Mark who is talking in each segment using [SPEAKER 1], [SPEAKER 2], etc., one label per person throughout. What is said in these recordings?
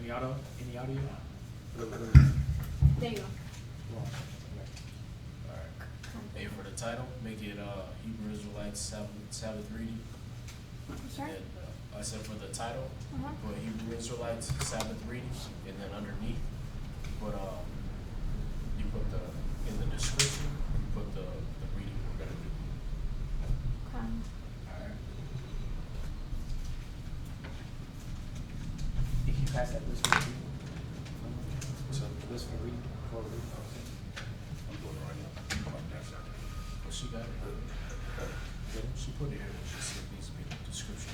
[SPEAKER 1] Any audio?
[SPEAKER 2] There you go.
[SPEAKER 3] Alright. Hey, for the title, make it Hebrew Israelites Sabbath reading.
[SPEAKER 2] Sorry?
[SPEAKER 3] And, I said for the title,
[SPEAKER 2] Uh-huh.
[SPEAKER 3] put Hebrew Israelites Sabbath reading, and then underneath, you put in the description, you put the reading we're gonna do.
[SPEAKER 2] Okay.
[SPEAKER 3] Alright.
[SPEAKER 1] If you pass that list for reading.
[SPEAKER 3] So,
[SPEAKER 1] List for reading. For reading.
[SPEAKER 3] I'm doing it right now. Well, she got it. She put it here, she said it needs to be in the description.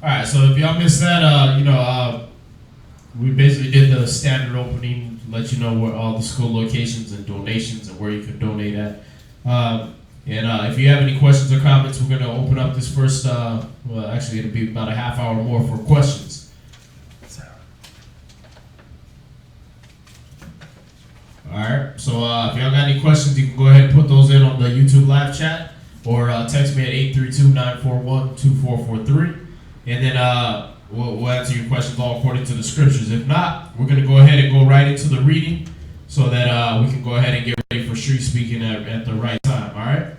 [SPEAKER 4] All right, so if y'all missed that, we basically did the standard opening, let you know where all the school locations and donations and where you can donate at. If you have any questions or comments, we're going to open up this first, actually it'll be about a half hour more for questions. All right, so if y'all got any questions, you can go ahead and put those in on the YouTube live chat or text me at 832-941-2443. And then we'll answer your questions all according to the scriptures. If not, we're going to go ahead and go right into the reading so that we can go ahead and get ready for street speaking at the right time. All right?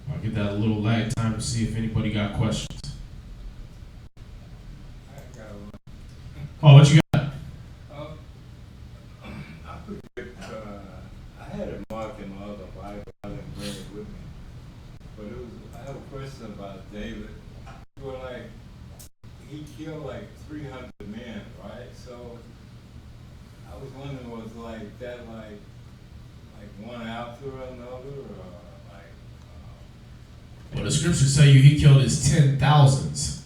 [SPEAKER 4] I'll give that a little lag time to see if anybody got questions. Oh, what you got?
[SPEAKER 5] I had it marked in my other Bible. I didn't bring it with me. But I have a question about David. Well, he killed 300 men, right? So I was wondering, was that one after another, or
[SPEAKER 4] Well, the scriptures tell you he killed his 10,000s.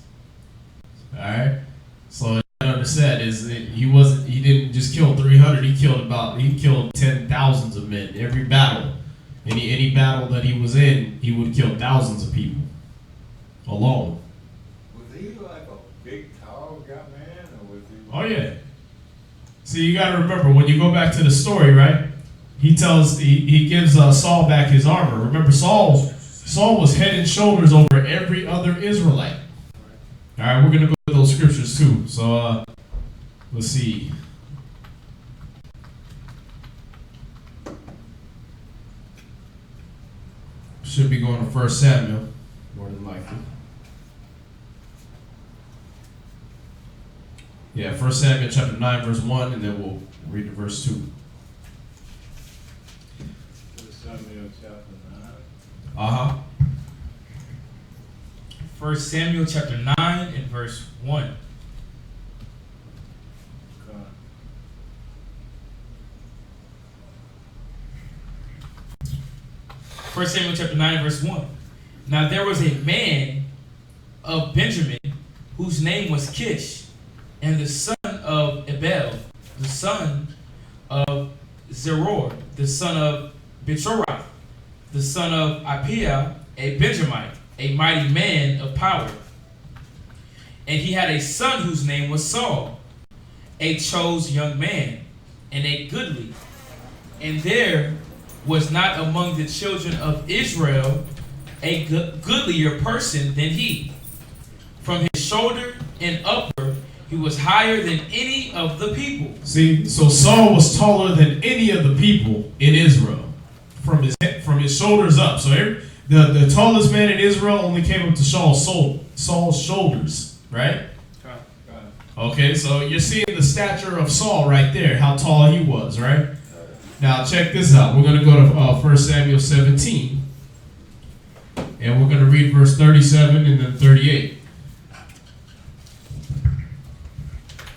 [SPEAKER 4] All right. So what I understand is that he didn't just kill 300. He killed 10,000s of men. Every battle, any battle that he was in, he would kill thousands of people alone.
[SPEAKER 5] was he like a big, tall guy, man, or was he?
[SPEAKER 4] Oh yeah. See, you got to remember when you go back to the story, right? He gives Saul back his armor. Remember, Saul was head and shoulders over every other Israelite. All right, we're gonna go to those scriptures too. So let's see. Should be going to 1 Samuel, more than likely. Yeah, 1 Samuel chapter 9, verse 1, and then we'll read to verse 2.
[SPEAKER 5] Samuel chapter 9.
[SPEAKER 4] Uh-huh.
[SPEAKER 6] 1 Samuel chapter 9 and verse 1.
[SPEAKER 5] Okay.
[SPEAKER 6] 1 Samuel chapter 9 verse 1. Now there was a man of Benjamin whose name was Kish, and the son of Abel, the son of Zeror, the son of Bechorath, the son of Apiah, a Benjamite, a mighty man of power. And he had a son whose name was Saul, a chosen young man, and a goodly. And there was not among the children of Israel a goodlier person than he. From his shoulder and upward, he was higher than any of the people.
[SPEAKER 4] See, so Saul was taller than any of the people in Israel, from his shoulders up. So the tallest man in Israel only came up to Saul's shoulders, right? Okay, so you're seeing the stature of Saul right there, how tall he was, right? Now check this out. We're going to go to 1 Samuel 17, and we're going to read verse 37 and then 38.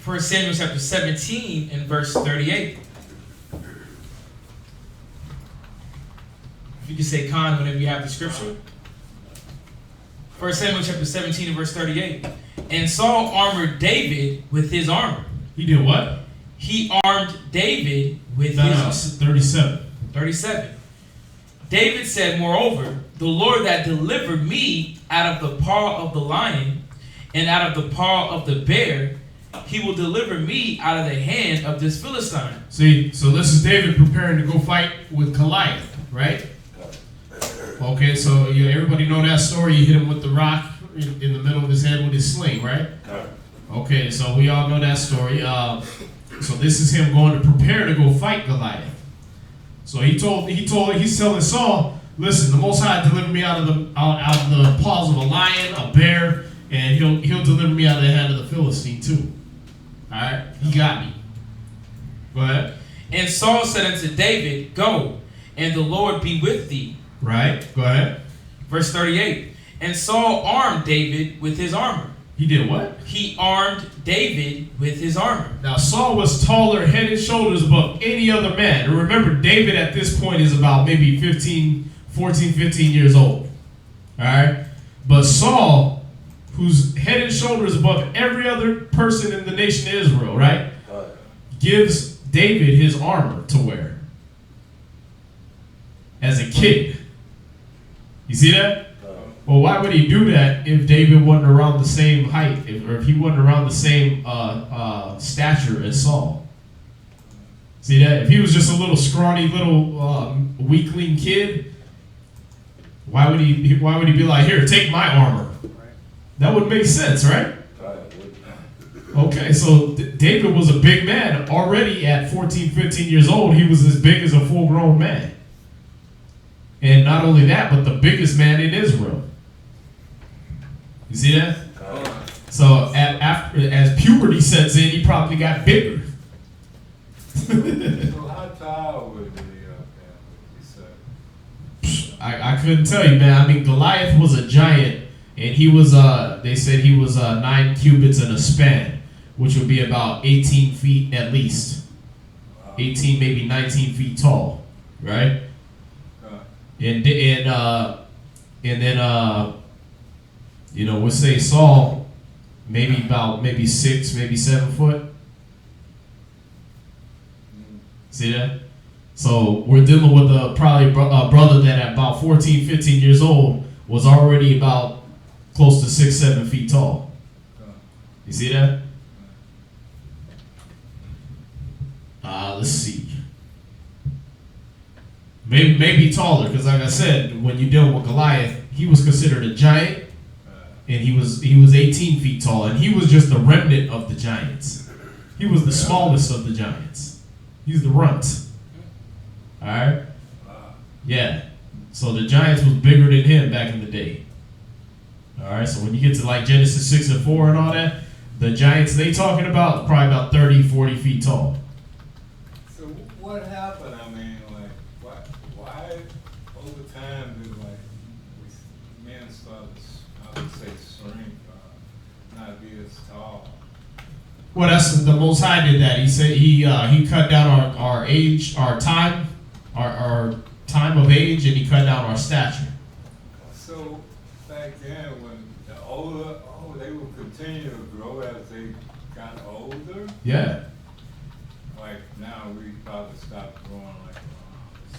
[SPEAKER 6] 1 Samuel chapter 17 and verse 38. If you can say Khan whenever you have the scripture. 1 Samuel chapter 17 and verse 38. And Saul armored David with his armor.
[SPEAKER 4] He did what?
[SPEAKER 6] He armed David with his
[SPEAKER 4] 37.
[SPEAKER 6] 37. David said, moreover, the Lord that delivered me out of the paw of the lion and out of the paw of the bear he will deliver me out of the hand of this Philistine.
[SPEAKER 4] See, so this is David preparing to go fight with Goliath, right? Okay, so everybody know that story. You hit him with the rock in the middle of his head with his sling, right? Okay, so we all know that story. So this is him going to prepare to go fight Goliath. So he's telling Saul, listen, the Most High delivered me out of the paws of a lion, a bear, and he'll deliver me out of the hand of the Philistine too. All right, he got me. Go ahead.
[SPEAKER 6] And Saul said unto David, Go, and the Lord be with thee.
[SPEAKER 4] Right, go ahead.
[SPEAKER 6] Verse 38. And Saul armed David with his armor.
[SPEAKER 4] He did what?
[SPEAKER 6] He armed David with his armor.
[SPEAKER 4] Now Saul was taller, head and shoulders above any other man. And remember, David at this point is about maybe 14, 15 years old. All right? But Saul, who's head and shoulders above every other person in the nation of Israel, right? Gives David his armor to wear. As a kid. You see that? Well, why would he do that if David wasn't around the same height, or if he wasn't around the same stature as Saul? See that? If he was just a little scrawny, little weakling kid, why would he be like, here, take my armor? That would make sense, right? Okay, so David was a big man already at 14, 15 years old. He was as big as a full-grown man. And not only that, but the biggest man in Israel. You see that? So as puberty sets in, he probably got bigger.
[SPEAKER 5] So how tall was he?
[SPEAKER 4] I couldn't tell you, man. I mean, Goliath was a giant, and he was they said he was 9 cubits in a span, which would be about 18 feet at least. 18, maybe 19 feet tall, right? And then we'll say Saul, maybe 6, maybe 7 foot. See that? So we're dealing with probably a brother that at about 14, 15 years old was already about close to 6, 7 feet tall. You see that? Let's see. Maybe taller, because like I said, when you're dealing with Goliath, he was considered a giant, and he was 18 feet tall, and he was just the remnant of the giants. He was the smallest of the giants. He's the runt. All right? Yeah. So the giants was bigger than him back in the day. All right? So when you get to like Genesis 6 and 4 and all that, the giants they talking about probably about 30, 40 feet tall.
[SPEAKER 5] So what happened? I mean, like, why over time did men start to, I would say, shrink, not be as tall?
[SPEAKER 4] Well, that's the Most High did that. He said he cut down our age, our time of age, and he cut down our stature.
[SPEAKER 5] So back then, when the older, they would continue to grow as they got older.
[SPEAKER 4] Yeah.
[SPEAKER 5] Like now, we probably stopped growing like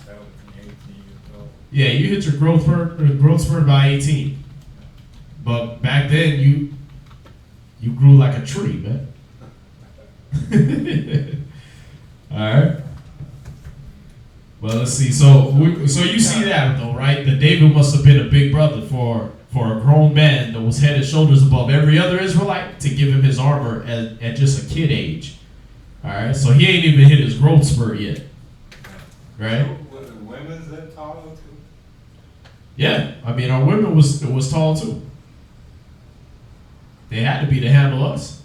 [SPEAKER 5] 17, 18 years old.
[SPEAKER 4] Yeah, you hit your growth spurt by 18. But back then, you grew like a tree, man. All right. Well, let's see. So you see that though, right? That David must have been a big brother for a grown man that was head and shoulders above every other Israelite to give him his armor at just a kid age. All right. So he ain't even hit his growth spurt yet, right?
[SPEAKER 5] So were the women's that tall too?
[SPEAKER 4] Yeah. I mean, our women was tall too. They had to be to handle us.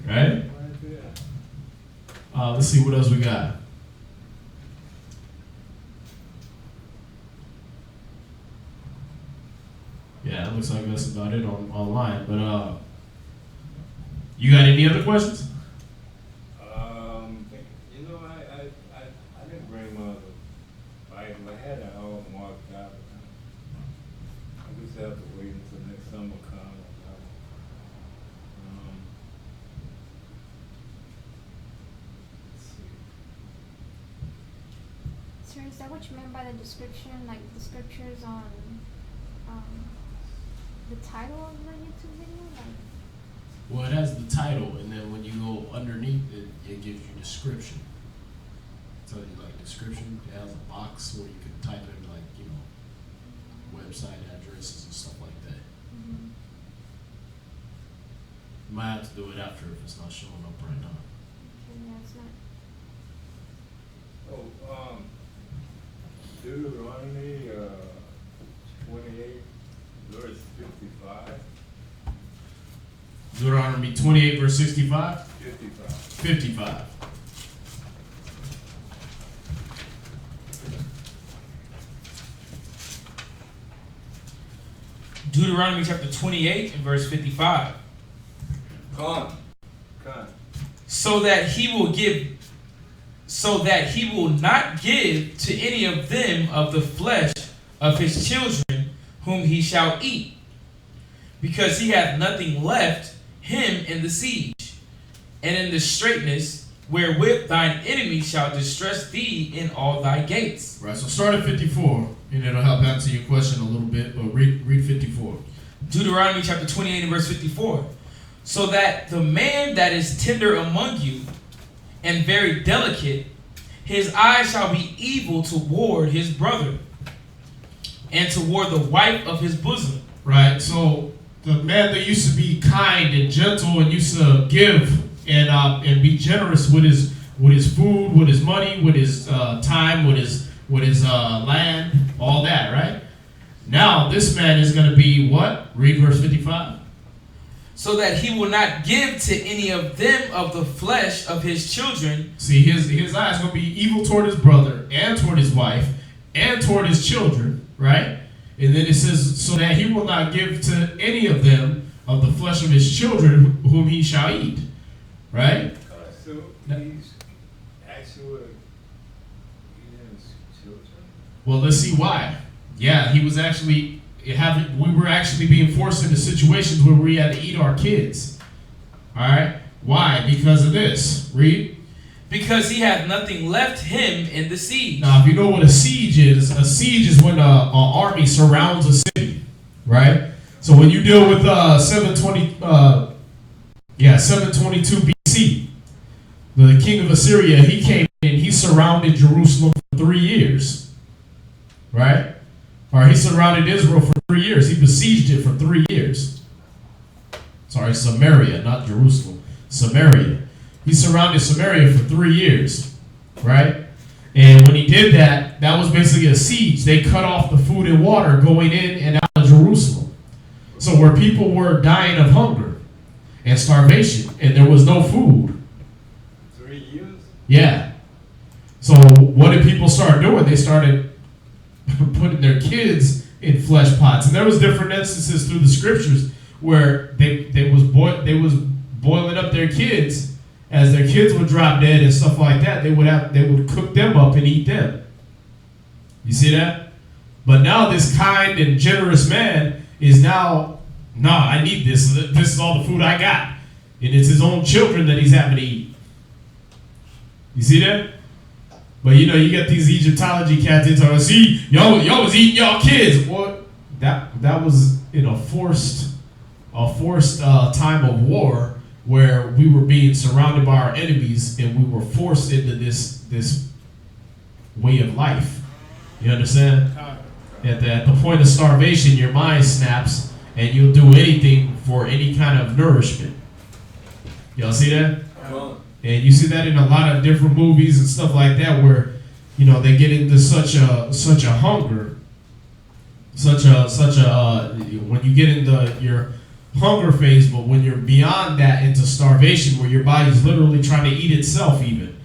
[SPEAKER 4] Right? Let's see what else we got. Yeah, it looks like that's about it online. But you got any other questions?
[SPEAKER 5] I didn't bring my other Bible. I had it all marked out. I just have to wait until next summer comes.
[SPEAKER 2] Sir, is that what you meant by the description? Like the scriptures on the title of the YouTube video? Like
[SPEAKER 4] Well, it has the title, and then when you go underneath it, it gives you description. So you like description, it has a box where you can type in like, you know, website addresses and stuff like that. You might have to do it after if it's not showing up right now.
[SPEAKER 2] Yeah, it's not.
[SPEAKER 5] Oh, Deuteronomy, 28, verse 55.
[SPEAKER 4] Deuteronomy 28 verse 65?
[SPEAKER 5] 55.
[SPEAKER 4] 55.
[SPEAKER 6] Deuteronomy chapter 28 and verse 55.
[SPEAKER 5] Come.
[SPEAKER 6] So that he will not give to any of them of the flesh of his children whom he shall eat, because he hath nothing left him in the siege, and in the straitness wherewith thine enemy shall distress thee in all thy gates.
[SPEAKER 4] Right, so start at 54, and it'll help answer your question a little bit, but read 54.
[SPEAKER 6] Deuteronomy chapter 28 and verse 54. So that the man that is tender among you and very delicate, his eye shall be evil toward his brother and toward the wife of his bosom.
[SPEAKER 4] Right, so the man that used to be kind and gentle and used to give and be generous with his food, with his money, with his time, with his land, all that, right? Now this man is going to be what? Read verse 55.
[SPEAKER 6] So that he will not give to any of them of the flesh of his children.
[SPEAKER 4] See, his eye is going to be evil toward his brother and toward his wife and toward his children, right? And then it says, so that he will not give to any of them of the flesh of his children whom he shall eat, right?
[SPEAKER 5] So he's actually eating his children?
[SPEAKER 4] Well, let's see why. Yeah, he was actually we were actually being forced into situations where we had to eat our kids. All right? Why? Because of this. Read.
[SPEAKER 6] Because he hath nothing left him in the siege.
[SPEAKER 4] Now, if you know what a siege is when an army surrounds a city, right? So when you deal with 722 BC, the king of Assyria, he came in, he surrounded Jerusalem for 3 years, right? Or he surrounded Israel for 3 years. He besieged it for 3 years. Sorry, Samaria, not Jerusalem. Samaria. He surrounded Samaria for 3 years, right? And when he did that, that was basically a siege. They cut off the food and water going in and out of Jerusalem. So where people were dying of hunger and starvation, and there was no food.
[SPEAKER 5] 3 years?
[SPEAKER 4] Yeah. So what did people start doing? They started putting their kids in flesh pots. And there was different instances through the scriptures where they was boiling up their kids. As their kids would drop dead and stuff like that, they would cook them up and eat them. You see that? But now this kind and generous man is now, I need this. This is all the food I got. And it's his own children that he's having to eat. You see that? But you get these Egyptology cats, they talk, see, y'all was eating y'all kids. What? That was in a forced time of war, where we were being surrounded by our enemies and we were forced into this way of life. You understand? At the point of starvation, your mind snaps and you'll do anything for any kind of nourishment. Y'all see that? And you see that in a lot of different movies and stuff like that, where they get into such a hunger, when you get into your hunger phase, but when you're beyond that into starvation, where your body's literally trying to eat itself even,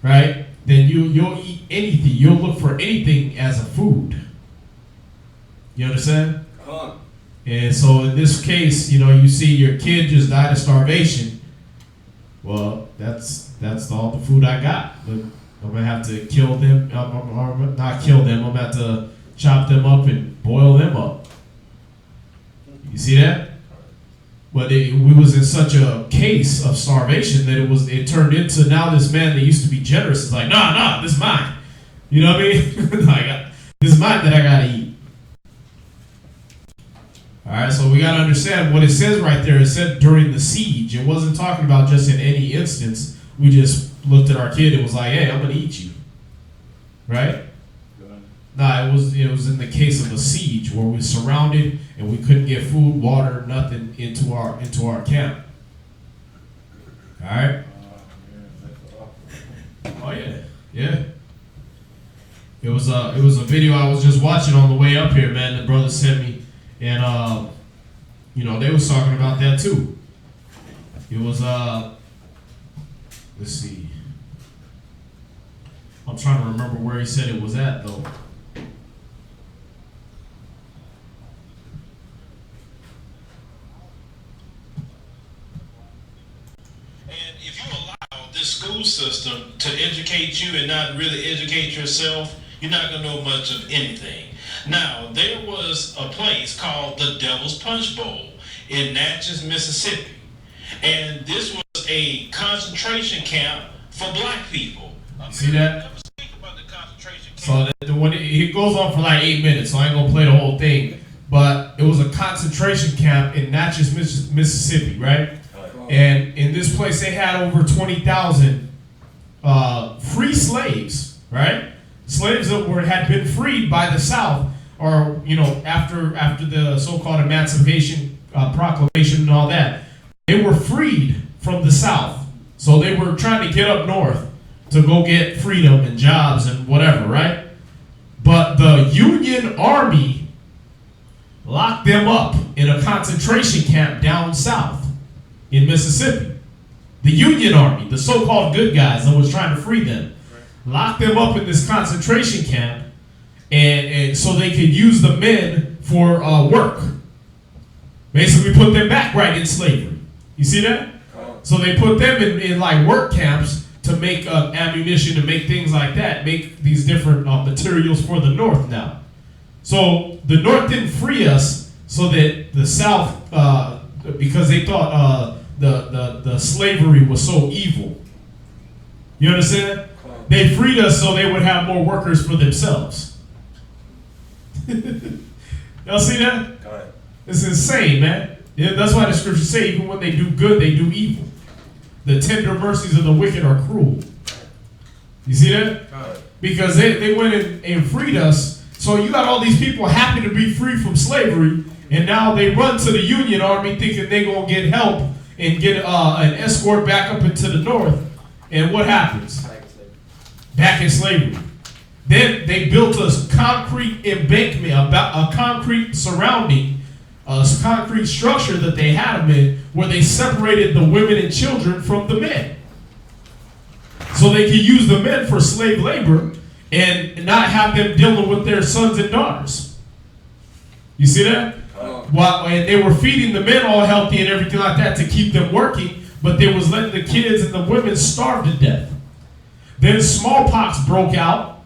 [SPEAKER 4] right? Then you'll eat anything. You'll look for anything as a food. You understand? And so in this case, you see your kid just died of starvation. Well, that's all the food I got. But I'm gonna have to kill them, or not kill them. I'm gonna have to chop them up and boil them up. You see that? But we was in such a case of starvation that it turned into, now this man that used to be generous is like, nah, this is mine. You know what I mean? This is mine that I gotta eat. All right, so so we got to understand what it says right there. It said during the siege. It wasn't talking about just in any instance. We just looked at our kid and was like, hey, I'm going to eat you. Right? Nah, it was in the case of a siege where we were surrounded and we couldn't get food, water, nothing into our camp. All right? Oh yeah, yeah. It was a video I was just watching on the way up here, man. The brother sent me, and they was talking about that too. It was let's see. I'm trying to remember where he said it was at though. And if you allow this school system to educate you and not really educate yourself, you're not going to know much of anything. Now, there was a place called the Devil's Punch Bowl in Natchez, Mississippi. And this was a concentration camp for black people. See that? So when it goes on for like 8 minutes, so I ain't going to play the whole thing. But it was a concentration camp in Natchez, Mississippi, right? And in this place, they had over 20,000 free slaves, right? Slaves that had been freed by the South, or after the so-called Emancipation Proclamation and all that, they were freed from the South. So they were trying to get up north to go get freedom and jobs and whatever, right? But the Union Army locked them up in a concentration camp down south in Mississippi. The Union Army, the so-called good guys that was trying to free them, locked them up in this concentration camp, and so they could use the men for work. Basically put them back right in slavery. You see that? So they put them in like work camps to make ammunition, to make things like that, make these different materials for the North now. So the North didn't free us so that the South, because they thought the slavery was so evil. You understand? They freed us so they would have more workers for themselves. Y'all see that? It's insane, man. Yeah, that's why the scriptures say even when they do good, they do evil. The tender mercies of the wicked are cruel. You see that? Because they went in and freed us. So you got all these people happy to be free from slavery, and now they run to the Union Army thinking they're going to get help and get an escort back up into the North. And what happens? Back in slavery. Then they built a concrete embankment, a concrete surrounding, a concrete structure that they had them in, where they separated the women and children from the men. So they could use the men for slave labor and not have them dealing with their sons and daughters. You see that? And they were feeding the men all healthy and everything like that to keep them working, but they was letting the kids and the women starve to death. Then smallpox broke out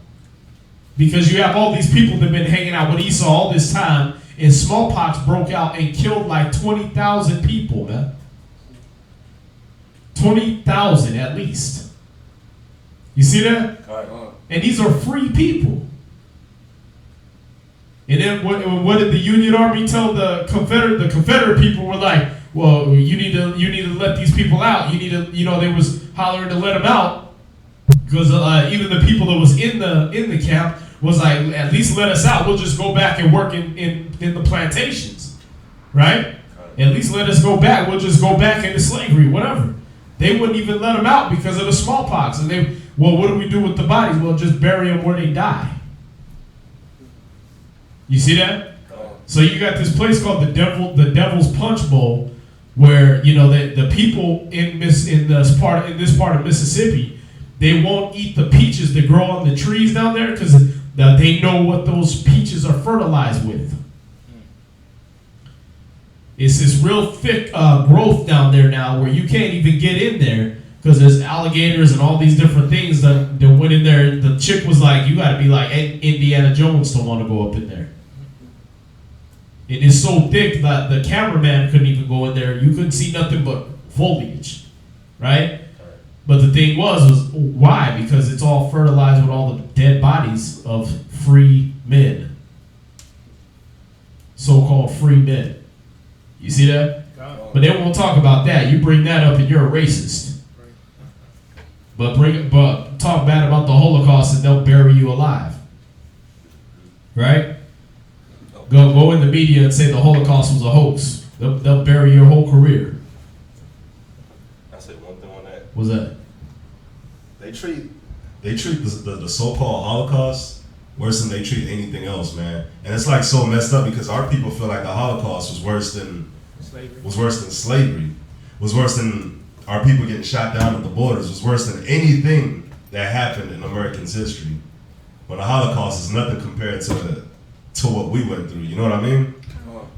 [SPEAKER 4] because you have all these people that have been hanging out with Esau all this time, and smallpox broke out and killed like 20,000 people, man. 20,000 at least. You see that? And these are free people. And then what did the Union Army tell the Confederate? The Confederate people were like, well, you need to let these people out. You need to, they was hollering to let them out because even the people that was in the camp was like, at least let us out. We'll just go back and work in the plantations, right? At least let us go back. We'll just go back into slavery, whatever. They wouldn't even let them out because of the smallpox. And what do we do with the bodies? Well, just bury them where they die. You see that? So you got this place called the Devil's Punch Bowl, where the people in this part of Mississippi, they won't eat the peaches that grow on the trees down there because they know what those peaches are fertilized with. It's this real thick growth down there now where you can't even get in there because there's alligators and all these different things that went in there. The chick was like, you got to be like Indiana Jones to want to go up in there. It is so thick that the cameraman couldn't even go in there. You couldn't see nothing but foliage, right? But the thing was why? Because it's all fertilized with all the dead bodies of free men. So-called free men. You see that?
[SPEAKER 1] God.
[SPEAKER 4] But they won't talk about that. You bring that up and you're a racist. But talk bad about the Holocaust and they'll bury you alive. Right? Go in the media and say the Holocaust was a hoax. They'll bury your whole career.
[SPEAKER 7] I say one thing on that.
[SPEAKER 4] What's that?
[SPEAKER 7] They treat the so-called Holocaust worse than they treat anything else, man. And it's like so messed up because our people feel like the Holocaust was worse than slavery, was worse than our people getting shot down at the borders, was worse than anything that happened in Americans' history. But the Holocaust is nothing compared to what we went through. You know what I mean?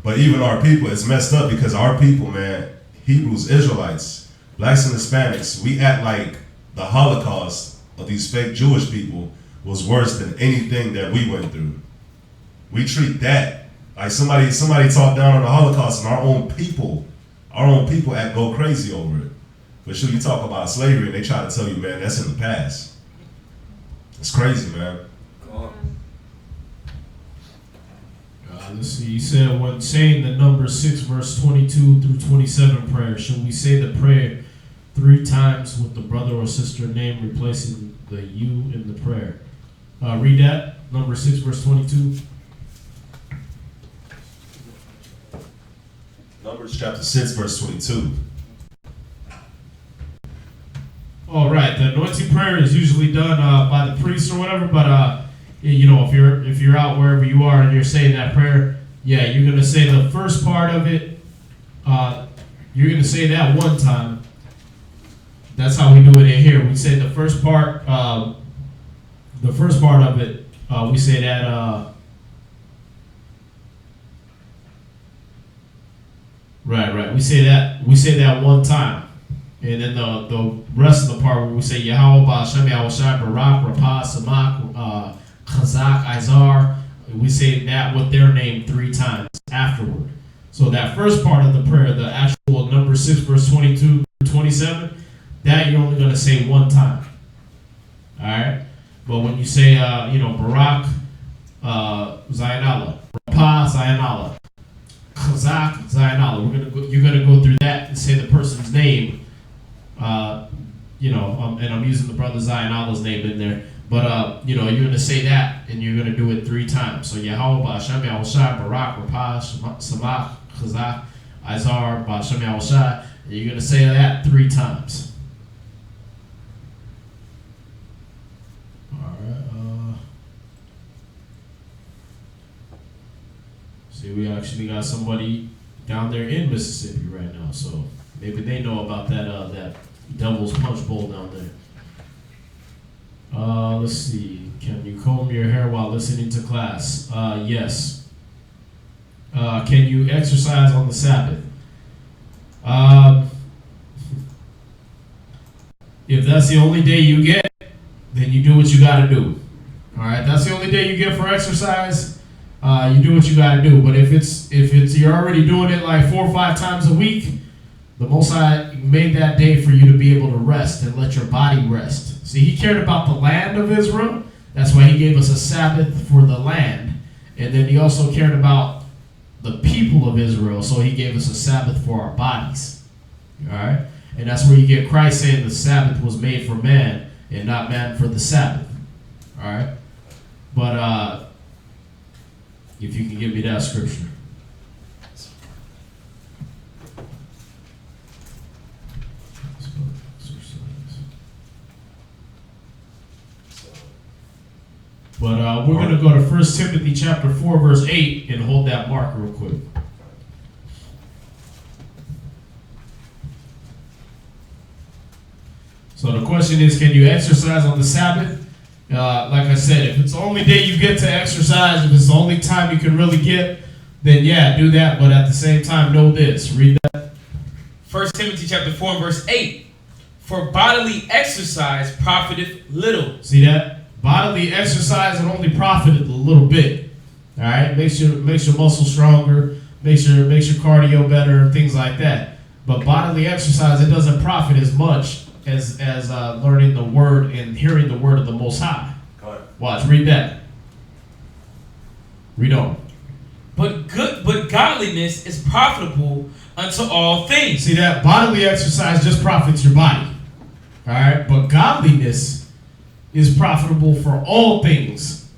[SPEAKER 7] But even our people, it's messed up because our people, man, Hebrews, Israelites, blacks and Hispanics, we act like the Holocaust of these fake Jewish people was worse than anything that we went through. We treat that like somebody talked down on the Holocaust and our own people go crazy over it. But shoot, you talk about slavery and they try to tell you, man, that's in the past. It's crazy, man.
[SPEAKER 4] Let's see. You said when saying the number 6 verse 22 through 27 prayer, should we say the prayer 3 times with the brother or sister name replacing the you in the prayer? Read that. Number 6 verse 22.
[SPEAKER 7] Numbers chapter 6 verse 22.
[SPEAKER 4] All right. The anointing prayer is usually done by the priest or whatever, but you know, if you're out wherever you are and you're saying that prayer, yeah, you're gonna say the first part of it. You're gonna say that one time. That's how we do it in here. We say the first part. The first part of it, we say that. Right. We say that one time, and then the rest of the part where we say Yahweh, Shem, Yahushai, Barak, Rapah, Samak, Chazak, Izar, we say that with their name 3 times afterward. So that first part of the prayer, the actual number 6 verse 22 through 27, that you're only going to say one time. All right. But when you say, Barak, Zion Allah, Rapah, Zion Allah, Chazak, Zion Allah, you're gonna go through that and say the person's name, and I'm using the brother Zion Allah's name in there, but you're gonna say that and you're gonna do it 3 times. So Yahweh, Ba'ashem Yahushai, Barak, Rapah, Samach, Chazak, Izar, Ba'ashem Yahushai, and you're gonna say that 3 times. See, we actually got somebody down there in Mississippi right now, so maybe they know about that Devil's Punch Bowl down there. Let's see. Can you comb your hair while listening to class? Yes. Can you exercise on the Sabbath? If that's the only day you get, then you do what you got to do. All right, that's the only day you get for exercise. You do what you got to do. But if it's you're already doing it like 4 or 5 times a week, the Most High made that day for you to be able to rest and let your body rest. See, He cared about the land of Israel. That's why He gave us a Sabbath for the land. And then He also cared about the people of Israel, so He gave us a Sabbath for our bodies. All right? And that's where you get Christ saying the Sabbath was made for man and not man for the Sabbath. All right? But if you can give me that scripture. But we're going to go to 1 Timothy chapter 4, verse 8, and hold that mark real quick. So the question is, can you exercise on the Sabbath? Like I said, if it's the only day you get to exercise, if it's the only time you can really get, then yeah, do that. But at the same time, know this. Read that.
[SPEAKER 6] 1 Timothy chapter 4 and verse 8. For bodily exercise profiteth little.
[SPEAKER 4] See that? Bodily exercise will only profit a little bit. All right? Makes your muscles stronger, makes your cardio better, things like that. But bodily exercise, it doesn't profit as much as learning the word and hearing the word of the Most High. Watch, read that. Read on.
[SPEAKER 6] but godliness is profitable unto all things.
[SPEAKER 4] See that bodily exercise just profits your body. All right, but godliness is profitable for all things.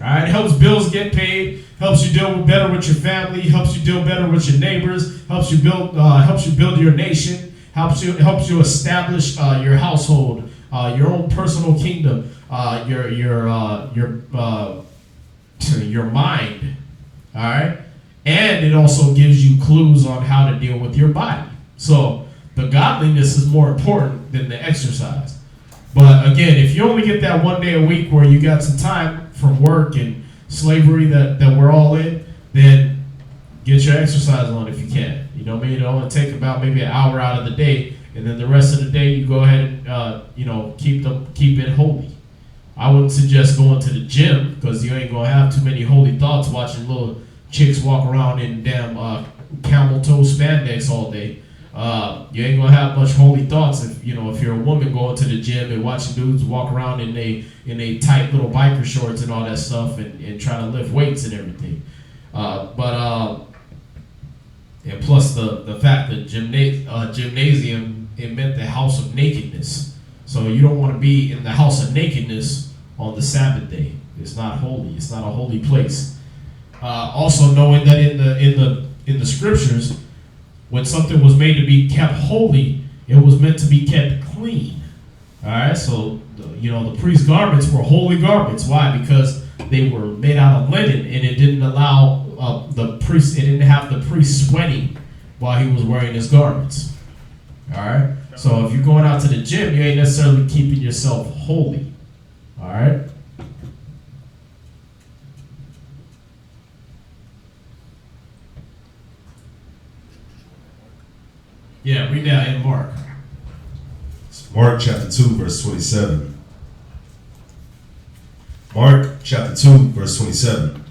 [SPEAKER 4] All right, it helps bills get paid, helps you deal better with your family, helps you deal better with your neighbors, helps you build your nation, helps you establish your household, your own personal kingdom, your mind. All right, and it also gives you clues on how to deal with your body. So the godliness is more important than the exercise. But again, if you only get that one day a week where you got some time from work and slavery that we're all in, then get your exercise on if you can. You know what I mean? It only take about maybe an hour out of the day, and then the rest of the day you go ahead and keep it holy. I wouldn't suggest going to the gym because you ain't gonna have too many holy thoughts watching little chicks walk around in damn camel toe spandex all day. You ain't gonna have much holy thoughts if you're a woman going to the gym and watching dudes walk around in a tight little biker shorts and all that stuff and trying to lift weights and everything. And plus the fact that gymnasium, it meant the house of nakedness. So you don't want to be in the house of nakedness on the Sabbath day. It's not holy. It's not a holy place. Also knowing that in the scriptures, when something was made to be kept holy, it was meant to be kept clean. All right, so the priest's garments were holy garments. Why? Because they were made out of linen, and it didn't allow the priest. It didn't have the priest sweating while he was wearing his garments. All right. So if you're going out to the gym, you ain't necessarily keeping yourself holy. All right. Yeah, read that in Mark.
[SPEAKER 7] It's Mark chapter 2, verse 27. Mark chapter 2, verse 27.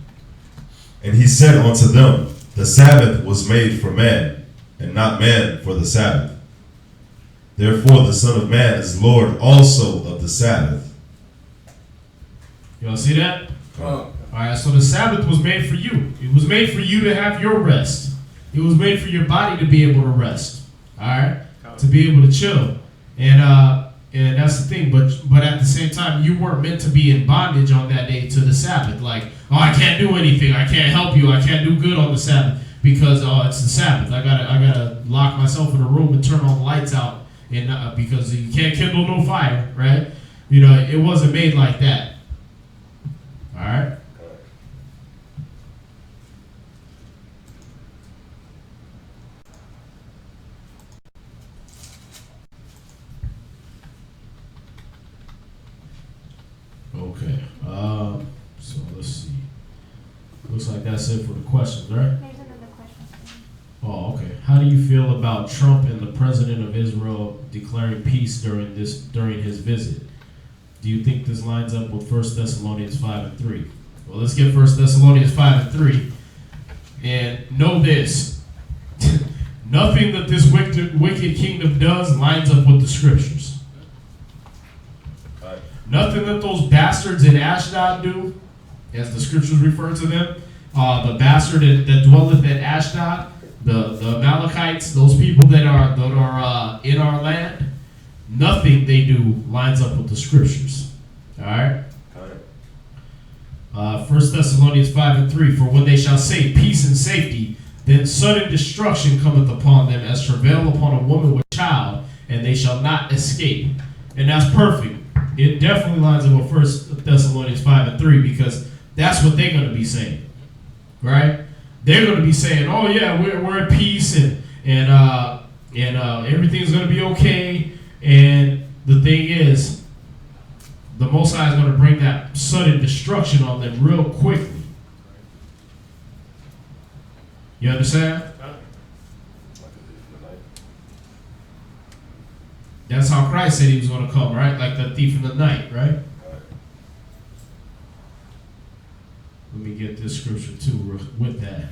[SPEAKER 7] And he said unto them, the Sabbath was made for man, and not man for the Sabbath. Therefore the Son of Man is Lord also of the Sabbath.
[SPEAKER 4] Y'all see that?
[SPEAKER 5] Oh.
[SPEAKER 4] All right, so the Sabbath was made for you. It was made for you to have your rest. It was made for your body to be able to rest. All right, to be able to chill, and that's the thing. But at the same time, you weren't meant to be in bondage on that day to the Sabbath. Like, I can't do anything. I can't help you. I can't do good on the Sabbath because it's the Sabbath. I gotta lock myself in a room and turn all the lights out, and because you can't kindle no fire, right? It wasn't made like that. All right. Okay. So let's see. Looks like that's it for the questions, right?
[SPEAKER 2] There's another question.
[SPEAKER 4] Oh, okay. How do you feel about Trump and the president of Israel declaring peace during his visit? Do you think this lines up with 1 Thessalonians 5:3? Well, let's get 1 Thessalonians 5:3. And know this. Nothing that this wicked kingdom does lines up with the scriptures. Nothing that those bastards in Ashdod do, as the scriptures refer to them, the bastard that dwelleth at Ashdod, the Amalekites, those people that are in our land, nothing they do lines up with the scriptures. All right. 1 Thessalonians 5:3. For when they shall say peace and safety, then sudden destruction cometh upon them as travail upon a woman with child, and they shall not escape. And that's perfect. It definitely lines up with 1 Thessalonians 5:3 because that's what they're going to be saying, right? They're going to be saying, "Oh yeah, we're at peace and everything's going to be okay." And the thing is, the Most High is going to bring that sudden destruction on them real quickly. You understand? That's how Christ said he was going to come, right? Like the thief in the night, right? Let me get this scripture too with that.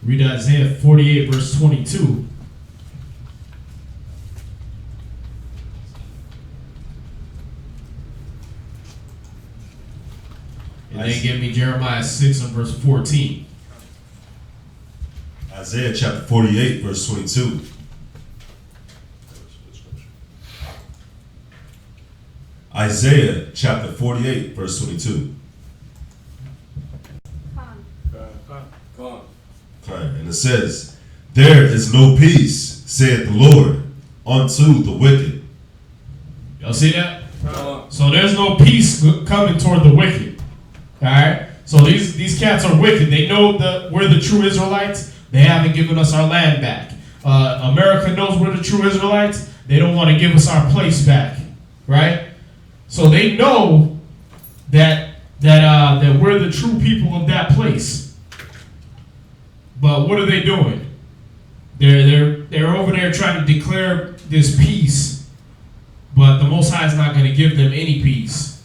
[SPEAKER 4] Read Isaiah 48, verse 22. And then give me Jeremiah 6 and verse 14.
[SPEAKER 7] Isaiah chapter 48, verse 22. Isaiah chapter 48, verse 22.
[SPEAKER 2] Con.
[SPEAKER 5] Come on.
[SPEAKER 7] Right, and it says, "There is no peace, saith the Lord, unto the wicked."
[SPEAKER 4] Y'all see that?
[SPEAKER 5] Come on.
[SPEAKER 4] So there's no peace coming toward the wicked. All right. So these cats are wicked. They know that we're the true Israelites. They haven't given us our land back. America knows we're the true Israelites. They don't want to give us our place back, right? So they know that we're the true people of that place. But what are they doing? They're over there trying to declare this peace, but the Most High is not going to give them any peace.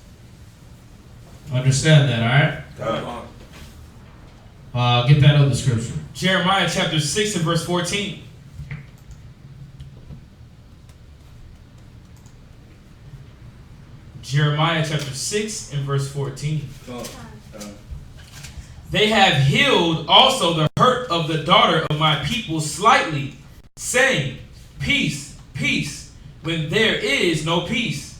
[SPEAKER 4] Understand that, all right?
[SPEAKER 5] Come on.
[SPEAKER 4] Get that other scripture.
[SPEAKER 6] Jeremiah chapter 6 and verse 14. Jeremiah chapter 6 and verse 14.
[SPEAKER 5] Come on.
[SPEAKER 6] They have healed also the hurt of the daughter of my people slightly, saying, peace, peace, when there is no peace.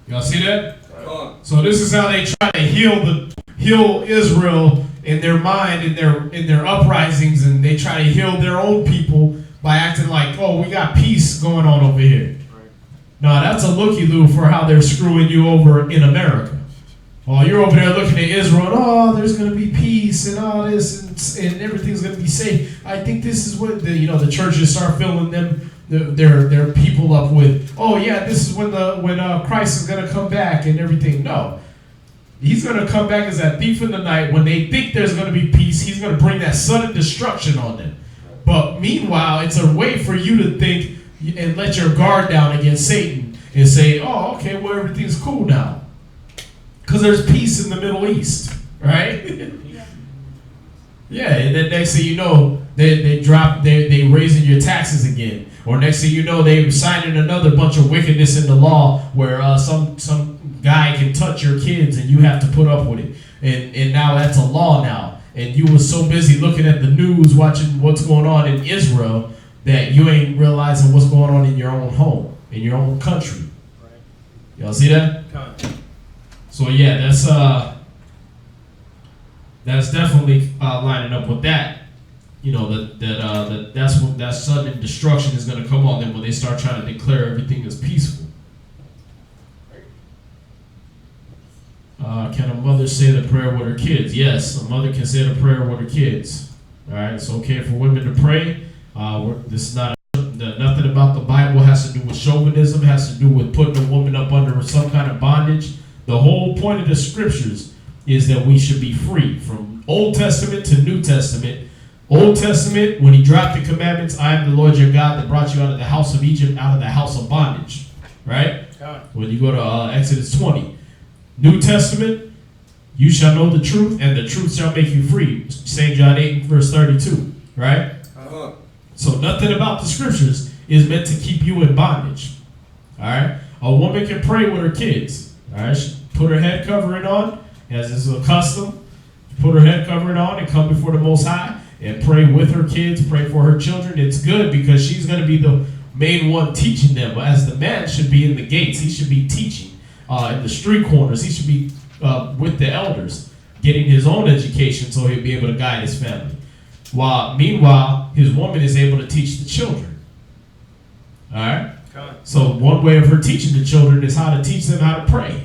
[SPEAKER 4] Y'all see that?
[SPEAKER 5] Come on.
[SPEAKER 4] So this is how they try to heal Israel in their mind, in their uprisings, and they try to heal their own people by acting like, oh, we got peace going on over here. No, that's a looky-loo for how they're screwing you over in America. Oh, you're over there looking at Israel, and oh, there's going to be peace and all this, and everything's going to be safe. I think this is what the churches start filling them their people up with. Oh yeah, this is when Christ is going to come back and everything. No, he's going to come back as that thief in the night. When they think there's going to be peace, he's going to bring that sudden destruction on them. But meanwhile, it's a way for you to think and let your guard down against Satan and say, oh, okay, well, everything's cool now. Because there's peace in the Middle East, right? Yeah, and then next thing you know, they raising your taxes again. Or next thing you know, they signing another bunch of wickedness in the law where some guy can touch your kids and you have to put up with it. And now that's a law now. And you were so busy looking at the news, watching what's going on in Israel, that you ain't realizing what's going on in your own home, in your own country. Y'all see that? So yeah, that's definitely lining up with that. You know that's what that sudden destruction is going to come on them when they start trying to declare everything is peaceful. Can a mother say the prayer with her kids? Yes, a mother can say the prayer with her kids. All right, it's okay for women to pray. This is not nothing about the Bible has to do with chauvinism, has to do with putting a woman up under some kind of bondage. The whole point of the scriptures is that we should be free from Old Testament to New Testament. Old Testament, when he dropped the commandments, I am the Lord your God that brought you out of the house of Egypt, out of the house of bondage. Right? When you go to Exodus 20. New Testament, you shall know the truth, and the truth shall make you free. St. John 8, verse 32. Right? So nothing about the scriptures is meant to keep you in bondage. All right? A woman can pray with her kids. All right? She put her head covering on, as is a custom. Put her head covering on and come before the Most High and pray with her kids, pray for her children. It's good because she's going to be the main one teaching them. As the man should be in the gates. He should be teaching in the street corners. He should be with the elders, getting his own education so he'll be able to guide his family. Meanwhile, his woman is able to teach the children. All right? So one way of her teaching the children is how to teach them how to pray.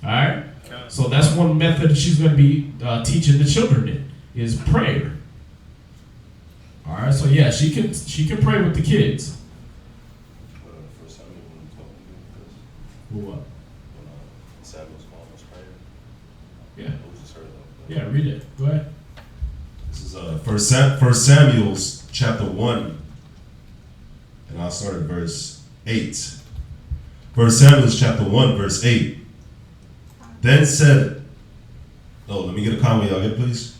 [SPEAKER 4] All right? So that's one method she's going to be teaching the children in, is prayer. All right? So yeah, she can pray with the kids. What?
[SPEAKER 7] Samuel's mom was praying.
[SPEAKER 4] Yeah.
[SPEAKER 7] It was just her though.
[SPEAKER 4] Yeah, read it. Go ahead.
[SPEAKER 7] This is First Samuel's chapter 1, and I'll start at verse 8. First Samuel's chapter 1, verse 8. Then said, let me get a comment, y'all get please.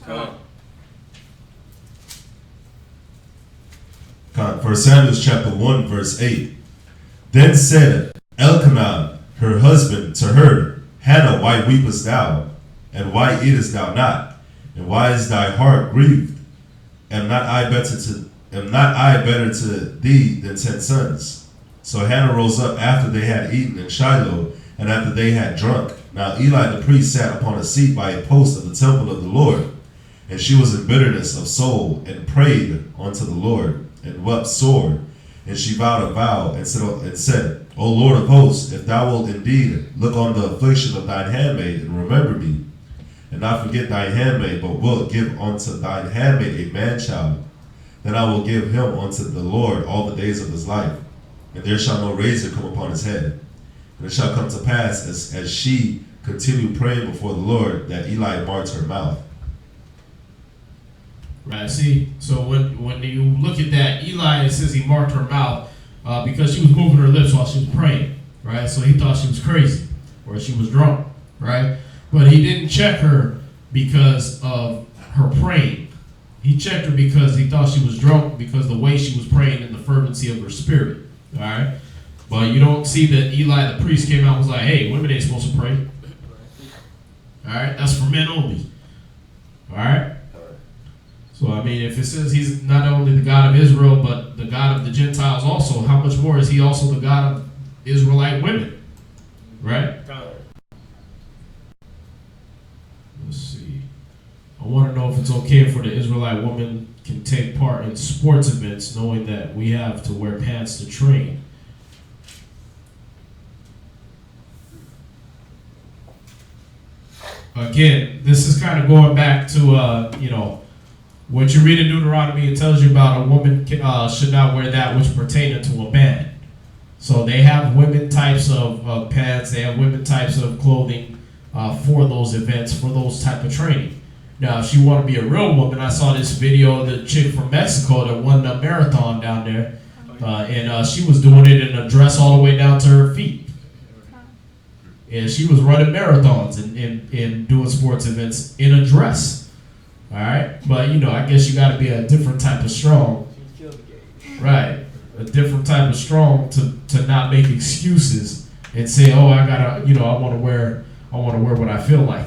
[SPEAKER 7] 1 Samuel chapter 1, verse 8. Then said Elkanah, her husband, to her, Hannah, why weepest thou? And why eatest thou not? And why is thy heart grieved? Am not I better to thee than 10 sons? So Hannah rose up after they had eaten in Shiloh, and after they had drunk. Now Eli the priest sat upon a seat by a post of the temple of the Lord. And she was in bitterness of soul, and prayed unto the Lord, and wept sore. And she vowed a vow, and said, O Lord of hosts, if thou wilt indeed look on the affliction of thine handmaid, and remember me, and not forget thine handmaid, but wilt give unto thine handmaid a man-child, then I will give him unto the Lord all the days of his life, and there shall no razor come upon his head. And it shall come to pass, as she continued praying before the Lord, that Eli marked her mouth.
[SPEAKER 4] Right, see, so when you look at that, Eli, it says he marked her mouth because she was moving her lips while she was praying, right? So he thought she was crazy or she was drunk, right? But he didn't check her because of her praying. He checked her because he thought she was drunk because the way she was praying in the fervency of her spirit, all right? But you don't see that Eli the priest came out and was like, hey, women ain't supposed to pray. All right, that's for men only. All right? So, I mean, if it says he's not only the God of Israel, but the God of the Gentiles also, how much more is he also the God of Israelite women? Right? Let's see. I want to know if it's okay for the Israelite woman can take part in sports events knowing that we have to wear pants to train. Again, this is kind of going back to, what you read in Deuteronomy. It tells you about a woman should not wear that which pertaineth to a man. So they have women types of pants. They have women types of clothing for those events, for those type of training. Now, if you want to be a real woman, I saw this video of the chick from Mexico that won the marathon down there. And she was doing it in a dress all the way down to her feet. And she was running marathons and doing sports events in a dress. All right? But, I guess you got to be a different type of strong. Right. A different type of strong to not make excuses and say, oh, I got to, I want to wear what I feel like.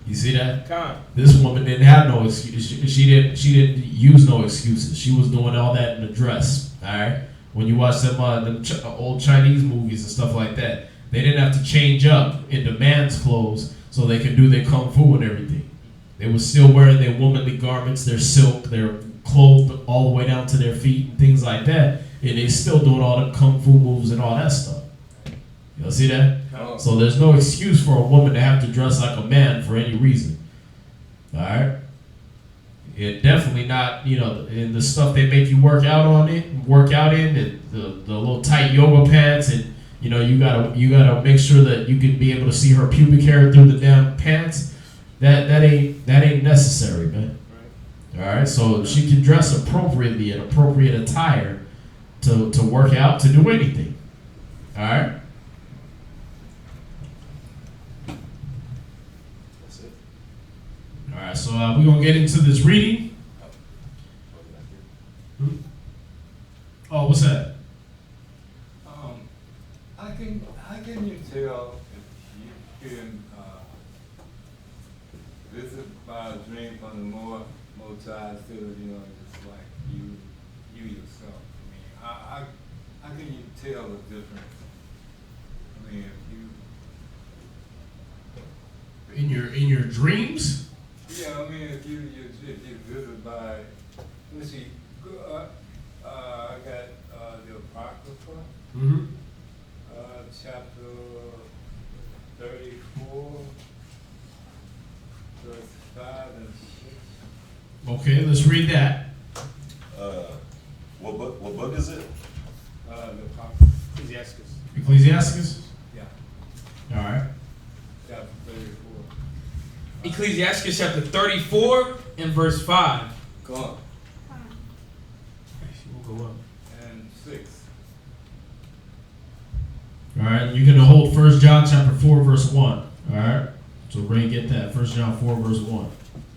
[SPEAKER 4] You see that? This woman didn't have no excuse. She didn't use no excuses. She was doing all that in a dress. All right? When you watch them old Chinese movies and stuff like that, they didn't have to change up into man's clothes so they could do their kung fu and everything. They were still wearing their womanly garments, their silk, their clothed all the way down to their feet and things like that. And they still doing all the kung fu moves and all that stuff. Y'all see that? So there's no excuse for a woman to have to dress like a man for any reason. All right? It definitely not, in the stuff they make you work out in, the little tight yoga pants, and you gotta make sure that you can be able to see her pubic hair through the damn pants. That ain't necessary, man. All right, so she can dress appropriately in appropriate attire to work out, to do anything. All right.
[SPEAKER 3] That's it.
[SPEAKER 4] All right, so we're gonna get into this reading. Oh, what's that?
[SPEAKER 5] How can you tell if you can visit by a dream from the Most High instead of just like you yourself? I mean, how can you tell the difference? I mean, if you
[SPEAKER 4] In your dreams?
[SPEAKER 5] yeah, I mean, if you visit by, let me see, I got the Apocrypha.
[SPEAKER 4] Mm-hmm.
[SPEAKER 5] Chapter 34, verse 5 and 6.
[SPEAKER 4] Okay, let's read that.
[SPEAKER 7] What book is it?
[SPEAKER 5] The Apocrypha.
[SPEAKER 3] Ecclesiastes.
[SPEAKER 4] Ecclesiastes?
[SPEAKER 5] Yeah,
[SPEAKER 4] All right.
[SPEAKER 5] chapter 34.
[SPEAKER 6] Ecclesiastes chapter 34 and verse 5.
[SPEAKER 5] Go on.
[SPEAKER 6] We'll go up.
[SPEAKER 5] And 6.
[SPEAKER 4] All right, you're going to hold 1 John chapter 4, verse 1. All right? So Ray, get that. 1 John 4, verse 1.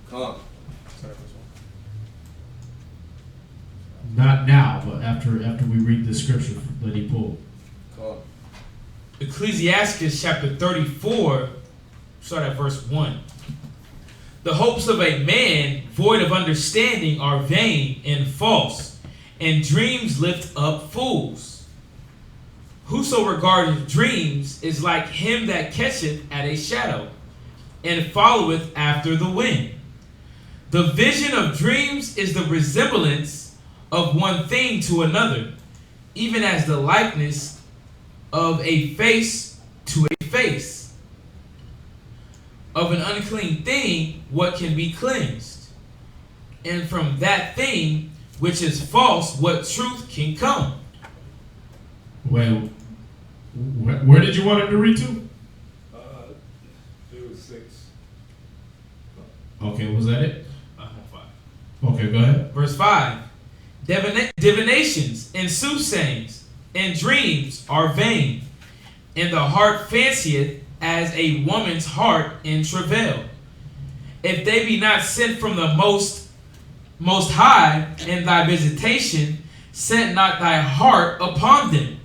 [SPEAKER 5] Come on.
[SPEAKER 3] Sorry, verse
[SPEAKER 4] now, but after we read the scripture that he pulled.
[SPEAKER 6] Ecclesiastes chapter 34, start at verse 1. The hopes of a man void of understanding are vain and false, and dreams lift up fools. Whoso regardeth dreams is like him that catcheth at a shadow, and followeth after the wind. The vision of dreams is the resemblance of one thing to another, even as the likeness of a face to a face. Of an unclean thing, what can be cleansed? And from that thing which is false, what truth can come?
[SPEAKER 4] Well, where did you want him to read to?
[SPEAKER 5] It was 6.
[SPEAKER 4] Okay, was that it?
[SPEAKER 6] 5.
[SPEAKER 4] Okay, go ahead.
[SPEAKER 6] Verse 5. Divinations and soothsayings and dreams are vain, and the heart fancieth as a woman's heart in travail. If they be not sent from the most high in thy visitation, set not thy heart upon them.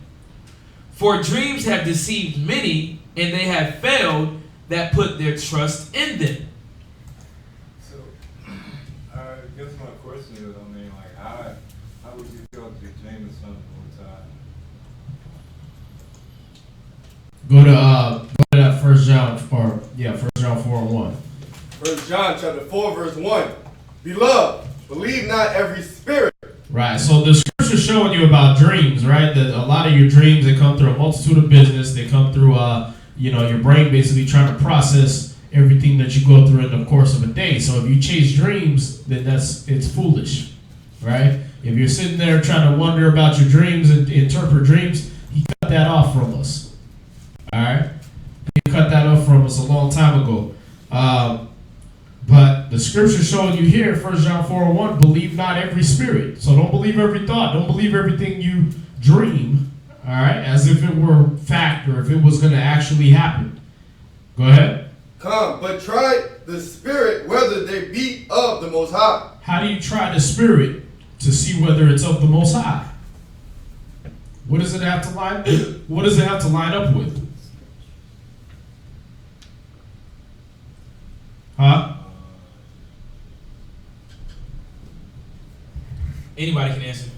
[SPEAKER 6] For dreams have deceived many, and they have failed that put their trust in them.
[SPEAKER 5] So, I guess my question is, how would you feel if you dream of something one time?
[SPEAKER 4] Go to that First John 4:1.
[SPEAKER 8] 1 John chapter 4, verse 1. Beloved, believe not every spirit.
[SPEAKER 4] Right. So the scripture's showing you about dreams, right? That a lot of your dreams, they come through a multitude of business. They come through your brain basically trying to process everything that you go through in the course of a day. So if you chase dreams, then it's foolish, right? If you're sitting there trying to wonder about your dreams and interpret dreams, he cut that off from us. All right? He cut that off from us a long time ago. But the scripture showing you here, 1 John 4:1, believe not every spirit. So don't believe every thought. Don't believe everything you dream, all right, as if it were fact or if it was going to actually happen. Go ahead.
[SPEAKER 8] Come, but try the spirit whether they be of the Most High.
[SPEAKER 4] How do you try the spirit to see whether it's of the Most High? What does it have to line? What does it have to line up with? Huh?
[SPEAKER 6] Anybody can answer.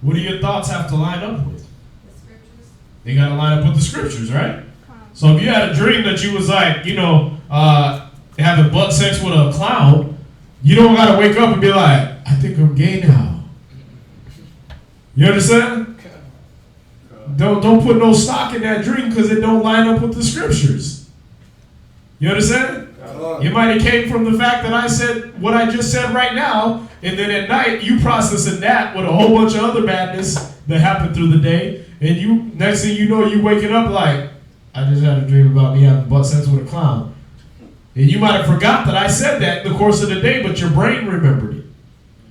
[SPEAKER 4] What do your thoughts have to line up with?
[SPEAKER 2] The scriptures.
[SPEAKER 4] They got to line up with the scriptures, right?
[SPEAKER 2] Come.
[SPEAKER 4] So if you had a dream that you was like, having butt sex with a clown, you don't got to wake up and be like, I think I'm gay now. You understand? Don't put no stock in that dream because it don't line up with the scriptures. You understand? You might have came from the fact that I said what I just said right now, and then at night you processing that with a whole bunch of other badness that happened through the day, and you next thing you know you waking up like, I just had a dream about me having butt sex with a clown. And you might have forgot that I said that in the course of the day, but your brain remembered it.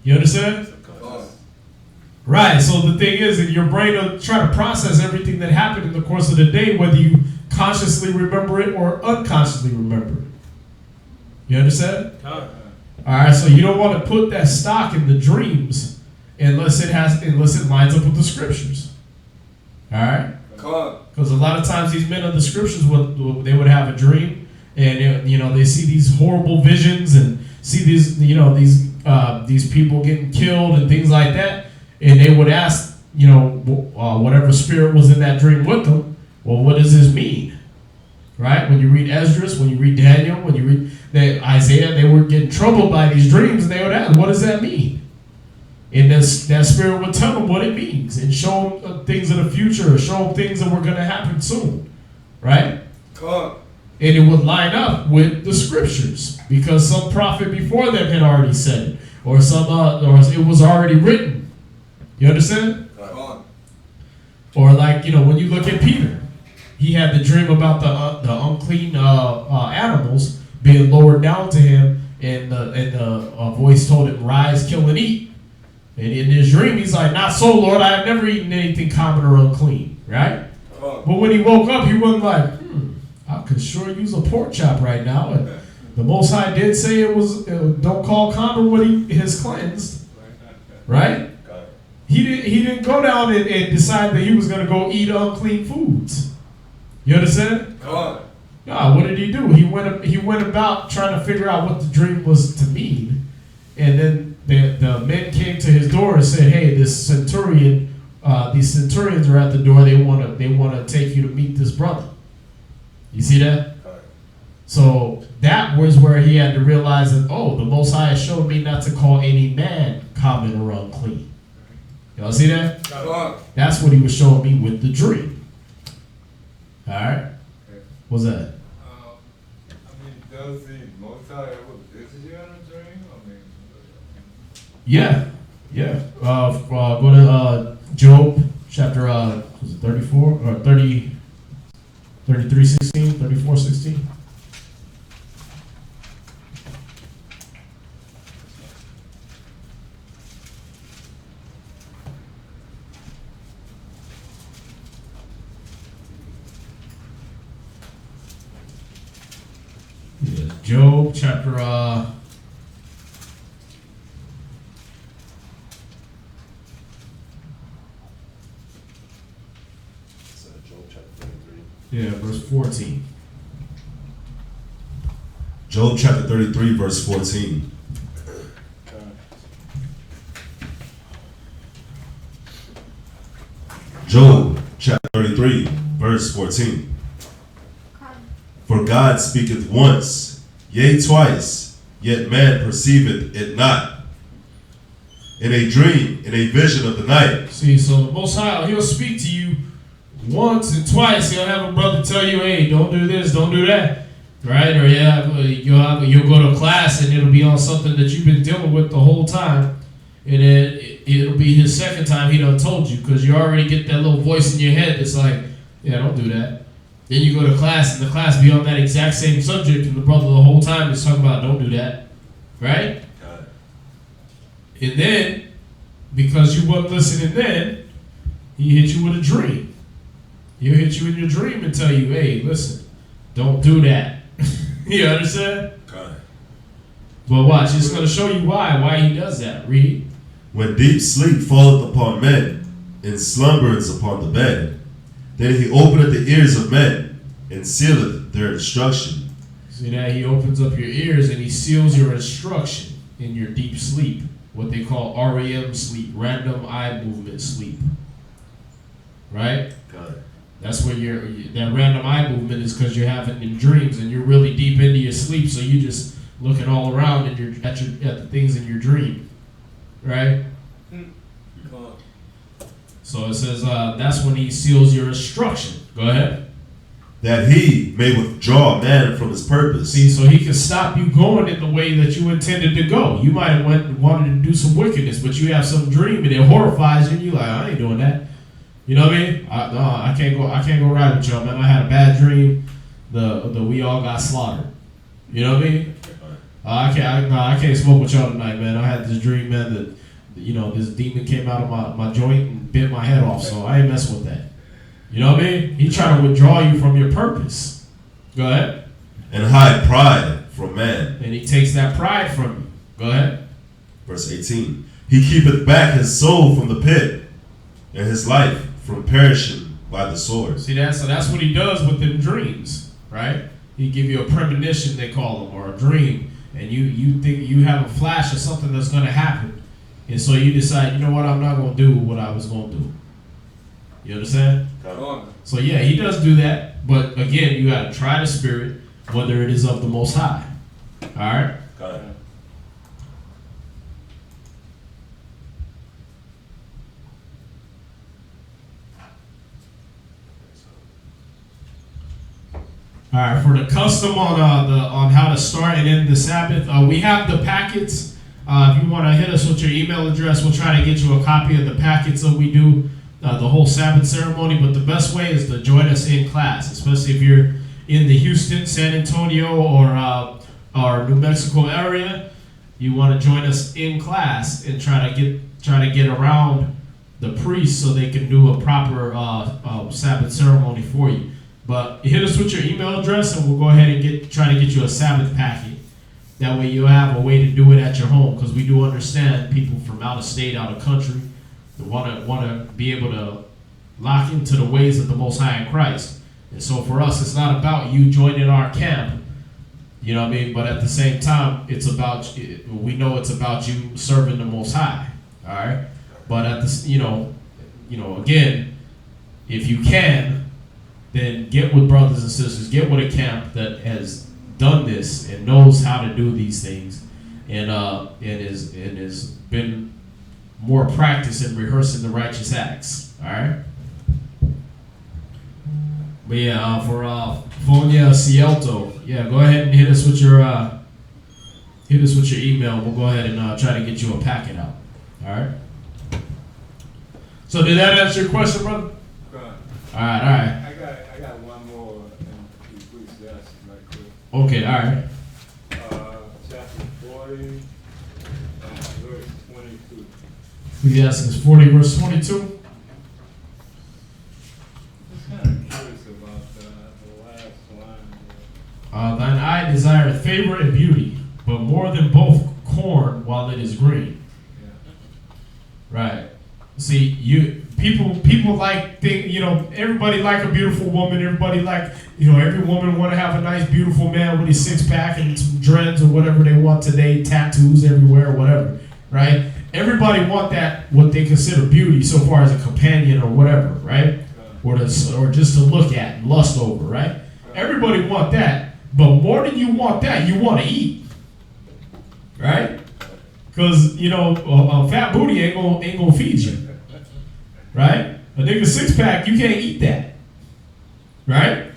[SPEAKER 4] You understand? Right, so the thing is that your brain will try to process everything that happened in the course of the day, whether you consciously remember it or unconsciously remember it. You understand? Alright, so you don't want to put that stock in the dreams unless it lines up with the scriptures. Alright? Because a lot of times these men of the scriptures they would have a dream and they see these horrible visions and see these people getting killed and things like that, and they would ask whatever spirit was in that dream with them, well, what does this mean? Right? When you read Esdras, when you read Daniel, when you read Isaiah, they were getting troubled by these dreams, and they would ask, what does that mean? And that spirit would tell them what it means and show them things in the future, or show them things that were going to happen soon. Right? And it would line up with the scriptures because some prophet before them had already said it, or it was already written. You understand? Or when you look at Peter, he had the dream about the unclean animals being lowered down to him, and the voice told him, "Rise, kill, and eat." And in his dream, he's like, "Not so, Lord. I have never eaten anything common or unclean." Right? But when he woke up, he wasn't like, I could sure use a pork chop right now. And the Most High did say it was don't call common what he has cleansed. right?
[SPEAKER 7] Got it.
[SPEAKER 4] He didn't go down and decide that he was going to go eat unclean foods. You understand?
[SPEAKER 8] God.
[SPEAKER 4] No, what did he do? He went about trying to figure out what the dream was to mean, and then the men came to his door and said, "Hey, these centurions are at the door. They want to take you to meet this brother." You see that?
[SPEAKER 7] Got it.
[SPEAKER 4] So that was where he had to realize that, oh, the Most High showed me not to call any man common or unclean. Y'all see that?
[SPEAKER 8] God.
[SPEAKER 4] That's what he was showing me with the dream. All right. What's that?
[SPEAKER 5] Does the Most High ever visit you in a dream?
[SPEAKER 4] Yeah. Go to Job chapter was it 34 or 30, 33:16, 34:16. Yeah, Job chapter
[SPEAKER 7] So Job chapter 33.
[SPEAKER 4] yeah, verse 14.
[SPEAKER 7] Job chapter 33, verse 14. Job chapter 33, verse 14. For God speaketh once, yea twice, yet man perceiveth it not. In a dream, in a vision of the night.
[SPEAKER 4] See, so the Most High, he'll speak to you once and twice. He'll have a brother tell you, hey, don't do this, don't do that. Right? Or you'll go to class and it'll be on something that you've been dealing with the whole time. And then it'll be his second time he done told you, because you already get that little voice in your head that's like, yeah, don't do that. Then you go to class and the class be on that exact same subject and the brother the whole time is talking about don't do that. Right?
[SPEAKER 7] Got it.
[SPEAKER 4] And then, because you weren't listening then, he hit you with a dream. He'll hit you in your dream and tell you, hey, listen, don't do that. You understand?
[SPEAKER 7] Got it.
[SPEAKER 4] But watch, it's going to show you why he does that. Read.
[SPEAKER 7] When deep sleep falleth upon men, and slumbereth upon the bed, then he openeth the ears of men, and sealeth their instruction.
[SPEAKER 4] See that? He opens up your ears and he seals your instruction in your deep sleep. What they call REM sleep, random eye movement sleep. Right?
[SPEAKER 7] Got it.
[SPEAKER 4] That's where that random eye movement is, because you're having in dreams and you're really deep into your sleep, so you just looking all around and you're at the things in your dream. Right? So it says that's when he seals your instruction. Go ahead.
[SPEAKER 7] That he may withdraw man from his purpose.
[SPEAKER 4] See, so he can stop you going in the way that you intended to go. You might have wanted to do some wickedness, but you have some dream and it horrifies you, and you're like, I ain't doing that. You know what I mean? I can't go ride with y'all, man. I had a bad dream. We all got slaughtered. You know what I mean? I can't smoke with y'all tonight, man. I had this dream, man, that this demon came out of my joint and bit my head off, so I ain't messing with that. You know what I mean? He trying to withdraw you from your purpose. Go ahead.
[SPEAKER 7] And hide pride from man.
[SPEAKER 4] And he takes that pride from you. Go ahead.
[SPEAKER 7] Verse 18. He keepeth back his soul from the pit, and his life from perishing by the sword.
[SPEAKER 4] See that? So that's what he does with them dreams, right? He give you a premonition, they call them, or a dream, and you think you have a flash of something that's going to happen, and so you decide, you know what, I'm not going to do what I was going to do. You understand? So yeah, he does do that, but again, you got to try the spirit, whether it is of the Most High. All right?
[SPEAKER 7] Got it.
[SPEAKER 4] All right, for the custom on how to start and end the Sabbath, we have the packets. If you want to hit us with your email address, we'll try to get you a copy of the packets that we do, the whole Sabbath ceremony. But the best way is to join us in class, especially if you're in the Houston, San Antonio, or New Mexico area. You want to join us in class and try to get around the priests so they can do a proper Sabbath ceremony for you. But hit us with your email address and we'll go ahead and try to get you a Sabbath packet. That way you'll have a way to do it at your home, because we do understand people from out of state, out of country, that wanna be able to lock into the ways of the Most High in Christ. And so for us, it's not about you joining our camp, you know what I mean? But at the same time, we know it's about you serving the Most High, all right? But at this, again, if you can, then get with brothers and sisters, get with a camp that has done this and knows how to do these things, and has been more practiced in rehearsing the righteous acts. All right. But yeah, for Fonia Cielto, yeah, go ahead and hit us with your email. We'll go ahead and try to get you a packet out. All right. So did that answer your question, brother?
[SPEAKER 5] Right.
[SPEAKER 4] All right.
[SPEAKER 5] I got one more in Ecclesiastes right quick.
[SPEAKER 4] Okay, all right.
[SPEAKER 5] Chapter 40, verse 22.
[SPEAKER 4] Ecclesiastes 40, verse 22.
[SPEAKER 5] Just kind of curious about the last line.
[SPEAKER 4] Thine eye desireth favor and beauty, but more than both corn while it is green.
[SPEAKER 5] Yeah.
[SPEAKER 4] Right. See, people like everybody like a beautiful woman. Everybody like, every woman want to have a nice, beautiful man with his six pack and some dreads or whatever they want today, tattoos everywhere, whatever. Right? Everybody want that, what they consider beauty, so far as a companion or whatever, right? Or just to look at and lust over, right? Everybody want that, but more than you want that, you want to eat, right? Because a fat booty ain't gonna feed you, right? A nigga six pack, you can't eat that, right?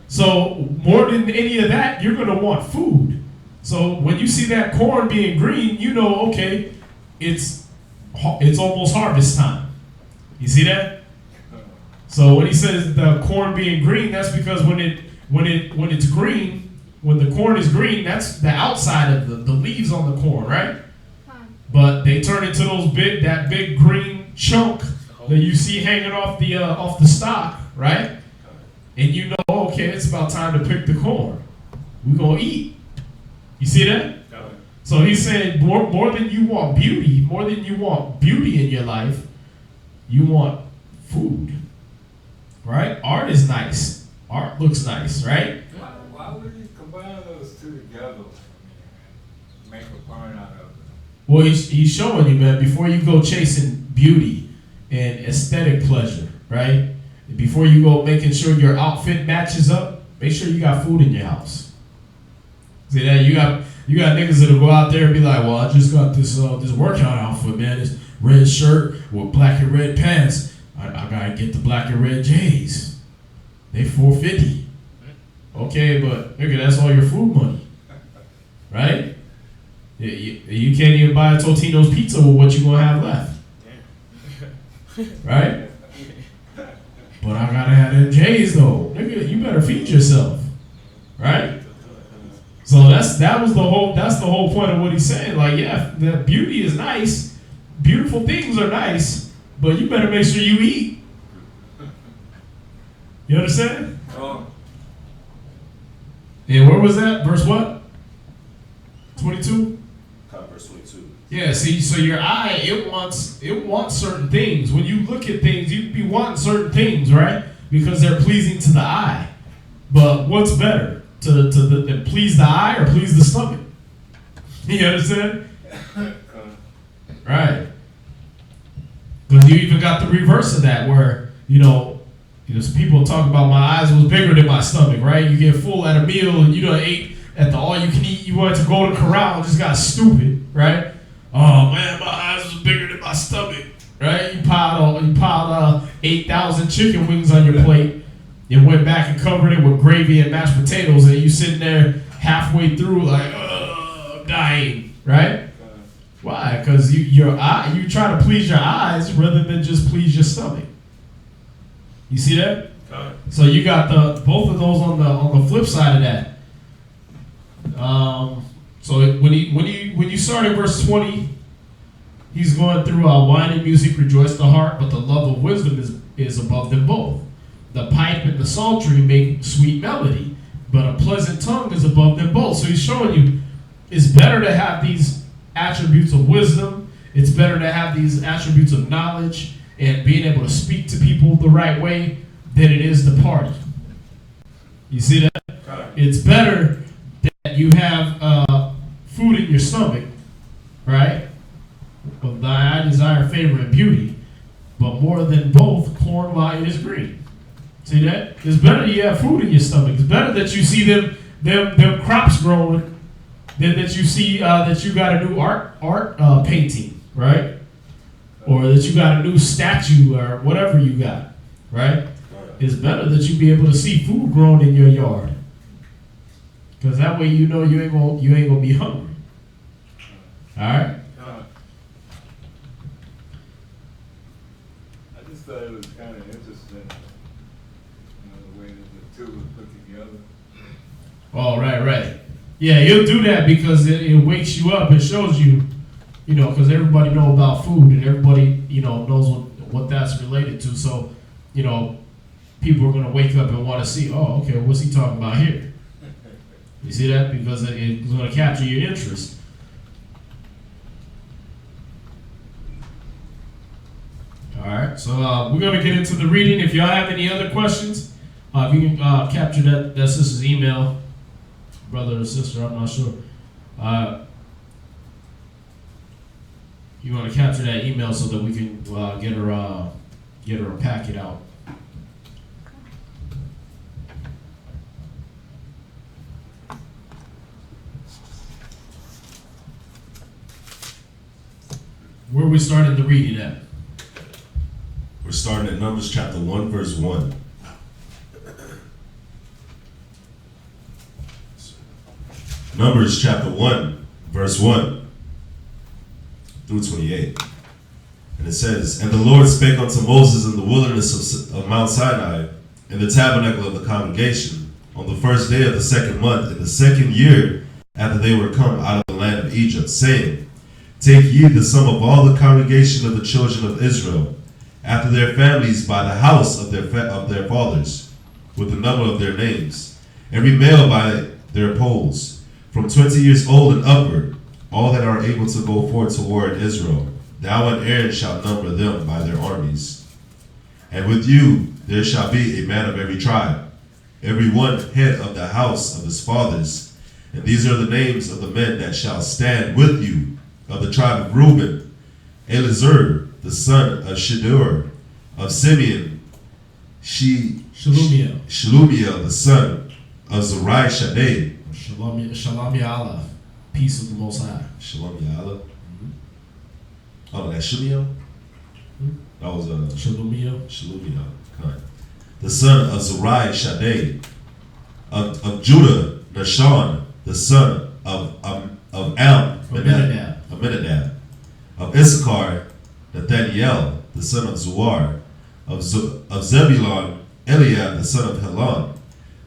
[SPEAKER 4] So more than any of that, you're gonna want food. So when you see that corn being green, okay, it's almost harvest time. You see that? So when he says the corn being green, that's because when it's green, when the corn is green, that's the outside of the leaves on the corn, right? But they turn into that big green chunk that you see hanging off the stalk, right? And okay, it's about time to pick the corn. We're gonna eat. You see that? So he's saying more than you want beauty, in your life, you want food, right? Art is nice. Art looks nice, right?
[SPEAKER 5] Why would he combine those two together? Make a barn out of it.
[SPEAKER 4] Well, he's showing you, man, before you go chasing beauty and aesthetic pleasure, right? Before you go making sure your outfit matches up, make sure you got food in your house. See that? You got niggas that'll go out there and be like, well, I just got this workout outfit, man. This red shirt with black and red pants. I gotta get the black and red J's. They $4.50. Okay, but nigga, that's all your food money, right? You can't even buy a Totino's pizza with what you gonna have left, right? But I gotta have them J's though, nigga. You better feed yourself, right? So that's the whole point of what he's saying. Like, yeah, the beauty is nice, beautiful things are nice, but you better make sure you eat. You understand? Yeah, where was that? Verse what? 22?
[SPEAKER 7] Verse 22.
[SPEAKER 4] Yeah, see, so your eye, it wants certain things. When you look at things, you be wanting certain things, right? Because they're pleasing to the eye. But what's better? To please the eye or please the stomach? You understand? Right. But you even got the reverse of that, where people talk about my eyes was bigger than my stomach, right? You get full at a meal and you done ate at the all you can eat. You wanted to go to corral and just got stupid, right? Oh man, my eyes was bigger than my stomach, right? You piled 8,000 chicken wings on your plate. You went back and covered it with gravy and mashed potatoes, and you sitting there halfway through like, I'm dying, right? Why? Because you try to please your eyes rather than just please your stomach. You see that? So you got both of those on the flip side of that. So when you start at verse 20, he's going through wine and music rejoice the heart, but the love of wisdom is above them both. The pipe and the psaltery make sweet melody, but a pleasant tongue is above them both. So he's showing you it's better to have these attributes of wisdom. It's better to have these attributes of knowledge and being able to speak to people the right way than it is to party. You see that? It's better that you have food in your stomach, right? Well, thy eye desire favor and beauty, but more than both, corn while it is green. See that? It's better you have food in your stomach. It's better that you see them crops growing than that you see that you got a new art painting, right? Or that you got a new statue or whatever you got, right? It's better that you be able to see food growing in your yard, because that way you know you ain't gonna be hungry. All right.
[SPEAKER 5] I just thought it was kind of interesting, the way that the two were put together.
[SPEAKER 4] Oh, right. Yeah, you'll do that because it wakes you up. It shows you, because everybody know about food and everybody, knows what that's related to. So, people are going to wake up and want to see, oh, okay, what's he talking about here? You see that? Because it's going to capture your interest. All right, so we're going to get into the reading. If y'all have any other questions, if you can capture that sister's email, brother or sister, I'm not sure. You want to capture that email so that we can get her a packet out. Where are we starting the reading at?
[SPEAKER 7] We're starting at Numbers chapter 1, verse 1. Numbers chapter 1, verse 1 through 28. And it says, And the Lord spake unto Moses in the wilderness of Mount Sinai, in the tabernacle of the congregation, on the first day of the second month, in the second year after they were come out of the land of Egypt, saying, Take ye the sum of all the congregation of the children of Israel, after their families by the house of their fathers, with the number of their names, every male by their polls, from 20 years old and upward, all that are able to go forth to war in Israel. Thou and Aaron shalt number them by their armies. And with you there shall be a man of every tribe, every one head of the house of his fathers. And these are the names of the men that shall stand with you. Of the tribe of Reuben, Elizur, the son of Shedeur; of Simeon, Shelumiel, the son of Zurai-Shaddai.
[SPEAKER 4] Shalom peace of the Most High.
[SPEAKER 7] Shalom Ya'ala. Oh, that's Shelumiel? That was Shelumiel. Right. The son of Zurai-Shaddai. Of Judah, Nashon, the son of Aminadab. Of Issachar, Nathaniel, the son of Zuar. Of Zebulon, Eliab, the son of Helon.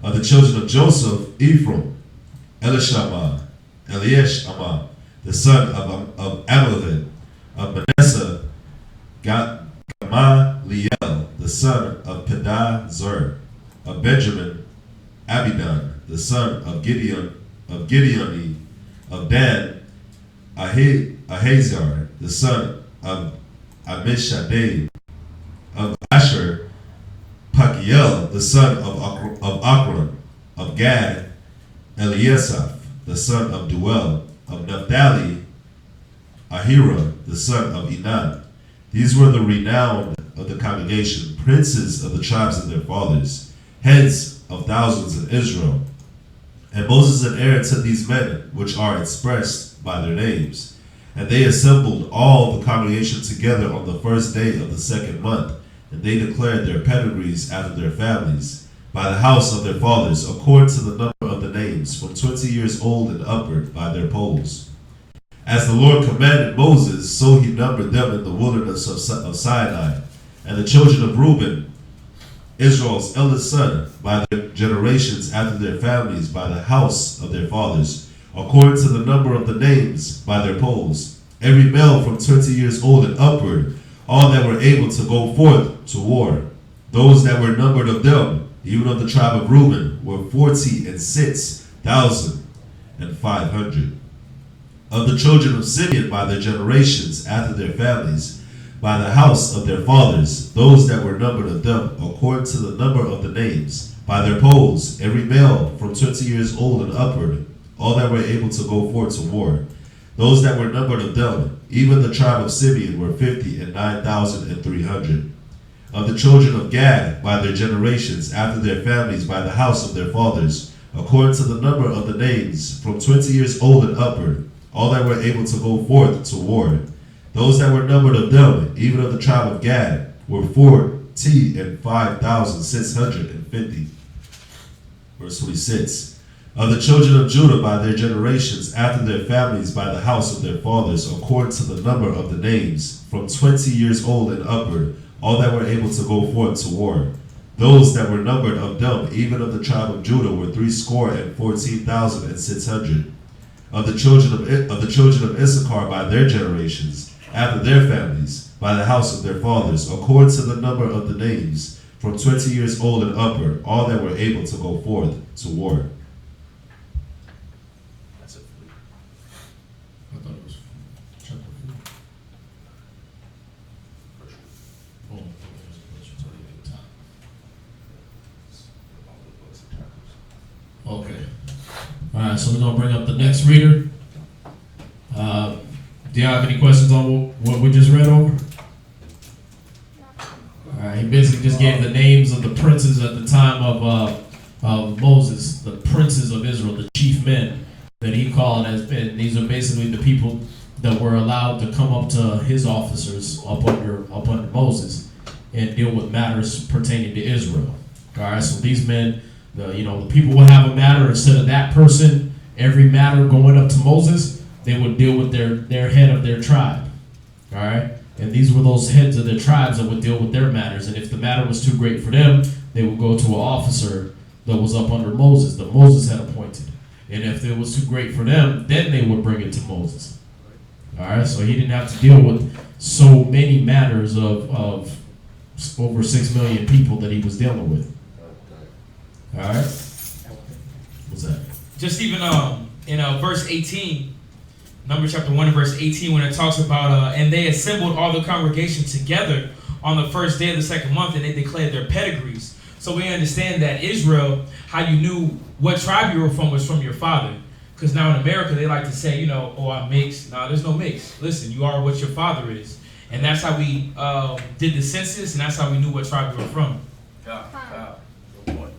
[SPEAKER 7] Of the children of Joseph, Ephraim, Elishama, the son of Amulad. Of Manasseh, Gamaliel, the son of Pedazur. Of Benjamin, Abidan, the son of Gideoni. Of Dan, Ahazar, the son of Amishadai. Of Asher, Pagiel, the son of Akron. Of Gad, Eliasaph, the son of Duel. Of Naphtali, Ahira, the son of Enan. These were the renowned of the congregation, princes of the tribes of their fathers, heads of thousands in Israel. And Moses and Aaron took these men, which are expressed by their names, and they assembled all the congregation together on the first day of the second month, and they declared their pedigrees after their families, by the house of their fathers, according to the number of the names, from 20 years old and upward, by their polls. As the Lord commanded Moses, so he numbered them in the wilderness of Sinai. And the children of Reuben, Israel's eldest son, by their generations after their families, by the house of their fathers, according to the number of the names, by their polls, every male from 20 years old and upward, all that were able to go forth to war. Those that were numbered of them, even of the tribe of Reuben, were 46,500. Of the children of Simeon by their generations, after their families, by the house of their fathers, those that were numbered of them, according to the number of the names, by their polls, every male from 20 years old and upward, all that were able to go forth to war. Those that were numbered of them, even the tribe of Simeon, were 50,009,300. Of the children of Gad, by their generations, after their families, by the house of their fathers, according to the number of the names, from 20 years old and upward, all that were able to go forth to war. Those that were numbered of them, even of the tribe of Gad, were 45,650. Verse 26. Of the children of Judah by their generations, after their families, by the house of their fathers, according to the number of the names, from 20 years old and upward, all that were able to go forth to war. Those that were numbered of them, even of the tribe of Judah, were 314,600. Of the children of Issachar by their generations, after their families, by the house of their fathers, according to the number of the names, from 20 years old and upward, all that were able to go forth to war.
[SPEAKER 3] That's it.
[SPEAKER 4] I thought it was chapter 4. Oh, okay. All right, so we're going to bring up the next reader. Do y'all have any questions on what we just read over? All right, he basically just gave the names of the princes at the time of Moses, the princes of Israel, the chief men that he called as men. These are basically the people that were allowed to come up to his officers up under Moses and deal with matters pertaining to Israel. All right, so these men, the people would have a matter instead of that person. Every matter going up to Moses, they would deal with their head of their tribe. All right, and these were those heads of their tribes that would deal with their matters. And if the matter was too great for them, they would go to an officer that was up under Moses, that Moses had appointed. And if it was too great for them, then they would bring it to Moses. All right, so he didn't have to deal with so many matters of over 6 million people that he was dealing with. All right, what's that?
[SPEAKER 6] Just even in verse 18, Numbers chapter 1 and verse 18, when it talks about, and they assembled all the congregation together on the first day of the second month, and they declared their pedigrees. So we understand that Israel, how you knew what tribe you were from was from your father. Because now in America, they like to say, oh, I'm mixed. No, there's no mix. Listen, you are what your father is. And that's how we did the census, and that's how we knew what tribe we were from.
[SPEAKER 3] God, good point.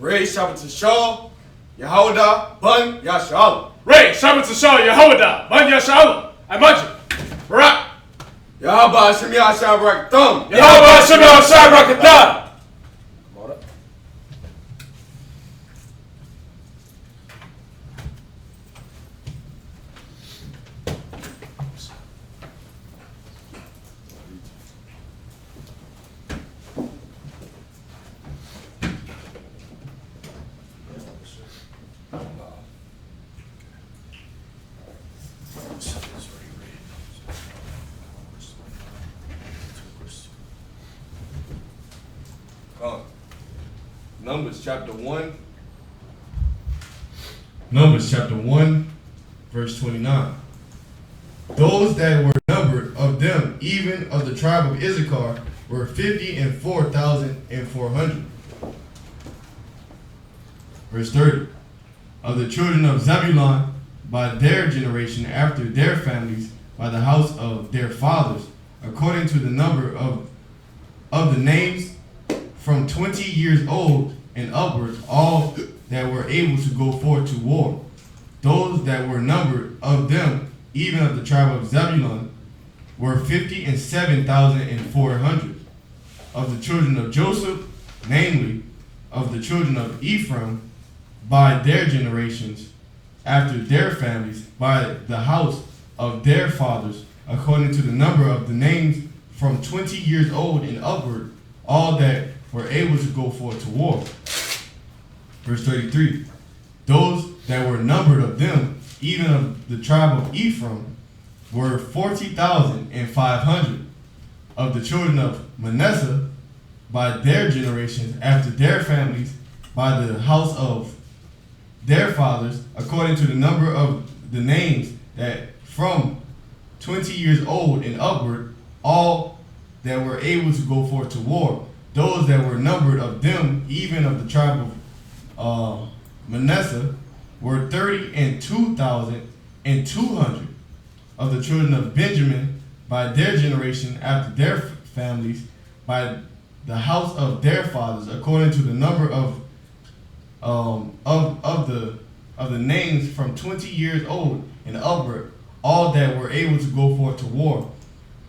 [SPEAKER 8] Ray Shabbat Shah, Yehodah, Bun Yasha'Allah.
[SPEAKER 9] Ray, Shabbat Shah, Yehodah, Ban Yasha'Allah, Imagine, Barak,
[SPEAKER 8] Yahaba Hashem Yashab Raktham.
[SPEAKER 9] Yahweh Hashem Yahshua Rakatah.
[SPEAKER 8] Numbers chapter 1. Numbers chapter 1, verse 29. Those that were numbered of them, even of the tribe of Issachar, were 54,400. Verse 30. Of the children of Zebulun, by their generation, after their families, by the house of their fathers, according to the number of the names, from 20 years old and upward, all that were able to go forth to war. Those that were numbered of them, even of the tribe of Zebulun, were 57,400. Of the children of Joseph, namely, of the children of Ephraim, by their generations, after their families, by the house of their fathers, according to the number of the names, from 20 years old and upward, all that were able to go forth to war. Verse 33. Those that were numbered of them, even of the tribe of Ephraim, were 40,500. Of the children of Manasseh, by their generations, after their families, by the house of their fathers, according to the number of the names that from 20 years old and upward, all that were able to go forth to war, those that were numbered of them, even of the tribe of Manasseh, were 32,200. Of the children of Benjamin, by their generation, after their families, by the house of their fathers, according to the number of the names from 20 years old and upward, all that were able to go forth to war.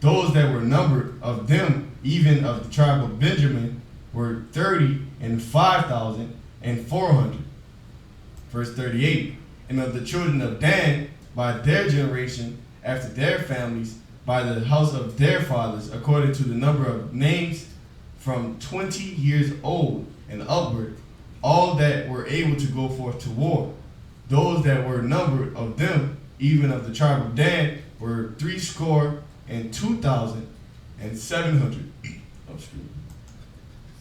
[SPEAKER 8] Those that were numbered of them, even of the tribe of Benjamin, were 35,400. Verse 38. And of the children of Dan, by their generation, after their families, by the house of their fathers, according to the number of names from 20 years old and upward, all that were able to go forth to war. Those that were numbered of them, even of the tribe of Dan, were 62,700.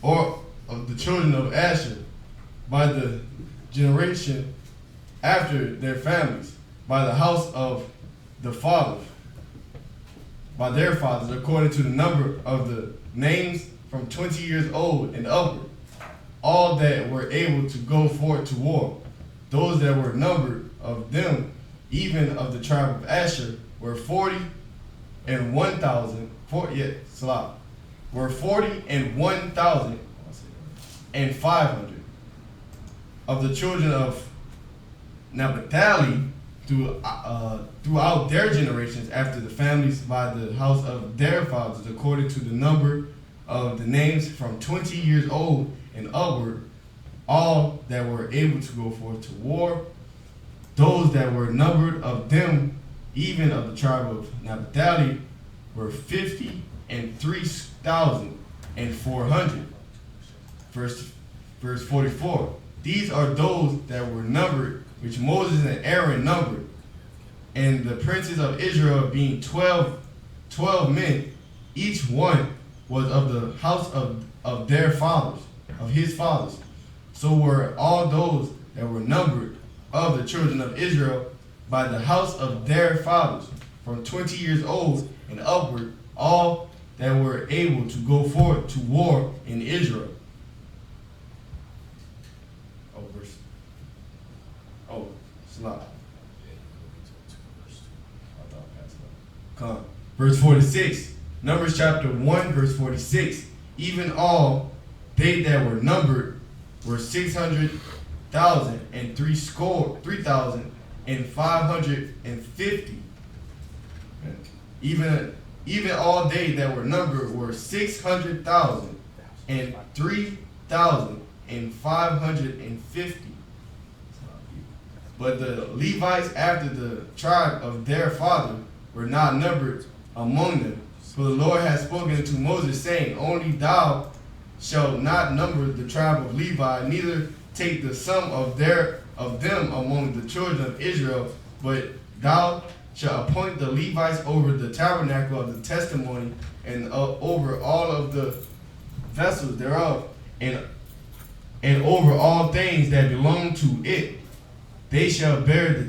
[SPEAKER 8] Or of the children of Asher, by the generation after their families, by the house of the fathers, by their fathers, according to the number of the names from 20 years old and upward, all that were able to go forth to war. Those that were numbered of them, even of the tribe of Asher, were 40,500. Of the children of Naphtali, throughout their generations, after the families, by the house of their fathers, according to the number of the names from 20 years old and upward, all that were able to go forth to war. Those that were numbered of them, even of the tribe of Naphtali, were 53,400. Verse 44. These are those that were numbered, which Moses and Aaron numbered, and the princes of Israel, being 12 men, each one was of the house of their fathers, of his fathers. So were all those that were numbered of the children of Israel by the house of their fathers, from 20 years old and upward, all that were able to go forth to war in Israel. Verse 46. Numbers chapter 1, verse 46. Even all they that were numbered were 3,550. Even all they that were numbered were 3,550. But the Levites after the tribe of their father were not numbered among them. For the Lord has spoken to Moses, saying, Only thou shalt not number the tribe of Levi, neither take the sum of them among the children of Israel, but thou shalt appoint the Levites over the tabernacle of the testimony, and over all of the vessels thereof, and over all things that belong to it. They shall bear the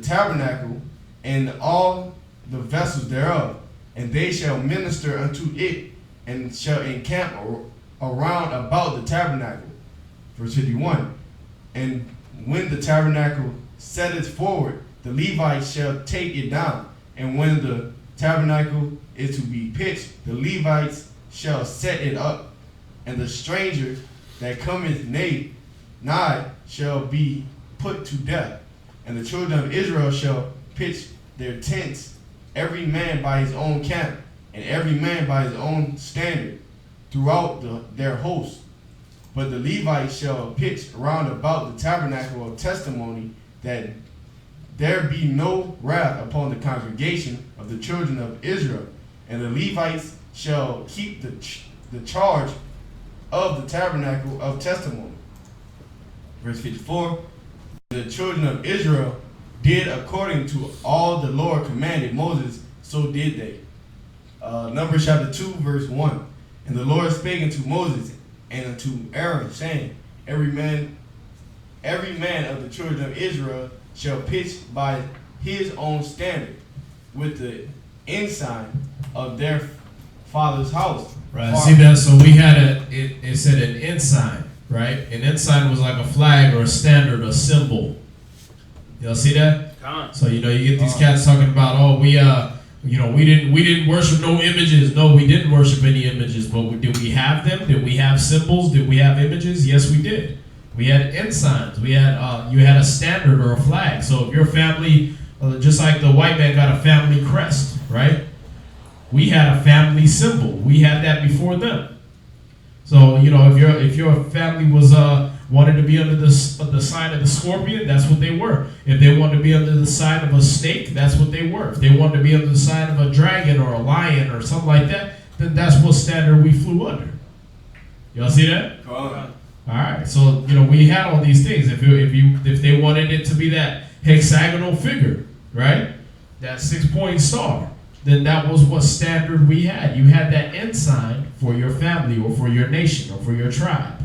[SPEAKER 8] tabernacle and all the vessels thereof, and they shall minister unto it, and shall encamp around about the tabernacle. Verse 51. And when the tabernacle setteth forward, the Levites shall take it down. And when the tabernacle is to be pitched, the Levites shall set it up. And the stranger that cometh nigh shall be put to death. And the children of Israel shall pitch their tents, every man by his own camp, and every man by his own standard, throughout their host. But the Levites shall pitch round about the tabernacle of testimony, that there be no wrath upon the congregation of the children of Israel. And the Levites shall keep the charge of the tabernacle of testimony. Verse 54. the children of Israel did according to all the Lord commanded Moses, so did they. Numbers chapter 2, verse 1. And the Lord spake unto Moses and unto Aaron, saying, Every man of the children of Israel shall pitch by his own standard with the ensign of their father's house.
[SPEAKER 4] Right. See that? So we had it said an ensign, right? An ensign was like a flag or a standard, a symbol. Y'all see that? So you get these cats talking about, oh, we didn't worship no images. No, we didn't worship any images, but did we have them? Did we have symbols? Did we have images? Yes, we did. We had ensigns. We had you had a standard or a flag. So if your family, just like the white man got a family crest, right? We had a family symbol. We had that before them. So if your family was wanted to be under the sign of the scorpion, that's what they were. If they wanted to be under the sign of a snake, that's what they were. If they wanted to be under the sign of a dragon or a lion or something like that, then that's what standard we flew under. Y'all see that? All right. So we had all these things. If they wanted it to be that hexagonal figure, right? That 6-point star, then that was what standard we had. You had that ensign for your family or for your nation or for your tribe.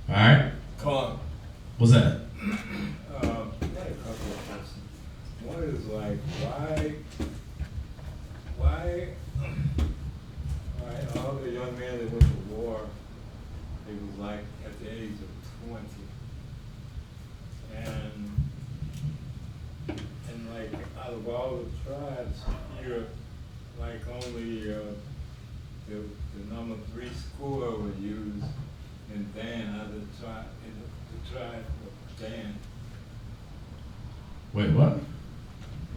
[SPEAKER 4] All right. What's that?
[SPEAKER 5] I had a couple of questions. One is like, why, all the young men that went to war, it was like at the age of 20, and like out of all the tribes here, like only the number 3 score was used in Dan, out of the tribe of Dan.
[SPEAKER 4] Wait, what?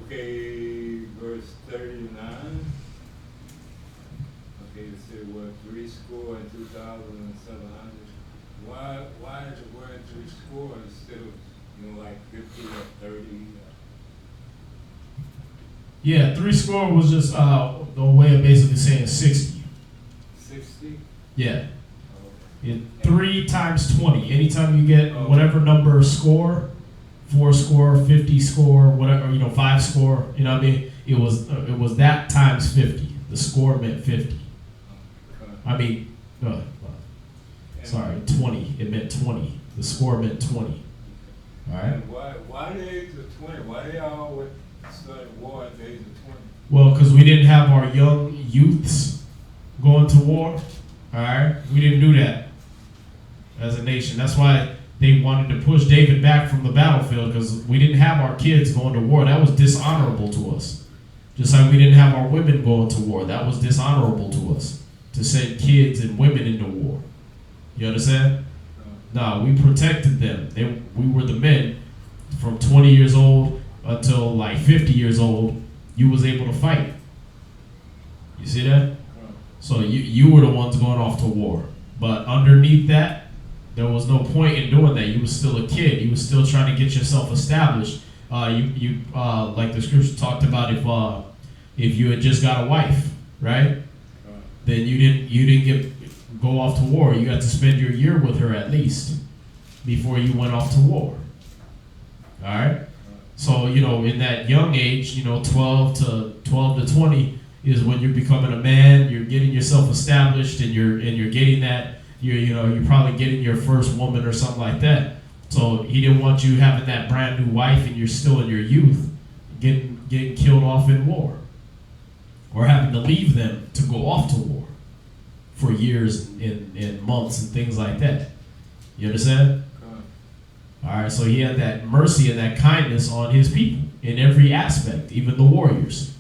[SPEAKER 5] Okay, verse 39. Okay, it said what, 3 score and 2,700. Why is the word 3 score instead of like 50 or 30?
[SPEAKER 4] Yeah, 3 score was just the way of basically saying 60.
[SPEAKER 5] 60?
[SPEAKER 4] Yeah. 3 times 20. Anytime you get whatever number score, 4 score, 50 score, whatever, 5 score, you know what I mean? It was that times 50. The score meant 50. I mean, sorry, 20. It meant 20. The score meant 20. All right?
[SPEAKER 5] And why the age of 20? Why they all started war at the age of 20?
[SPEAKER 4] Well, because we didn't have our young youths going to war. All right? We didn't do that as a nation. That's why they wanted to push David back from the battlefield, because we didn't have our kids going to war. That was dishonorable to us. Just like we didn't have our women going to war. That was dishonorable to us, to send kids and women into war. You understand? No, we protected them. We were the men. From 20 years old until like 50 years old, you was able to fight. You see that? So you were the ones going off to war. But underneath that, there was no point in doing that. You was still a kid. You was still trying to get yourself established. You like the scripture talked about, if you had just got a wife, right? Then you didn't go off to war. You got to spend your year with her at least before you went off to war. All right. So in that young age, 12 to 20 is when you're becoming a man. You're getting yourself established, and you're getting that. You're probably getting your first woman or something like that. So he didn't want you having that brand new wife and you're still in your youth, getting killed off in war, or having to leave them to go off to war for years and months and things like that. You understand? All right. So he had that mercy and that kindness on his people in every aspect, even the warriors.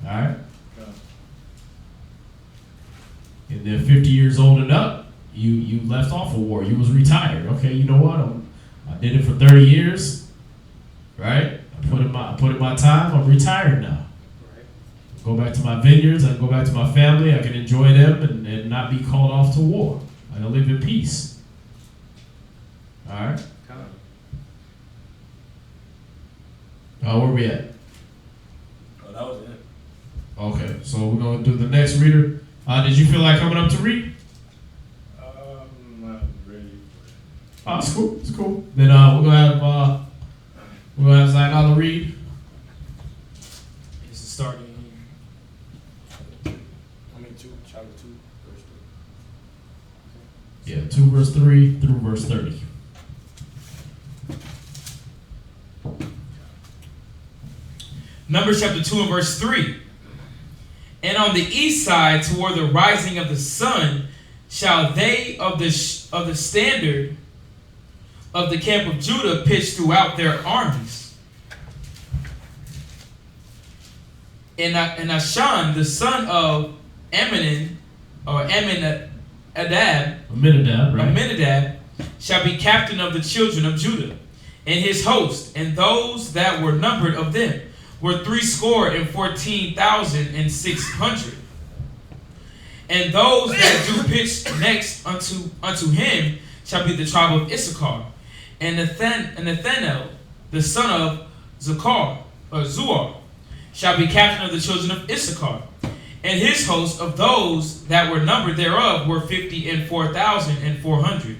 [SPEAKER 4] All right. And then 50 years old and up, you left off a war. You was retired. Okay, you know what? I did it for 30 years, right? I put in my time. I'm retired now. Go back to my vineyards. I can go back to my family. I can enjoy them and not be called off to war. I can live in peace. All right. Where we at?
[SPEAKER 3] Oh, that was it.
[SPEAKER 4] Okay, so we're gonna do the next reader. Did you feel like coming up to read?
[SPEAKER 5] I'm not ready for it.
[SPEAKER 4] Oh, it's cool. It's cool. Then we're gonna have Zainala read.
[SPEAKER 3] This is starting. I mean, chapter 2, verse 3.
[SPEAKER 4] Yeah, 2 verse 3 through verse 30.
[SPEAKER 6] Numbers chapter 2 and verse 3. And on the east side, toward the rising of the sun, shall they of the standard of the camp of Judah pitch throughout their armies. And Ashan, the son of Amminadab, Aminadab, shall be captain of the children of Judah, and his host, and those that were numbered of them were 314,600. And those that do pitch next unto him shall be the tribe of Issachar. And Nathanael, the son of Zuar, shall be captain of the children of Issachar. And his host of those that were numbered thereof were 54,400.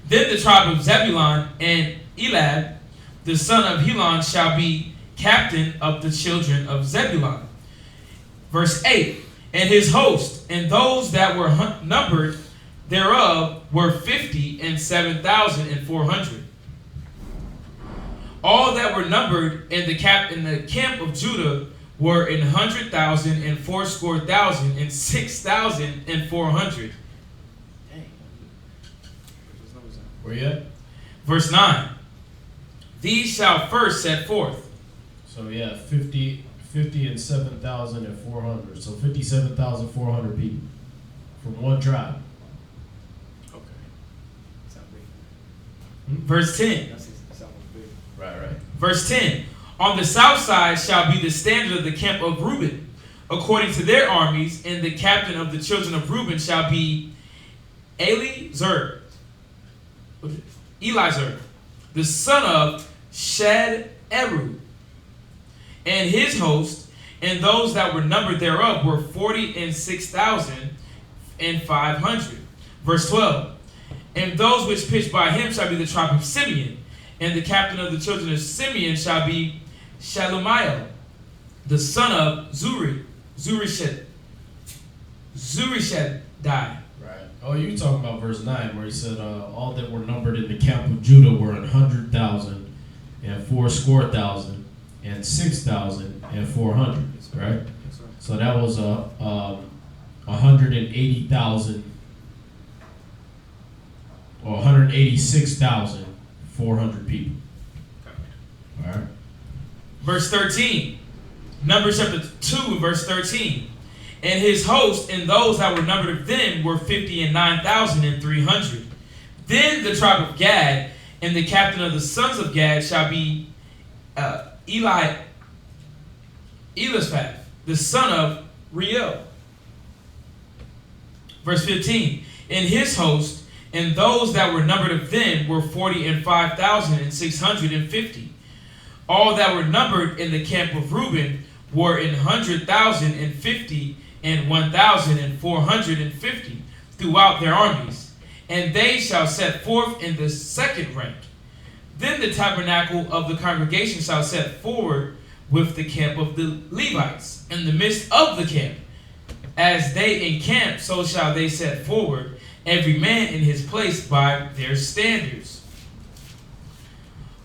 [SPEAKER 6] Then the tribe of Zebulun and Elad, the son of Helon, shall be captain of the children of Zebulun. Verse 8. And his host, and those that were numbered thereof, were 57,400. All that were numbered in the camp of Judah were 100,000 and 400,000 and 6,400.
[SPEAKER 4] Where you at?
[SPEAKER 6] Verse 9. These shall first set forth.
[SPEAKER 4] So yeah, 50 and 7,400. So 57,400 people from one tribe.
[SPEAKER 3] Okay. Sound big.
[SPEAKER 6] Verse 10.
[SPEAKER 3] That sounds big.
[SPEAKER 4] Right.
[SPEAKER 6] Verse 10. On the south side shall be the standard of the camp of Reuben, according to their armies, and the captain of the children of Reuben shall be Eliezer, the son of Shed-Eru, and his host, and those that were numbered thereof were 46,500. Verse 12. And those which pitched by him shall be the tribe of Simeon, and the captain of the children of Simeon shall be Shalumiel, the son of Zurishaddai.
[SPEAKER 4] Right. Oh, you talking about verse 9 where he said all that were numbered in the camp of Judah were 100,000 and 400,000 and 6,400. Right. So that was 180,000 or 186,400 people. All right.
[SPEAKER 6] Verse 13. Numbers chapter 2, verse 13. And his host and those that were numbered of them were 59,300. Then the tribe of Gad, and the captain of the sons of Gad shall be Elishaphat, the son of Reuel. Verse 15. And his host and those that were numbered of them were 45,650. All that were numbered in the camp of Reuben were 100,050 and 1,450 throughout their armies, and they shall set forth in the second rank. Then the tabernacle of the congregation shall set forward with the camp of the Levites in the midst of the camp. As they encamp, so shall they set forward, every man in his place by their standards.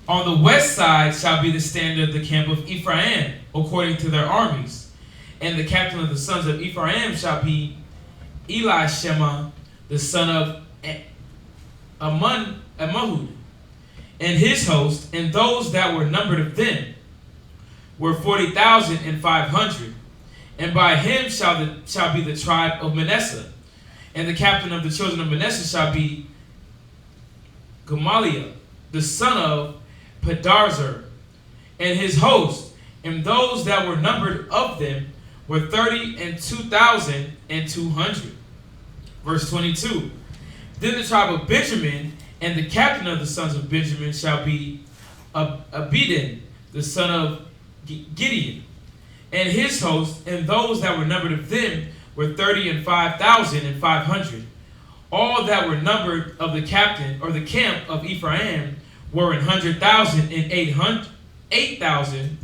[SPEAKER 6] On the west side shall be the standard of the camp of Ephraim, according to their armies. And the captain of the sons of Ephraim shall be Elishama, the son of Ammahud, and his host, and those that were numbered of them were 40,500. And by him shall be the tribe of Manasseh. And the captain of the children of Manasseh shall be Gamaliel, the son of Pedarzur, and his host, and those that were numbered of them were 32,200. Verse 22. Then the tribe of Benjamin, and the captain of the sons of Benjamin shall be Abedin, the son of Gideon, and his host, and those that were numbered of them were 35,500. all that were numbered of the captain or the camp of Ephraim were 100,000 and 8,000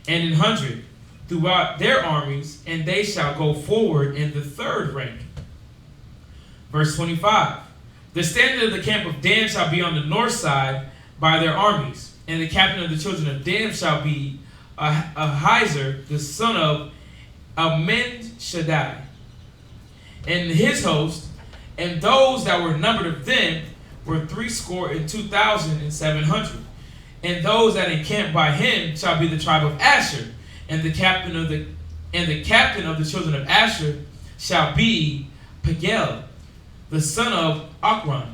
[SPEAKER 6] and 100 throughout their armies, and they shall go forward in the third rank. Verse 25. The standard of the camp of Dan shall be on the north side by their armies, and the captain of the children of Dan shall be Ahiezer, the son of Ammishaddai, and his host, and those that were numbered of them were 62,700. And those that encamp by him shall be the tribe of Asher, and the captain of the children of Asher shall be Pagel, the son of Ochran.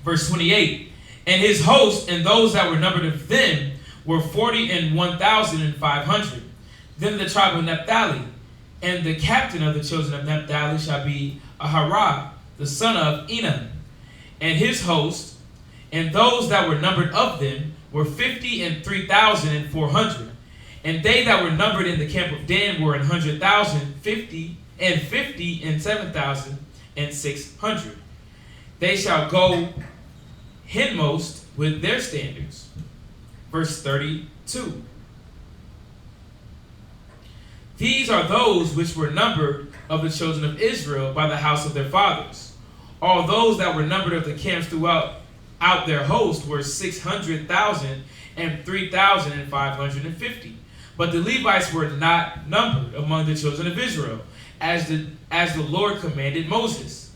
[SPEAKER 6] Verse 28. And his host and those that were numbered of them were 41,500. Then the tribe of Naphtali, and the captain of the children of Naphtali shall be Aharah, the son of Enan. And his host and those that were numbered of them were 53,400. And they that were numbered in the camp of Dan were 100,000, 50 and 7,600. They shall go hindmost with their standards. Verse 32. These are those which were numbered of the children of Israel by the house of their fathers. All those that were numbered of the camps throughout their host were 600,000 and 3,550. But the Levites were not numbered among the children of Israel, as the Lord commanded Moses.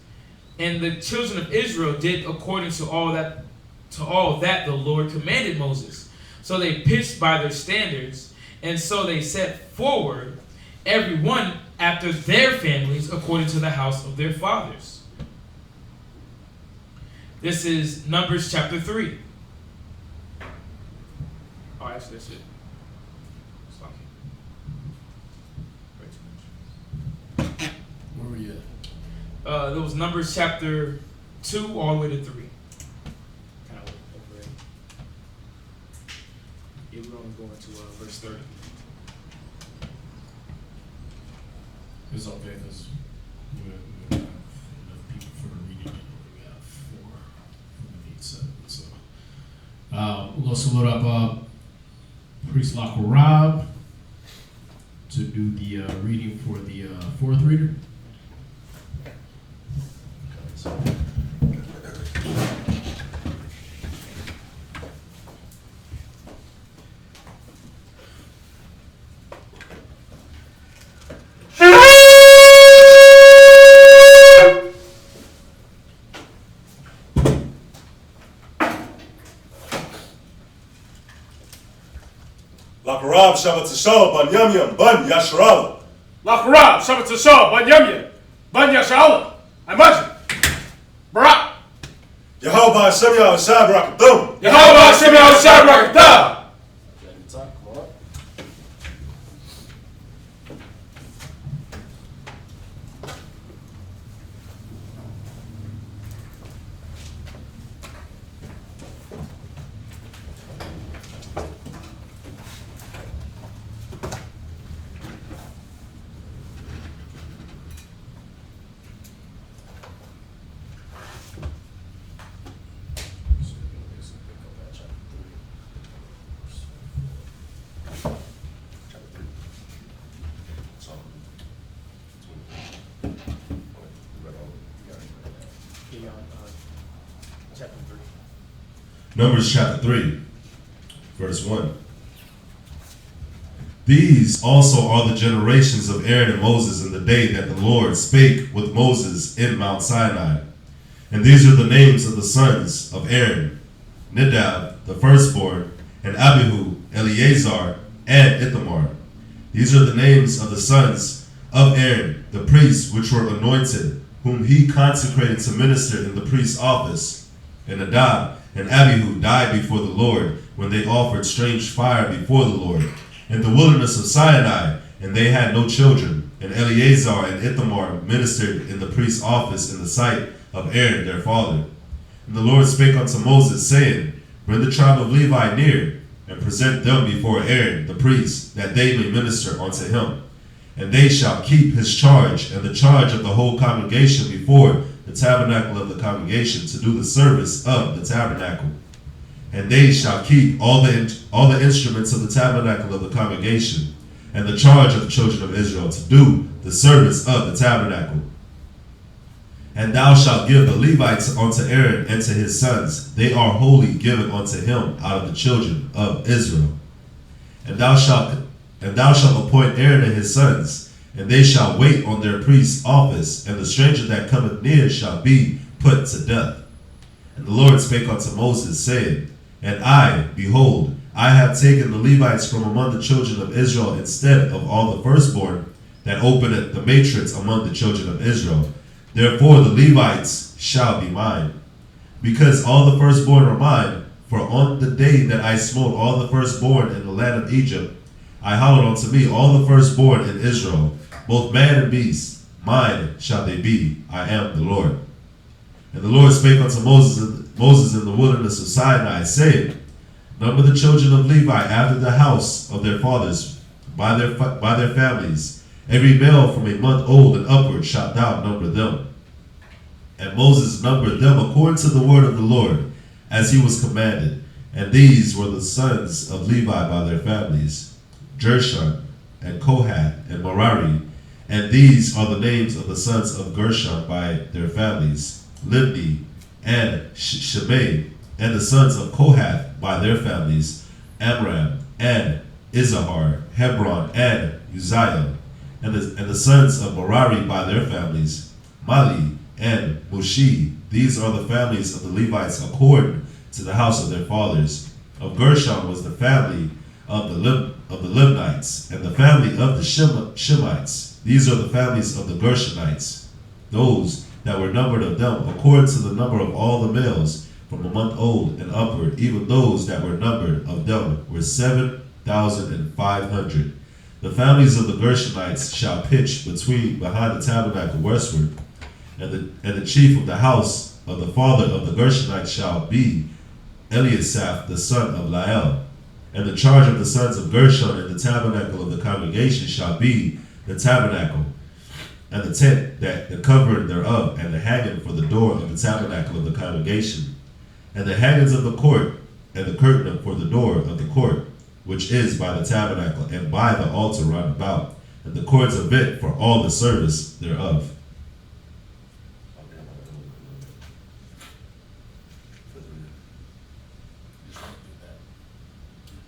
[SPEAKER 6] And the children of Israel did according to all that the Lord commanded Moses. So they pitched by their standards, and so they set forward every one after their families according to the house of their fathers. This is Numbers chapter 3. Oh, actually, that's it.
[SPEAKER 3] Where were you at?
[SPEAKER 6] There was Numbers chapter 2 all the way to 3.
[SPEAKER 3] Kind of over it.
[SPEAKER 6] Yeah, we're only going to verse 30.
[SPEAKER 3] It's okay because we have enough people for the reading. We have 4. We need 7. So
[SPEAKER 4] We'll also load up Priest Rob to do the reading for the fourth reader.
[SPEAKER 7] Lakarab Shabbat Tishal Ban Yam Yam Ban Yasharala.
[SPEAKER 9] Lakarab, Shabbat Tishal, Ban Yamya, Ban Yashala, Imagine. Barak.
[SPEAKER 7] Yehovah Hashem Yahushua Barakadum.
[SPEAKER 9] Yehovah Hashem Yahushua Barakatah.
[SPEAKER 3] come on. Chapter 3.
[SPEAKER 7] Numbers chapter 3, verse 1. These also are the generations of Aaron and Moses in the day that the Lord spake with Moses in Mount Sinai. And these are the names of the sons of Aaron: Nadab, the firstborn, and Abihu, Eleazar, and Ithamar. These are the names of the sons of Aaron, the priests which were anointed, whom he consecrated to minister in the priest's office. And Nadab and Abihu died before the Lord when they offered strange fire before the Lord in the wilderness of Sinai, and they had no children. And Eleazar and Ithamar ministered in the priest's office in the sight of Aaron their father. And the Lord spake unto Moses, saying, Bring the tribe of Levi near, and present them before Aaron the priest, that they may minister unto him. And they shall keep his charge and the charge of the whole congregation before the tabernacle of the congregation to do the service of the tabernacle. And they shall keep all the instruments of the tabernacle of the congregation, and the charge of the children of Israel to do the service of the tabernacle. And thou shalt give the Levites unto Aaron and to his sons. They are wholly given unto him out of the children of Israel. And thou shalt appoint Aaron and his sons, and they shall wait on their priest's office, and the stranger that cometh near shall be put to death. And the Lord spake unto Moses, saying, And I, behold, I have taken the Levites from among the children of Israel instead of all the firstborn that openeth the matrix among the children of Israel. Therefore the Levites shall be mine. Because all the firstborn are mine, for on the day that I smote all the firstborn in the land of Egypt, I hallowed unto me all the firstborn in Israel, both man and beast. Mine shall they be. I am the Lord. And the Lord spake unto Moses in the wilderness of Sinai, saying, Number the children of Levi after the house of their fathers, by their families. Every male from a month old and upward shalt thou number them. And Moses numbered them according to the word of the Lord, as he was commanded. And these were the sons of Levi by their families, Gershon, and Kohath, and Merari. And these are the names of the sons of Gershon by their families, Libni, and Shimei. And the sons of Kohath by their families, Amram, and Izahar, Hebron, and Uzziah. And the sons of Merari by their families, Mali and Mushi. These are the families of the Levites according to the house of their fathers. Of Gershon was the family of the Libnites, and the family of the Shemites. These are the families of the Gershonites, those that were numbered of them according to the number of all the males from a month old and upward. Even those that were numbered of them were 7,500. The families of the Gershonites shall pitch behind the tabernacle westward, and the chief of the house of the father of the Gershonites shall be Eliasaph the son of Lael. And the charge of the sons of Gershon in the tabernacle of the congregation shall be the tabernacle, and the tent, the covering thereof, and the hanging for the door of the tabernacle of the congregation, and the hangings of the court, and the curtain for the door of the court, which is by the tabernacle, and by the altar round about, and the cords of it for all the service thereof.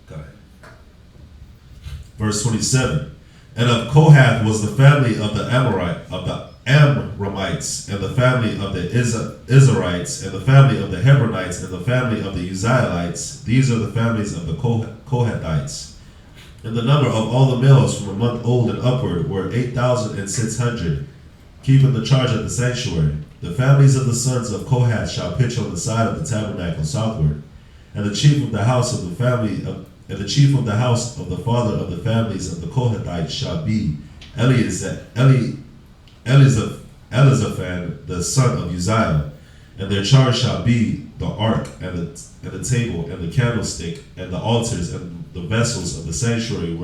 [SPEAKER 7] Go ahead. Verse 27. And of Kohath was the family of the Amramites, and the family of the Izharites, and the family of the Hebronites, and the family of the Uzzielites. These are the families of the Kohathites. And the number of all the males from a month old and upward were 8,600, keeping the charge of the sanctuary. The families of the sons of Kohath shall pitch on the side of the tabernacle southward. And the chief of the house of the family of And the chief of the house of the father of the families of the Kohathites shall be Elizaphan, the son of Uzziah. And their charge shall be the ark, and the table, and the candlestick, and the altars, and the vessels of the sanctuary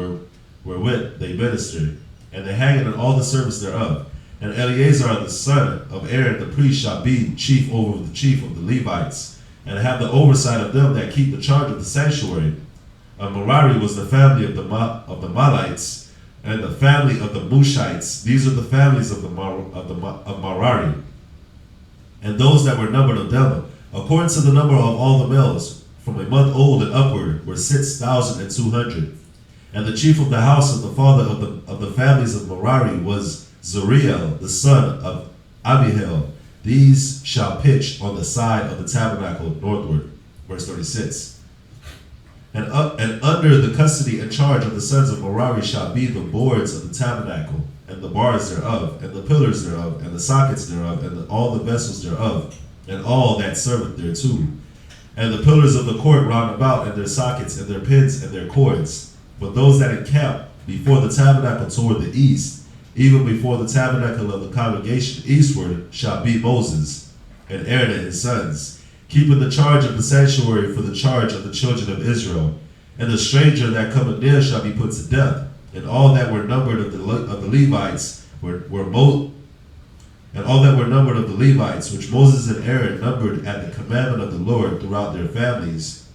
[SPEAKER 7] wherewith they minister, and the hanging and all the service thereof. And Eleazar the son of Aaron the priest shall be chief over the chief of the Levites, and have the oversight of them that keep the charge of the sanctuary. Merari was the family of the Malites, and the family of the Mushites. These are the families of Merari. And those that were numbered of them, according to the number of all the males, from a month old and upward, were 6,200. And the chief of the house of the father of the families of Merari was Zuriel, the son of Abihail. These shall pitch on the side of the tabernacle northward. Verse 36. And under the custody and charge of the sons of Merari shall be the boards of the tabernacle, and the bars thereof, and the pillars thereof, and the sockets thereof, and all the vessels thereof, and all that serveth thereto. And the pillars of the court round about, and their sockets, and their pins, and their cords. But those that encamp before the tabernacle toward the east, even before the tabernacle of the congregation eastward, shall be Moses, and Aaron and his sons, keeping the charge of the sanctuary for the charge of the children of Israel. And the stranger that cometh near shall be put to death. And all that were numbered of the Levites were Moses, and all that were numbered of the Levites, which Moses and Aaron numbered at the commandment of the Lord throughout their families,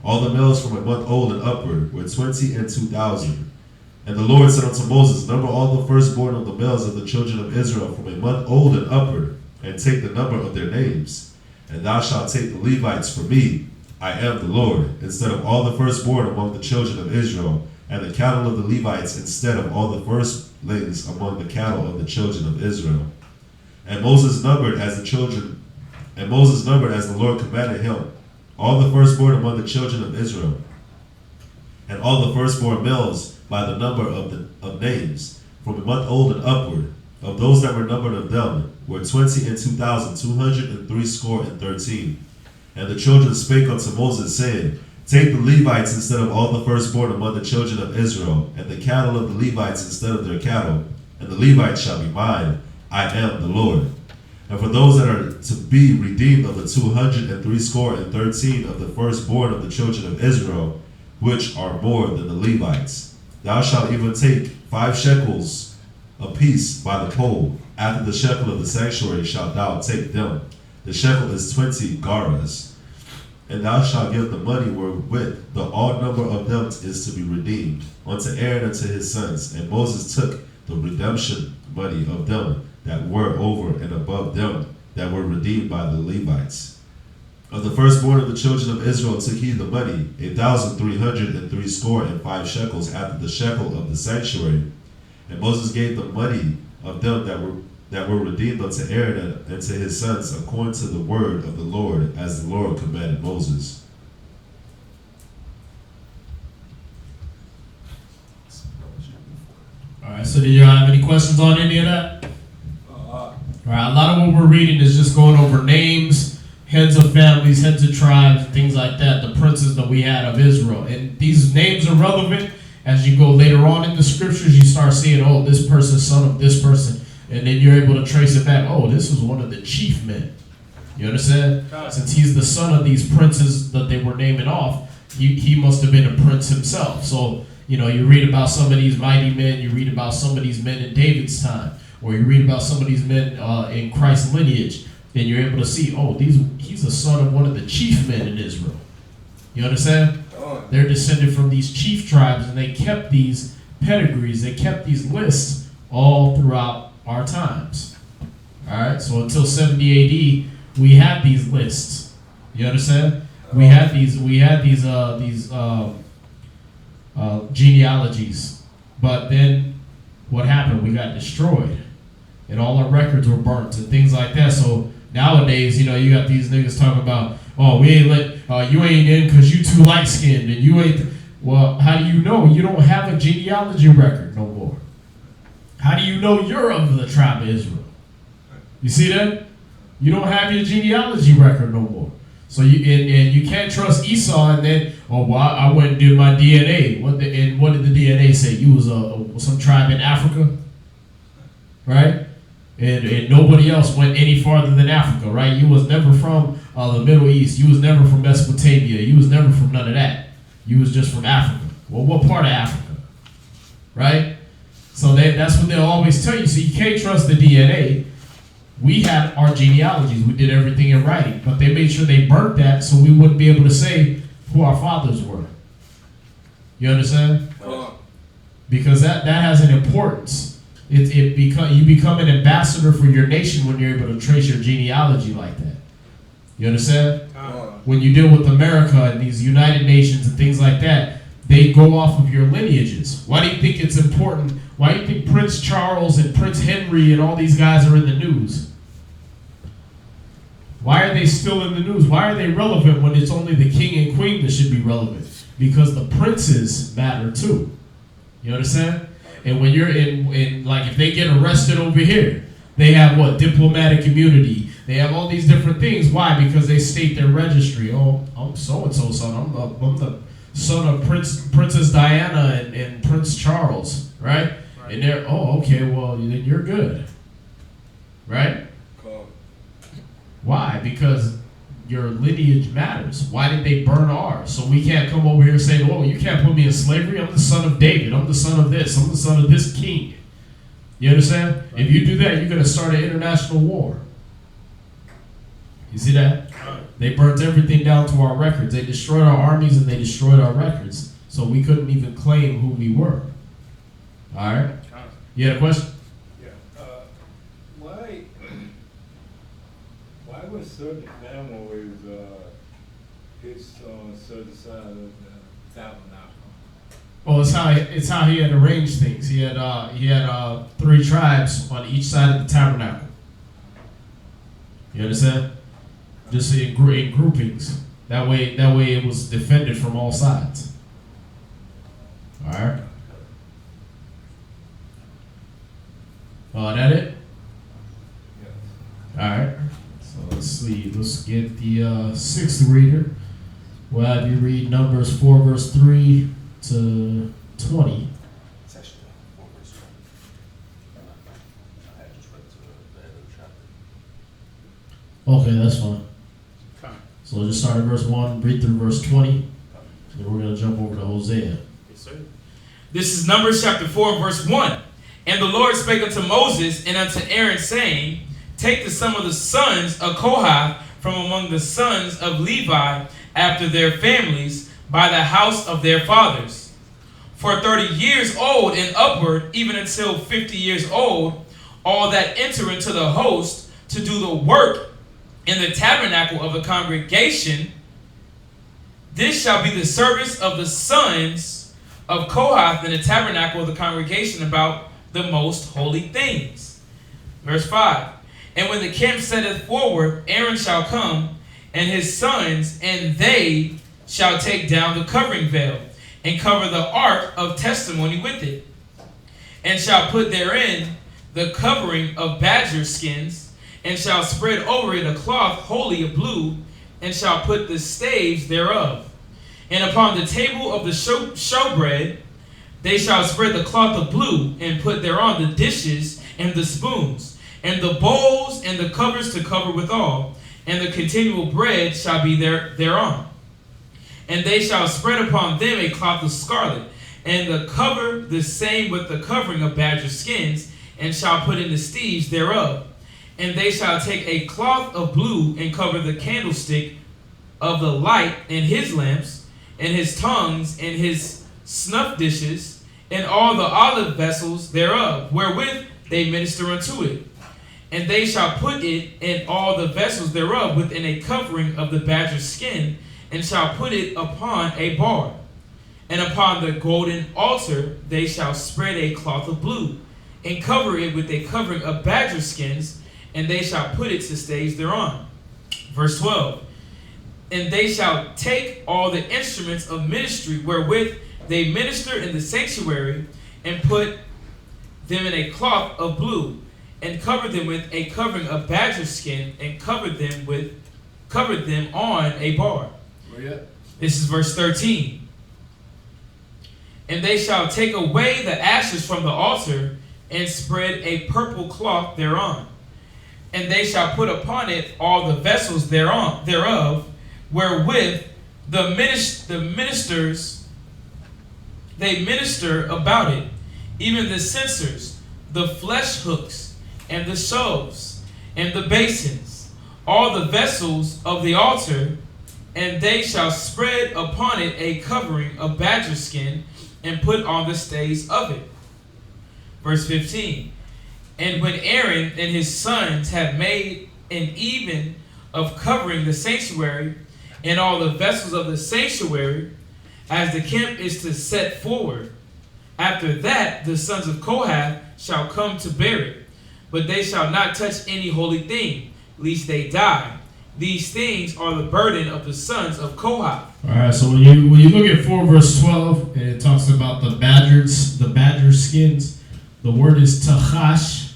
[SPEAKER 7] all the males from a month old and upward were 22,000. And the Lord said unto Moses, Number all the firstborn of the males of the children of Israel from a month old and upward, and take the number of their names. And thou shalt take the Levites for me, I am the Lord, instead of all the firstborn among the children of Israel, and the cattle of the Levites instead of all the firstlings among the cattle of the children of Israel. And Moses numbered as the Lord commanded him, all the firstborn among the children of Israel, and all the firstborn males by the number of names, from a month old and upward, of those that were numbered of them, were 22,213. And the children spake unto Moses, saying, Take the Levites instead of all the firstborn among the children of Israel, and the cattle of the Levites instead of their cattle, and the Levites shall be mine. I am the Lord. And for those that are to be redeemed of the 213 of the firstborn of the children of Israel, which are more than the Levites, thou shalt even take 5 shekels apiece by the pole. After the shekel of the sanctuary shalt thou take them. The shekel is 20 garas. And thou shalt give the money wherewith the odd number of them is to be redeemed unto Aaron and to his sons. And Moses took the redemption money of them that were over and above them that were redeemed by the Levites. Of the firstborn of the children of Israel took he the money, 1,365 shekels after the shekel of the sanctuary. And Moses gave the money of them that were redeemed unto Aaron and to his sons, according to the word of the Lord, as the Lord commanded Moses.
[SPEAKER 4] All right, so do you have any questions on any of that? All right, a lot of what we're reading is just going over names, heads of families, heads of tribes, things like that, the princes that we had of Israel. And these names are relevant as you go later on in the scriptures. You start seeing, oh, this person's son of this person. And then you're able to trace it back. Oh, this was one of the chief men. You understand? Since he's the son of these princes that they were naming off, he must have been a prince himself. So, you know, you read about some of these mighty men, you read about some of these men in David's time, or you read about some of these men in Christ's lineage, and you're able to see, oh, he's a son of one of the chief men in Israel. You understand? They're descended from these chief tribes, and they kept these pedigrees, they kept these lists all throughout our times. All right, so until 70 AD, we had these lists. You understand? We had these genealogies, but then what happened? We got destroyed, and all our records were burnt and things like that. So nowadays, you know, you got these niggas talking about, oh, we ain't you ain't in because you too light skinned, and you ain't. Well, how do you know? You don't have a genealogy record no more. How do you know you're of the tribe of Israel? You see that? You don't have your genealogy record no more. So you can't trust Esau, and then, oh, well, I went and did my DNA. What did the DNA say? You was some tribe in Africa, right? And nobody else went any farther than Africa, right? You was never from the Middle East. You was never from Mesopotamia. You was never from none of that. You was just from Africa. Well, what part of Africa, right? So that's what they'll always tell you. So you can't trust the DNA. We had our genealogies. We did everything in writing. But they made sure they burnt that so we wouldn't be able to say who our fathers were. You understand? Because that has an importance. You become an ambassador for your nation when you're able to trace your genealogy like that. You understand? When you deal with America and these United Nations and things like that, they go off of your lineages. Why do you think it's important? Why do you think Prince Charles and Prince Henry and all these guys are in the news? Why are they still in the news? Why are they relevant when it's only the king and queen that should be relevant? Because the princes matter too. You understand? And when you're in like if they get arrested over here, they have what? Diplomatic immunity. They have all these different things. Why? Because they state their registry. Oh, I'm so-and-so son. I'm the son of Princess Diana and Prince Charles, right? And they're, oh, okay, well, then you're good, right? Why? Because your lineage matters. Why did they burn ours? So we can't come over here and say, oh, you can't put me in slavery. I'm the son of David. I'm the son of this. I'm the son of this king. You understand? If you do that, you're going to start an international war. You see that? They burnt everything down to our records. They destroyed our armies and they destroyed our records. So we couldn't even claim who we were. All right? You had a question?
[SPEAKER 5] Yeah. Why was certain families pitched on certain side of the tabernacle?
[SPEAKER 4] Well, it's how he had arranged things. He had 3 tribes on each side of the tabernacle. You understand? Just in groupings. That way it was defended from all sides. All right. That it?
[SPEAKER 5] Yes.
[SPEAKER 4] All right. So let's see. Let's get the 6th reader. We'll have you read Numbers 4 verse 3 to 20.
[SPEAKER 3] It's actually 4 verse 20. I had just read to the end of the chapter.
[SPEAKER 4] Okay, that's fine. So we'll just start at verse 1, read through verse 20, and we're going to jump over to Hosea.
[SPEAKER 3] Yes, sir.
[SPEAKER 6] This is Numbers chapter 4, verse 1. And the Lord spake unto Moses and unto Aaron, saying, Take the sum of the sons of Kohath from among the sons of Levi after their families by the house of their fathers. For 30 years old and upward, even until 50 years old, all that enter into the host to do the work in the tabernacle of the congregation, this shall be the service of the sons of Kohath in the tabernacle of the congregation about the most holy things. Verse 5. And when the camp setteth forward, Aaron shall come, and his sons, and they shall take down the covering veil, and cover the ark of testimony with it, and shall put therein the covering of badger skins, and shall spread over it a cloth wholly of blue, and shall put the staves thereof. And upon the table of the showbread they shall spread the cloth of blue, and put thereon the dishes and the spoons, and the bowls and the covers to cover withal, and the continual bread shall be thereon. And they shall spread upon them a cloth of scarlet, and the cover the same with the covering of badger skins, and shall put in the staves thereof. And they shall take a cloth of blue, and cover the candlestick of the light, and his lamps, and his tongues, and his snuff dishes, and all the olive vessels thereof, wherewith they minister unto it. And they shall put it and all the vessels thereof within a covering of the badger skin, and shall put it upon a bar. And upon the golden altar they shall spread a cloth of blue, and cover it with a covering of badger skins, and they shall put it to staves thereon. Verse 12. And they shall take all the instruments of ministry wherewith they minister in the sanctuary, and put them in a cloth of blue, and cover them with a covering of badger skin, and covered them on a bar. This is verse 13. And they shall take away the ashes from the altar, and spread a purple cloth thereon. And they shall put upon it all the vessels thereof, wherewith the ministers they minister about it, even the censers, the flesh hooks, and the shoves, and the basins, all the vessels of the altar. And they shall spread upon it a covering of badger skin, and put on the staves of it. Verse 15. And when Aaron and his sons have made an even of covering the sanctuary, and all the vessels of the sanctuary, as the camp is to set forward, after that the sons of Kohath shall come to bear it. But they shall not touch any holy thing, lest they die. These things are the burden of the sons of Kohath.
[SPEAKER 4] All right, so when you look at 4 verse 12, and it talks about the badger skins, the word is tachash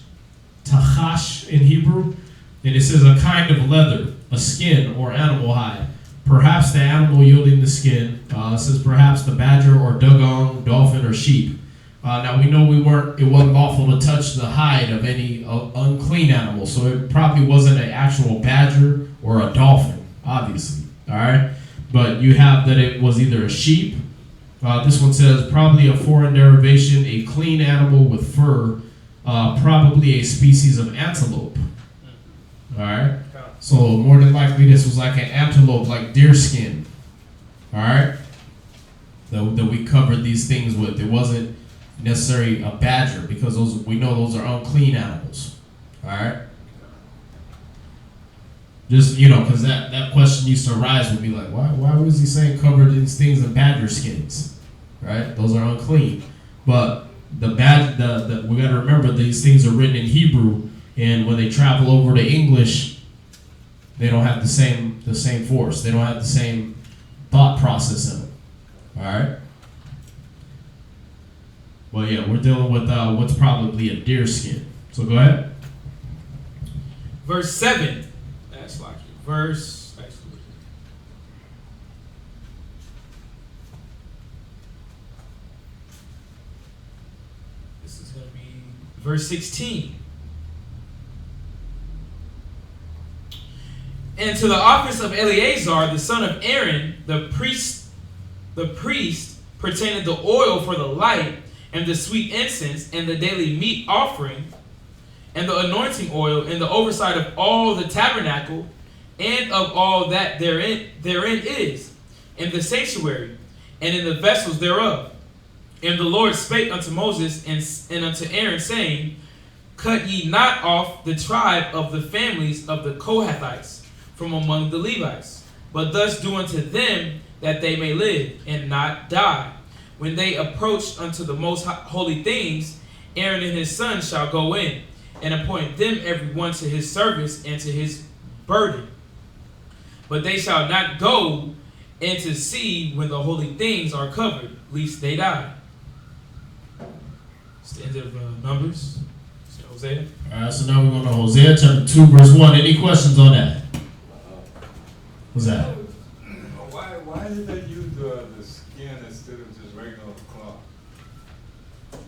[SPEAKER 4] in Hebrew, and it says a kind of leather, a skin or animal hide. Perhaps the animal yielding the skin. It says perhaps the badger or dugong, dolphin, or sheep. Now we know it wasn't lawful to touch the hide of any unclean animal, so it probably wasn't an actual badger or a dolphin, obviously. All right, but you have that it was either a sheep. This one says probably a foreign derivation, a clean animal with fur, probably a species of antelope. All right. So more than likely, this was like an antelope, like deer skin. All right. That we covered these things with. It wasn't necessarily a badger because we know those are unclean animals. All right. Just, because that question used to arise with me, like, why was he saying covered these things in badger skins? Right? Those are unclean. But we got to remember these things are written in Hebrew, and when they travel over to English, they don't have the same force. They don't have the same thought process in them. All right. Well, yeah, we're dealing with what's probably a deer skin. So go ahead.
[SPEAKER 6] Verse 7. That's like verse. This is going to be verse 16. And to the office of Eleazar, the son of Aaron, the priest pertaining the oil for the light, and the sweet incense, and the daily meat offering, and the anointing oil, and the oversight of all the tabernacle, and of all that therein is, in the sanctuary, and in the vessels thereof. And the Lord spake unto Moses and unto Aaron, saying, Cut ye not off the tribe of the families of the Kohathites from among the Levites, but thus do unto them that they may live and not die. When they approach unto the most holy things, Aaron and his sons shall go in, and appoint them every one to his service and to his burden. But they shall not go in to see when the holy things are covered, lest they die. It's the end of Numbers. It's Hosea.
[SPEAKER 4] All right, so now we're going to Hosea chapter 2, verse 1. Any questions on that? What's that?
[SPEAKER 5] Why did they use the skin instead of just regular cloth? The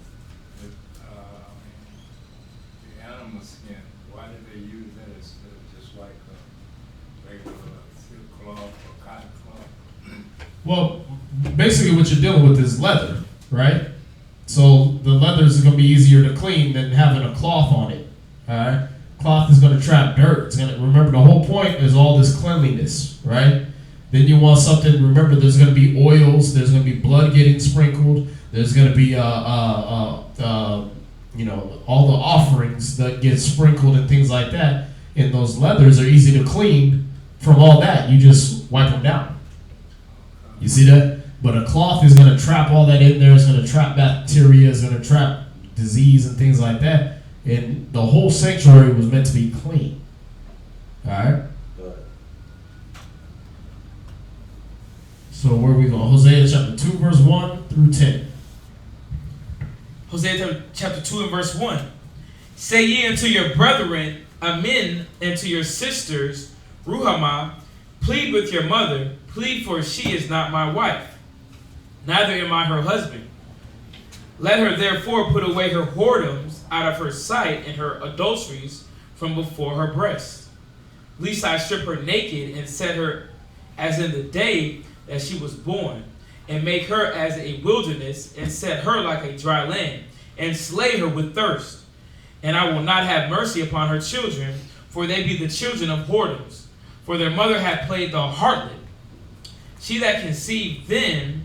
[SPEAKER 5] animal skin. Why did they use that instead of just like regular silk cloth or cotton cloth?
[SPEAKER 4] Well, basically what you're dealing with is leather, right? So the leather is going to be easier to clean than having a cloth on it. All right, cloth is going to trap dirt. It's going to, remember, the whole point is all this cleanliness, right? Then you want something. Remember, there's going to be oils. There's going to be blood getting sprinkled. There's going to be all the offerings that get sprinkled and things like that. And those leathers are easy to clean from all that. You just wipe them down. You see that? But a cloth is going to trap all that in there. It's going to trap bacteria. It's going to trap disease and things like that. And the whole sanctuary was meant to be clean. All right? So where are we going? Hosea chapter 2, verse 1 through 10.
[SPEAKER 6] Hosea chapter 2 and verse 1. Say ye unto your brethren, Amen, and to your sisters, Ruhamah, plead with your mother, plead, for she is not my wife, neither am I her husband. Let her therefore put away her whoredoms out of her sight, and her adulteries from before her breast. Lest I strip her naked, and set her as in the day that she was born, and make her as a wilderness, and set her like a dry land, and slay her with thirst. And I will not have mercy upon her children, for they be the children of whoredoms. For their mother hath played the harlot. She that conceived them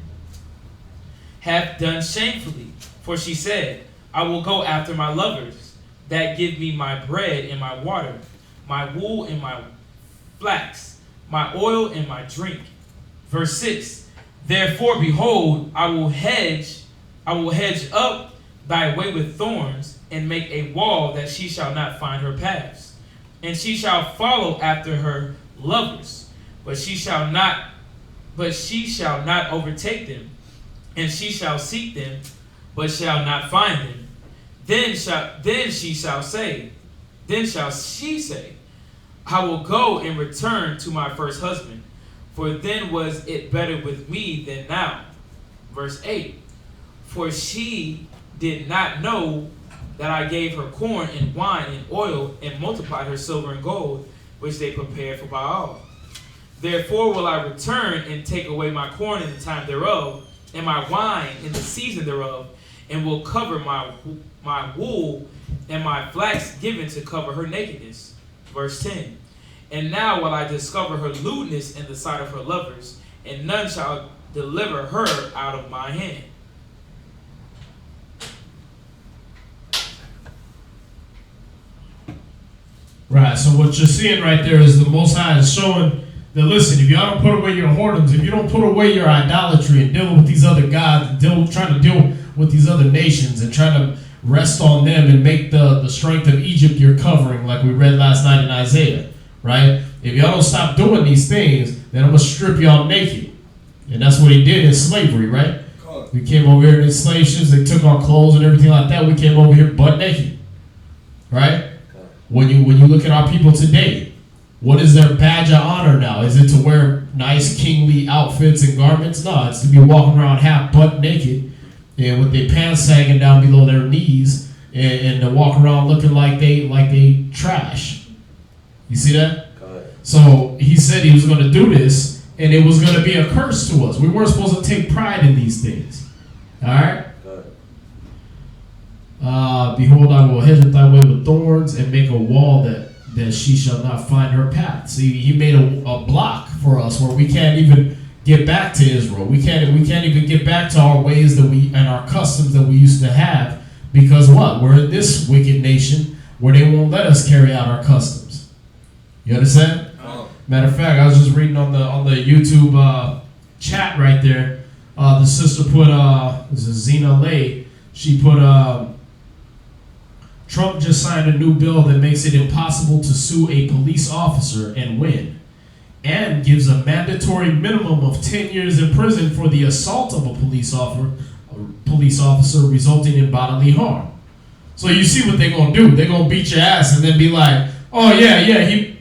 [SPEAKER 6] hath done shamefully. For she said, I will go after my lovers, that give me my bread and my water, my wool and my flax, my oil and my drink. Verse 6, therefore, behold, I will hedge up thy way with thorns, and make a wall that she shall not find her paths. And she shall follow after her lovers, but she shall not overtake them. And she shall seek them, but shall not find them. Then she shall say, I will go and return to my first husband, for then was it better with me than now. Verse 8, for she did not know that I gave her corn and wine and oil, and multiplied her silver and gold, which they prepared for Baal. Therefore will I return and take away my corn in the time thereof, and my wine in the season thereof, and will cover my wool and my flax given to cover her nakedness. Verse 10. And now will I discover her lewdness in the sight of her lovers, and none shall deliver her out of my hand.
[SPEAKER 4] Right, so what you're seeing right there is the Most High is showing that, listen, if y'all don't put away your whoredoms, if you don't put away your idolatry and dealing with these other gods, and trying to deal with these other nations and trying to rest on them and make the strength of Egypt your covering, like we read last night in Isaiah, right? If y'all don't stop doing these things, then I'm going to strip y'all naked. And that's what he did in slavery, right? We came over here in slave ships, they took our clothes and everything like that. We came over here butt naked, right? When you look at our people today, what is their badge of honor now? Is it to wear nice kingly outfits and garments? No, it's to be walking around half butt naked and with their pants sagging down below their knees and to walk around looking like they trash. You see that? So he said he was going to do this, and it was going to be a curse to us. We weren't supposed to take pride in these things. All right? Behold, I will hedge thy way with thorns and make a wall that she shall not find her path. See, he made a block for us where we can't even get back to Israel. We can't even get back to our ways and our customs that we used to have, because what? We're in this wicked nation where they won't let us carry out our customs. You understand? Matter of fact, I was just reading on the YouTube chat right there. The sister put this is Zena Lay. She put Trump just signed a new bill that makes it impossible to sue a police officer and win, and gives a mandatory minimum of 10 years in prison for the assault of a police officer resulting in bodily harm. So you see what they're gonna do? They're gonna beat your ass and then be like, "Oh yeah,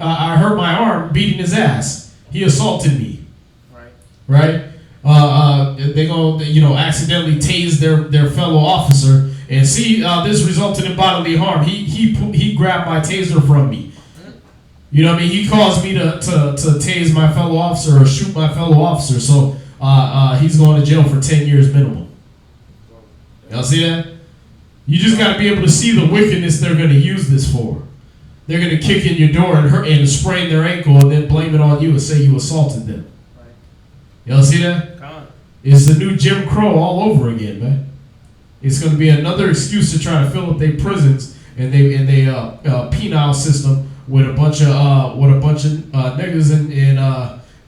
[SPEAKER 4] I hurt my arm beating his ass. He assaulted me." Right? They're gonna accidentally tase their fellow officer. And see, this resulted in bodily harm. He grabbed my taser from me. You know what I mean? He caused me to tase my fellow officer or shoot my fellow officer. So he's going to jail for 10 years minimum. Y'all see that? You just got to be able to see the wickedness they're going to use this for. They're going to kick in your door and sprain their ankle and then blame it on you and say you assaulted them. Y'all see that? It's the new Jim Crow all over again, man. It's going to be another excuse to try to fill up their prisons and they penal system with a bunch of niggas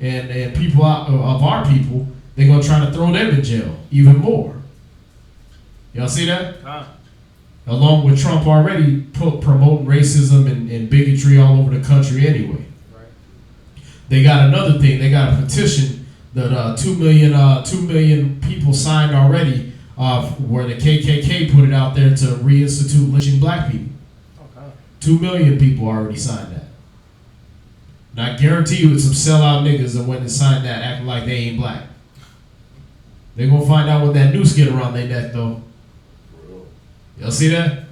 [SPEAKER 4] and people of our people. They're going to try to throw them in jail even more. Y'all see that? Along with Trump already promoting racism and bigotry all over the country anyway. They got another thing. They got a petition that 2 million people signed already. Where the KKK put it out there to reinstitute lynching black people. 2 million people already signed that. And I guarantee you it's some sellout niggas that went and signed that acting like they ain't black. They're going to find out when that noose get around their neck, though. Y'all see that?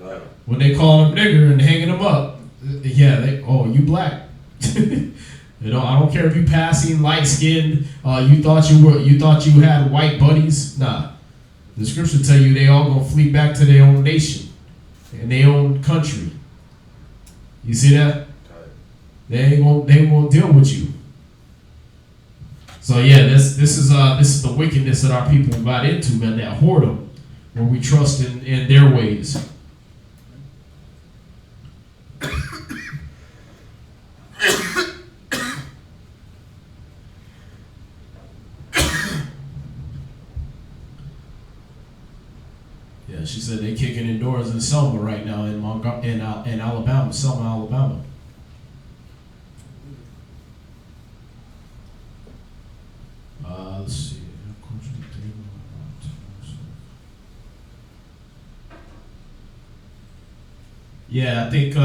[SPEAKER 4] When they call them nigger and hanging them up, yeah, you black. I don't care if you passing, light-skinned, you thought you had white buddies. Nah. The scripture tell you they all gonna flee back to their own nation and their own country. You see that? They ain't gonna deal with you. So yeah, this is the wickedness that our people got into, man. That whoredom, where we trust in their ways. Yeah, she said they kicking in doors in Selma right now in Alabama, Selma, Alabama. Let's see. Yeah, I think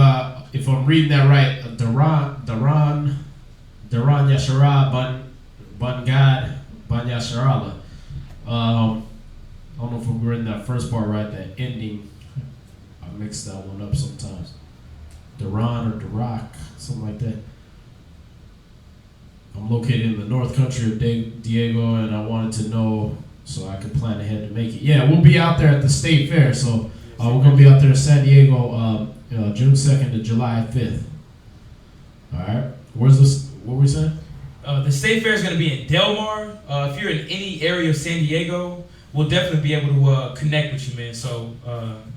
[SPEAKER 4] if I'm reading that right, Daran Yashara Ban Gad Ban Yasharala. I don't know if we were in that first part right, that ending. I mix that one up sometimes. Duran or Duroc, something like that. I'm located in the North Country of Diego, and I wanted to know so I could plan ahead to make it. Yeah, we'll be out there at the State Fair, so We're gonna be out there in San Diego, June 2nd to July 5th. All right. Where's this? What were we saying?
[SPEAKER 6] The state fair is going to be in Del Mar. If you're in any area of San Diego, we'll definitely be able to connect with you, man. So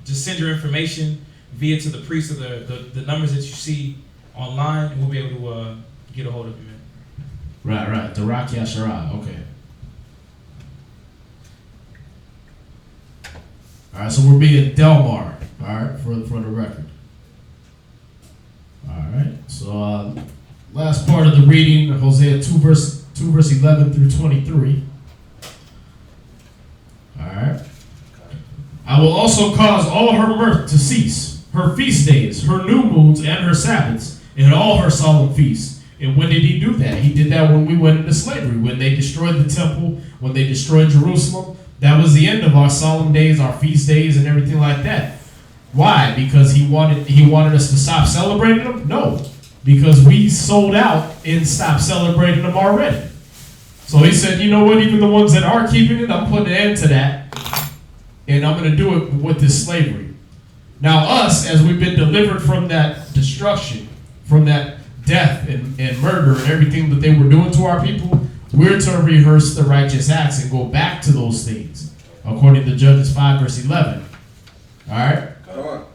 [SPEAKER 6] just send your information via to the priest of the numbers that you see online, and we'll be able to get a hold of you, man.
[SPEAKER 4] Right. The Rock Yashara. Okay. All right. So we'll be in Del Mar. All right, for the record. All right. So last part of the reading, Hosea 2 verse 11 through 23. All right. I will also cause all her mirth to cease, her feast days, her new moons, and her Sabbaths, and all her solemn feasts. And when did he do that? He did that when we went into slavery, when they destroyed the temple, when they destroyed Jerusalem. That was the end of our solemn days, our feast days, and everything like that. Why? Because he wanted us to stop celebrating them? No. Because we sold out and stopped celebrating them already. So he said, you know what, even the ones that are keeping it, I'm putting an end to that. And I'm going to do it with this slavery. Now us, as we've been delivered from that destruction, from that death and murder and everything that they were doing to our people, we're to rehearse the righteous acts and go back to those things, according to Judges 5 verse 11. All right?
[SPEAKER 5] Come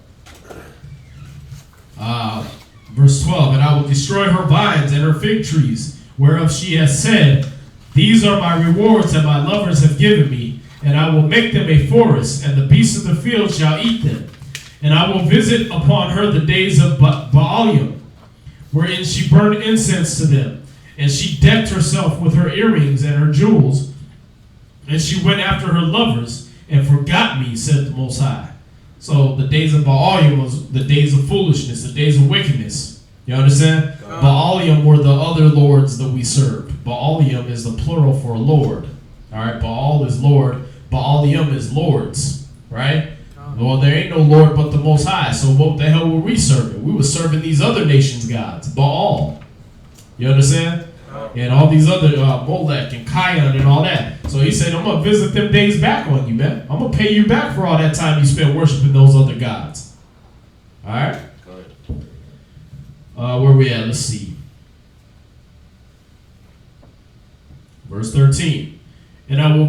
[SPEAKER 5] on.
[SPEAKER 4] Verse 12, and I will destroy her vines and her fig trees, whereof she has said, these are my rewards that my lovers have given me, and I will make them a forest, and the beasts of the field shall eat them. And I will visit upon her the days of Baalim, wherein she burned incense to them. And she decked herself with her earrings and her jewels, and she went after her lovers, and forgot me, said the Most High. So the days of Baalim was the days of foolishness, the days of wickedness. You understand? Baalim were the other lords that we served. Baalim is the plural for Lord. All right, Baal is Lord. Baalim is lords. Right? Well, there ain't no Lord but the Most High. So what the hell were we serving? We were serving these other nations' gods. Baal. You understand? And all these other Molech and Kion and all that. So he said, I'm going to visit them days back on you, man. I'm going to pay you back for all that time you spent worshiping those other gods. All right? Where we at? Let's see. Verse 13. And I will,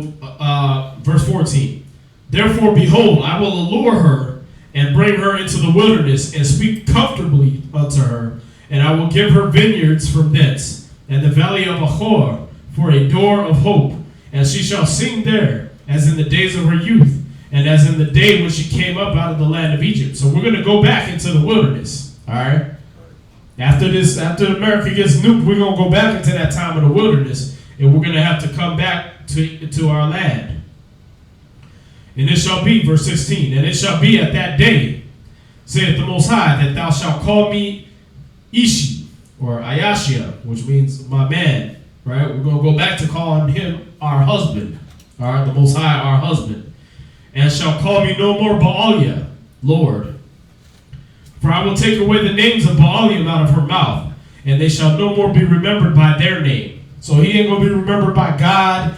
[SPEAKER 4] verse 14. Therefore, behold, I will allure her and bring her into the wilderness and speak comfortably unto her. And I will give her vineyards from thence, and the valley of Achor for a door of hope. And she shall sing there, as in the days of her youth, and as in the day when she came up out of the land of Egypt. So we're going to go back into the wilderness. All right? After America gets nuked, we're going to go back into that time of the wilderness, and we're going to have to come back to our land. And it shall be, verse 16, and it shall be at that day, saith the Most High, that thou shalt call me Ishi, or Ayashia, which means my man, right? We're going to go back to calling him our husband, all right? The Most High, our husband. And shall call me no more Baalia, Lord. For I will take away the names of Baalim out of her mouth, and they shall no more be remembered by their name. So he ain't going to be remembered by God,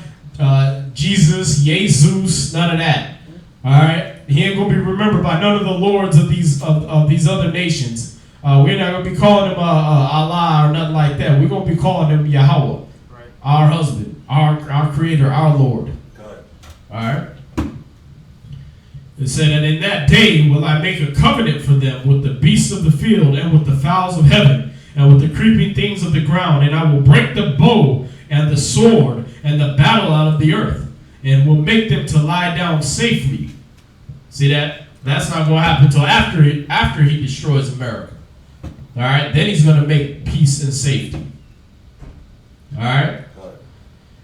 [SPEAKER 4] Jesus, Jesus, none of that. All right? He ain't going to be remembered by none of the lords of these other nations. We're not going to be calling him Allah or nothing like that. We're going to be calling him Yahweh, right? Our husband, our creator, our Lord.
[SPEAKER 7] Good.
[SPEAKER 4] All right? It said, and in that day will I make a covenant for them with the beasts of the field and with the fowls of heaven and with the creeping things of the ground. And I will break the bow and the sword and the battle out of the earth, and will make them to lie down safely. See that? That's not going to happen until after he destroys America. All right? Then he's going to make peace and safety. All right?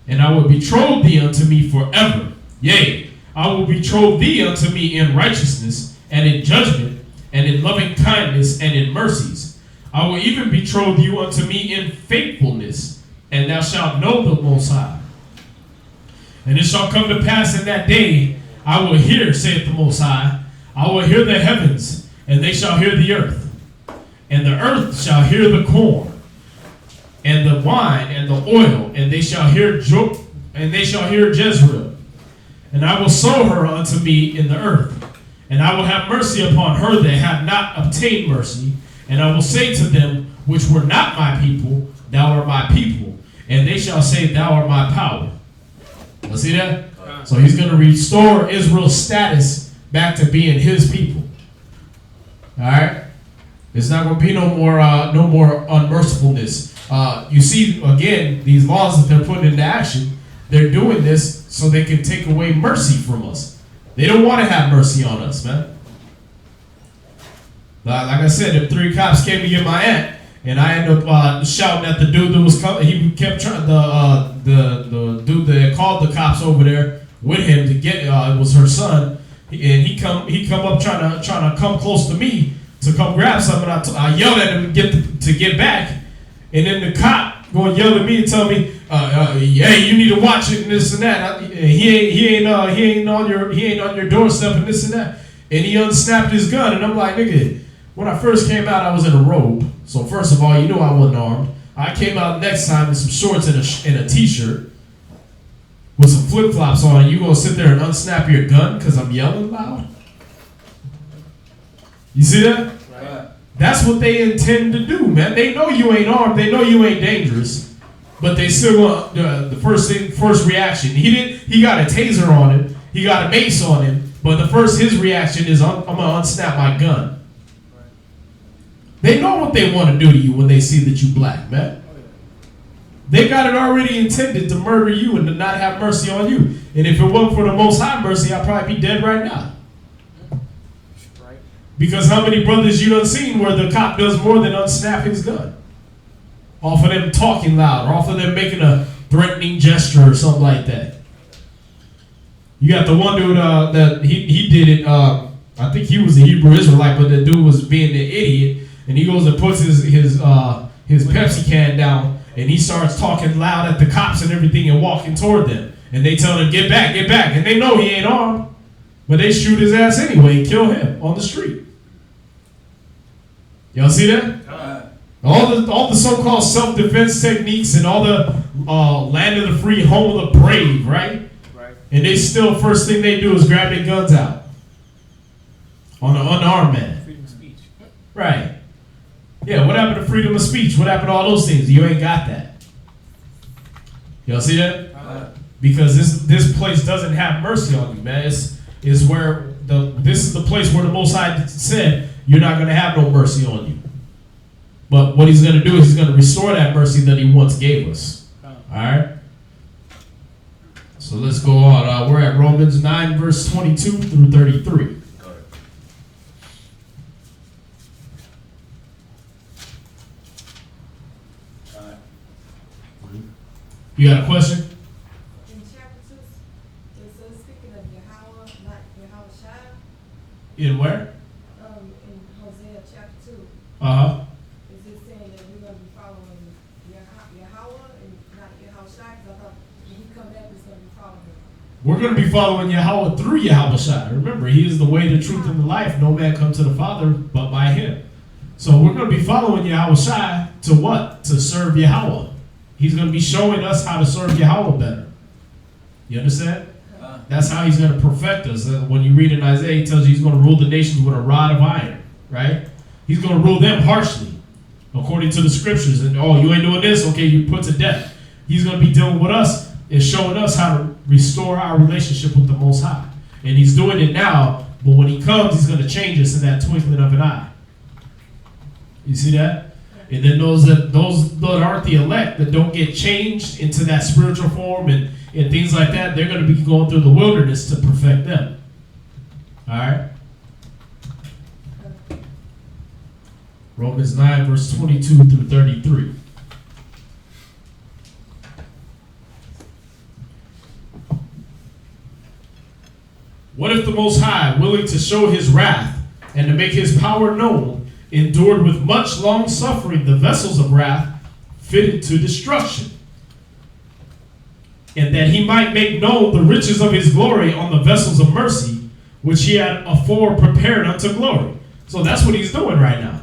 [SPEAKER 4] And I will betroth thee unto me forever. Yea, I will betroth thee unto me in righteousness and in judgment and in loving kindness and in mercies. I will even betroth you unto me in faithfulness, and thou shalt know the Most High. And it shall come to pass in that day, I will hear, saith the Most High, I will hear the heavens, and they shall hear the earth. And the earth shall hear the corn, and the wine, and the oil, and they shall hear Jezreel. And I will sow her unto me in the earth, And I will have mercy upon her that have not obtained mercy. And I will say to them which were not my people, thou art my people. And they shall say, thou art my power. You see that? So he's going to restore Israel's status back to being his people. All right? There's not going to be no more unmercifulness. You see, again, these laws that they're putting into action, they're doing this so they can take away mercy from us. They don't want to have mercy on us, man. Like I said, the 3 cops came to get my aunt, and I ended up shouting at the dude that was coming. He kept trying, the dude that called the cops over there with him to get, it was her son, and he come up trying to come close to me to come grab something. I yelled at him to get back, and then the cop going to yell at me and tell me, hey, you need to watch it and this and that. He ain't on your doorstep and this and that. And he unsnapped his gun, and I'm like, nigga, when I first came out, I was in a robe. So first of all, you know I wasn't armed. I came out next time in some shorts and a t-shirt with some flip-flops on, and you gonna sit there and unsnap your gun because I'm yelling loud? You see that? Right. That's what they intend to do, man. They know you ain't armed. They know you ain't dangerous, but they still want the first reaction. He got a taser on him. He got a mace on him. But his reaction is, I'm gonna unsnap my gun. They know what they want to do to you when they see that you black, man. They got it already intended to murder you and to not have mercy on you. And if it wasn't for the Most High mercy, I'd probably be dead right now. Because how many brothers you done seen where the cop does more than unsnap his gun? Off of them talking loud, or off of them making a threatening gesture or something like that. You got the one dude that he did it. I think he was a Hebrew Israelite, but the dude was being an idiot, and he goes and puts his Pepsi can down, and he starts talking loud at the cops and everything and walking toward them. And they tell him, get back, and they know he ain't armed, but they shoot his ass anyway and kill him on the street. Y'all see that? All the so-called self-defense techniques and all the land of the free, home of the brave, right? And they still, first thing they do is grab their guns out on an unarmed man.
[SPEAKER 1] Freedom of speech.
[SPEAKER 4] Right. Yeah, what happened to freedom of speech? What happened to all those things? You ain't got that. Y'all see that? Because this place doesn't have mercy on you, man. This is the place where the Most High said you're not going to have no mercy on you. But what he's going to do is he's going to restore that mercy that he once gave us. All right? So let's go on. We're at Romans 9, verse 22 through 33. You got a question?
[SPEAKER 10] In chapter 2, it says speaking of Yahweh, not Yahweh.
[SPEAKER 4] In where?
[SPEAKER 10] In Hosea chapter 2.
[SPEAKER 4] Uh-huh.
[SPEAKER 10] Is it saying that we're going to be following Yahweh and not Yahweh? Because I thought when he come back, it's going to be following him.
[SPEAKER 4] We're going to be following Yahweh through Yahweh. Remember, he is the way, the truth, and the life. No man comes to the Father but by him. So we're going to be following Yahweh to what? To serve Yahweh. He's going to be showing us how to serve Yahweh better. You understand? That's how he's going to perfect us. When you read in Isaiah, he tells you he's going to rule the nations with a rod of iron. Right? He's going to rule them harshly, according to the scriptures. And, you ain't doing this? Okay, you put to death. He's going to be dealing with us and showing us how to restore our relationship with the Most High. And he's doing it now, but when he comes, he's going to change us in that twinkling of an eye. You see that? And then those that aren't the elect, that don't get changed into that spiritual form and things like that, they're going to be going through the wilderness to perfect them. All right? Romans 9, verse 22 through 33. What if the Most High, willing to show his wrath and to make his power known, endured with much long suffering the vessels of wrath fitted to destruction, and that he might make known the riches of his glory on the vessels of mercy, which he had afore prepared unto glory. So that's what he's doing right now.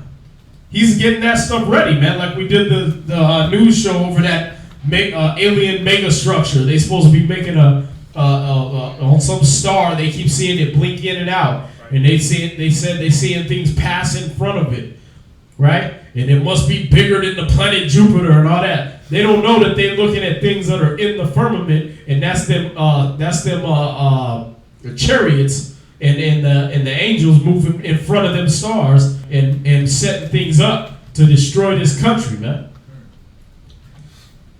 [SPEAKER 4] He's getting that stuff ready, man. Like we did the news show over that alien mega structure. They're supposed to be making on some star. They keep seeing it blink in and out. And they said they seeing things pass in front of it, right? And it must be bigger than the planet Jupiter and all that. They don't know that they're looking at things that are in the firmament, and that's them chariots and the angels moving in front of them stars and setting things up to destroy this country, man.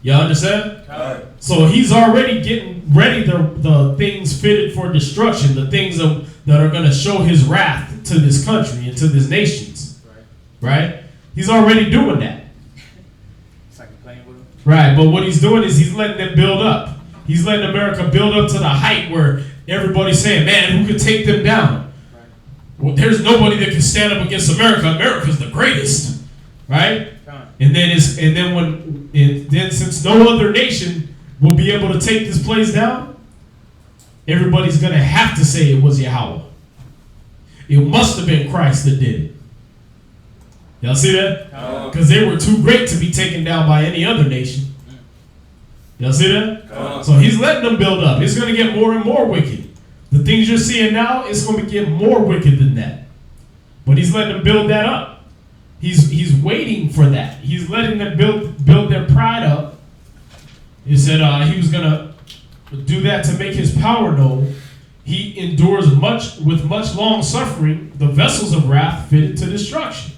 [SPEAKER 4] Y'all understand? So he's already getting ready the things fitted for destruction, the things that are going to show his wrath to this country and to these nations. Right? He's already doing that.
[SPEAKER 1] It's like playing with him.
[SPEAKER 4] Right, but what he's doing is he's letting them build up. He's letting America build up to the height where everybody's saying, man, who could take them down?
[SPEAKER 1] Right.
[SPEAKER 4] Well, there's nobody that can stand up against America. America's the greatest. Right? And then since no other nation will be able to take this place down, everybody's going to have to say it was Yahweh. It must have been Christ that did it. Y'all see that? Because they were too great to be taken down by any other nation. Y'all see that? So he's letting them build up. It's going to get more and more wicked. The things you're seeing now, it's going to get more wicked than that. But he's letting them build that up. He's waiting for that. He's letting them build their pride up. He said he was going to do that to make his power known. He endures with much long suffering the vessels of wrath fitted to destruction.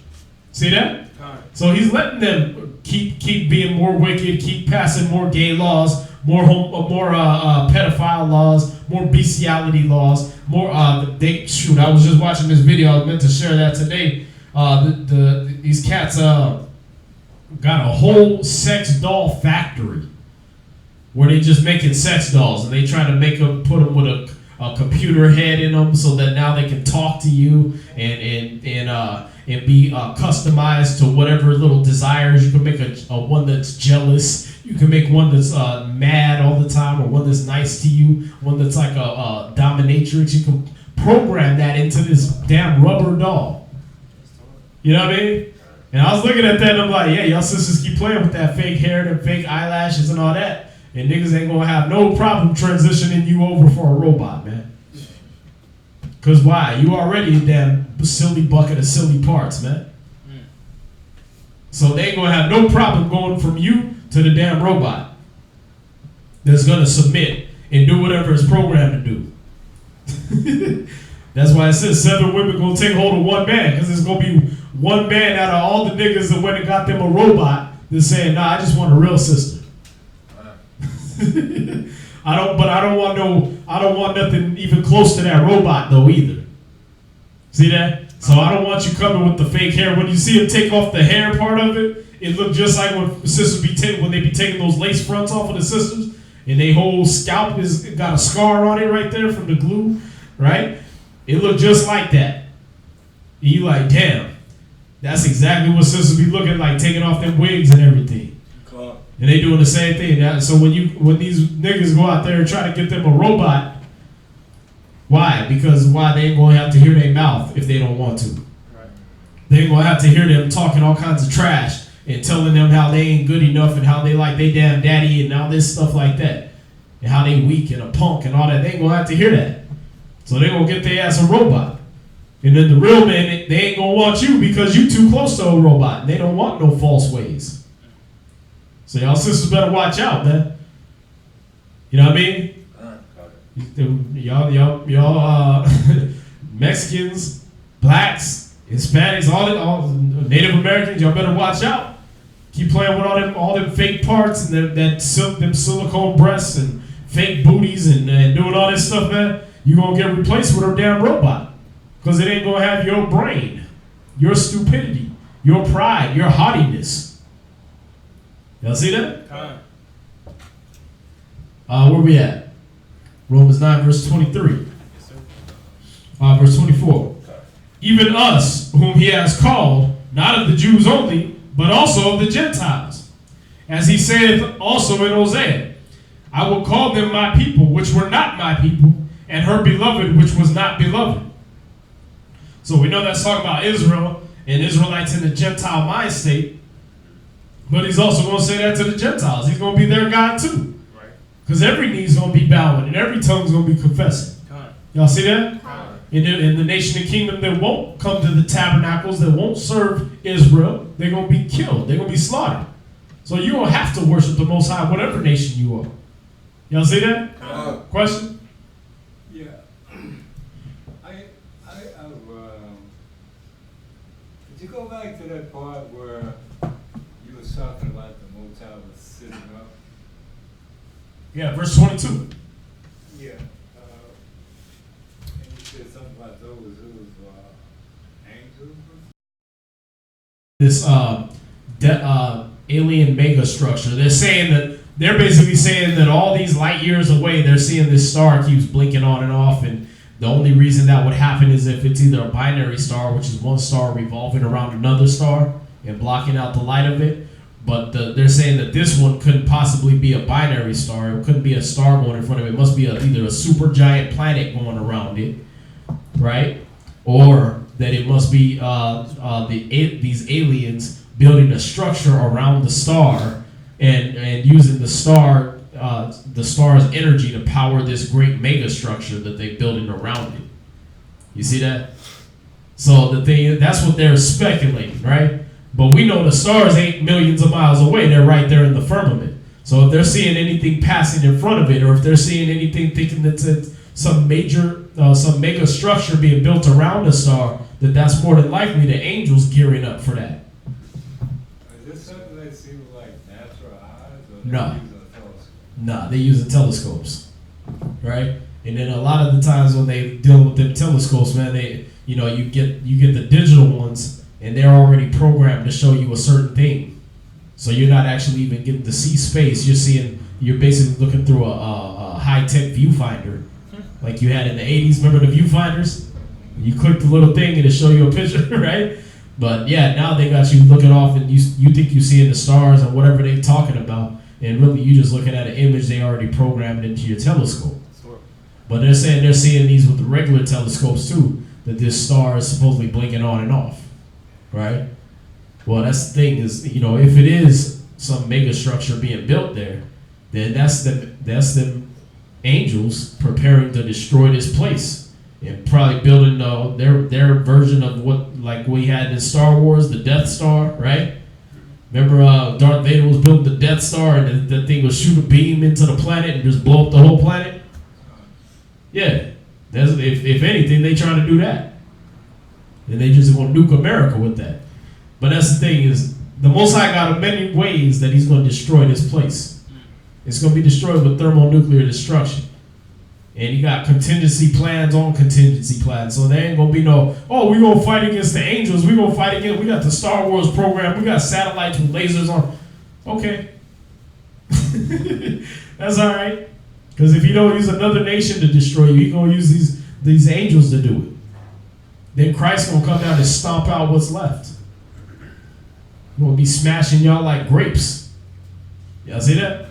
[SPEAKER 4] See that? So he's letting them keep being more wicked, keep passing more gay laws, more pedophile laws, more bestiality laws, more I was just watching this video. I was meant to share that today. These cats got a whole sex doll factory where they just making sex dolls, and they try to put them with a computer head in them so that now they can talk to you and be customized to whatever little desires. You can make a one that's jealous. You can make one that's mad all the time, or one that's nice to you, one that's like a dominatrix. You can program that into this damn rubber doll. You know what I mean? And I was looking at that and I'm like, yeah, y'all sisters keep playing with that fake hair and fake eyelashes and all that. And niggas ain't gonna have no problem transitioning you over for a robot, man. Cause why? You already a damn silly bucket of silly parts, man. So they ain't gonna have no problem going from you to the damn robot that's gonna submit and do whatever it's programmed to do. That's why it says 7 women gonna take hold of one man, because it's gonna be one man out of all the niggas that went and got them a robot that's saying, nah, I just want a real sister. I don't want nothing even close to that robot though either. See that? So I don't want you coming with the fake hair. When you see them take off the hair part of it, it looked just like when sisters when they be taking those lace fronts off of the sisters, and their whole scalp is got a scar on it right there from the glue, right? It looked just like that. And you like, damn, that's exactly what sisters be looking like, taking off them wigs and everything. And they doing the same thing. So when these niggas go out there and try to get them a robot, why? Because they ain't gonna have to hear their mouth if they don't want to. Right. They ain't gonna have to hear them talking all kinds of trash and telling them how they ain't good enough and how they like they damn daddy and all this stuff like that. And how they weak and a punk and all that. They ain't gonna have to hear that. So they gonna get their ass a robot. And then the real men, they ain't gonna want you because you too close to a robot. And they don't want no false ways. So y'all sisters better watch out, man. You know what I mean? Y'all Mexicans, blacks, Hispanics, all Native Americans, y'all better watch out. Keep playing with all them fake parts and them silicone breasts and fake booties and doing all this stuff, man. You gonna get replaced with a damn robot, because it ain't gonna have your brain, your stupidity, your pride, your haughtiness. Y'all see that? Where we at? Romans 9, verse 23.
[SPEAKER 1] Yes, sir.
[SPEAKER 4] Verse 24. Even us, whom he has called, not of the Jews only, but also of the Gentiles. As he saith also in Hosea, I will call them my people, which were not my people, and her beloved, which was not beloved. So we know that's talking about Israel and Israelites in the Gentile mind state. But he's also going to say that to the Gentiles. He's going to be their God too. Because every knee's going to be bowing and every tongue's going to be confessing. Y'all see that? in the nation and kingdom that won't come to the tabernacles, that won't serve Israel, they're going to be killed. They're going to be slaughtered. So you don't have to worship the Most High, whatever nation you are. Y'all see that? Question?
[SPEAKER 5] Yeah. Could you go back to that part where you was talking about the motel was sitting up?
[SPEAKER 4] Yeah, verse 22.
[SPEAKER 5] Yeah. And you said something about those who was angels?
[SPEAKER 4] This alien mega structure. They're basically saying that all these light years away, they're seeing this star keeps blinking on and off, and the only reason that would happen is if it's either a binary star, which is one star revolving around another star and blocking out the light of it. But they're saying that this one couldn't possibly be a binary star. It couldn't be a star going in front of it. It must be either a super giant planet going around it, right? Or that it must be these aliens building a structure around the star and using the star's energy to power this great mega structure that they're building around it. You see that? So that's what they're speculating, right? But we know the stars ain't millions of miles away. They're right there in the firmament. So if they're seeing anything passing in front of it, or if they're seeing anything thinking that it's some mega structure being built around a star, that's more than likely the angels gearing up for that.
[SPEAKER 5] Is this something that seems like natural eyes, or
[SPEAKER 4] No.
[SPEAKER 5] they using a telescope?
[SPEAKER 4] Nah, they using telescopes, right? And then a lot of the times when they deal with them telescopes, man, you get the digital ones, and they're already programmed to show you a certain thing. So you're not actually even getting to see space. You're basically looking through a high-tech viewfinder, like you had in the 80s. Remember the viewfinders? You click the little thing and it show you a picture, right? But yeah, now they got you looking off, and you think you seeing the stars or whatever they talking about, and really you just looking at an image they already programmed into your telescope. But they're saying they're seeing these with the regular telescopes too, that this star is supposedly blinking on and off, right? Well, that's the thing is, if it is some mega structure being built there, then that's them angels preparing to destroy this place. And probably building their version of what like we had in Star Wars, the Death Star, right? Remember Darth Vader was building the Death Star, and the thing would shoot a beam into the planet and just blow up the whole planet? Yeah. If anything, they trying to do that. And they just going to nuke America with that. But that's the thing is, the Most High got many ways that he's going to destroy this place. It's going to be destroyed with thermonuclear destruction. And you got contingency plans on contingency plans. So there ain't going to be no, we're going to fight against the angels. We're going to fight against, we got the Star Wars program. We got satellites with lasers on. Okay. That's all right. Because if you don't use another nation to destroy you, you're going to use these angels to do it. Then Christ's going to come down and stomp out what's left. He's going to be smashing y'all like grapes. Y'all see that?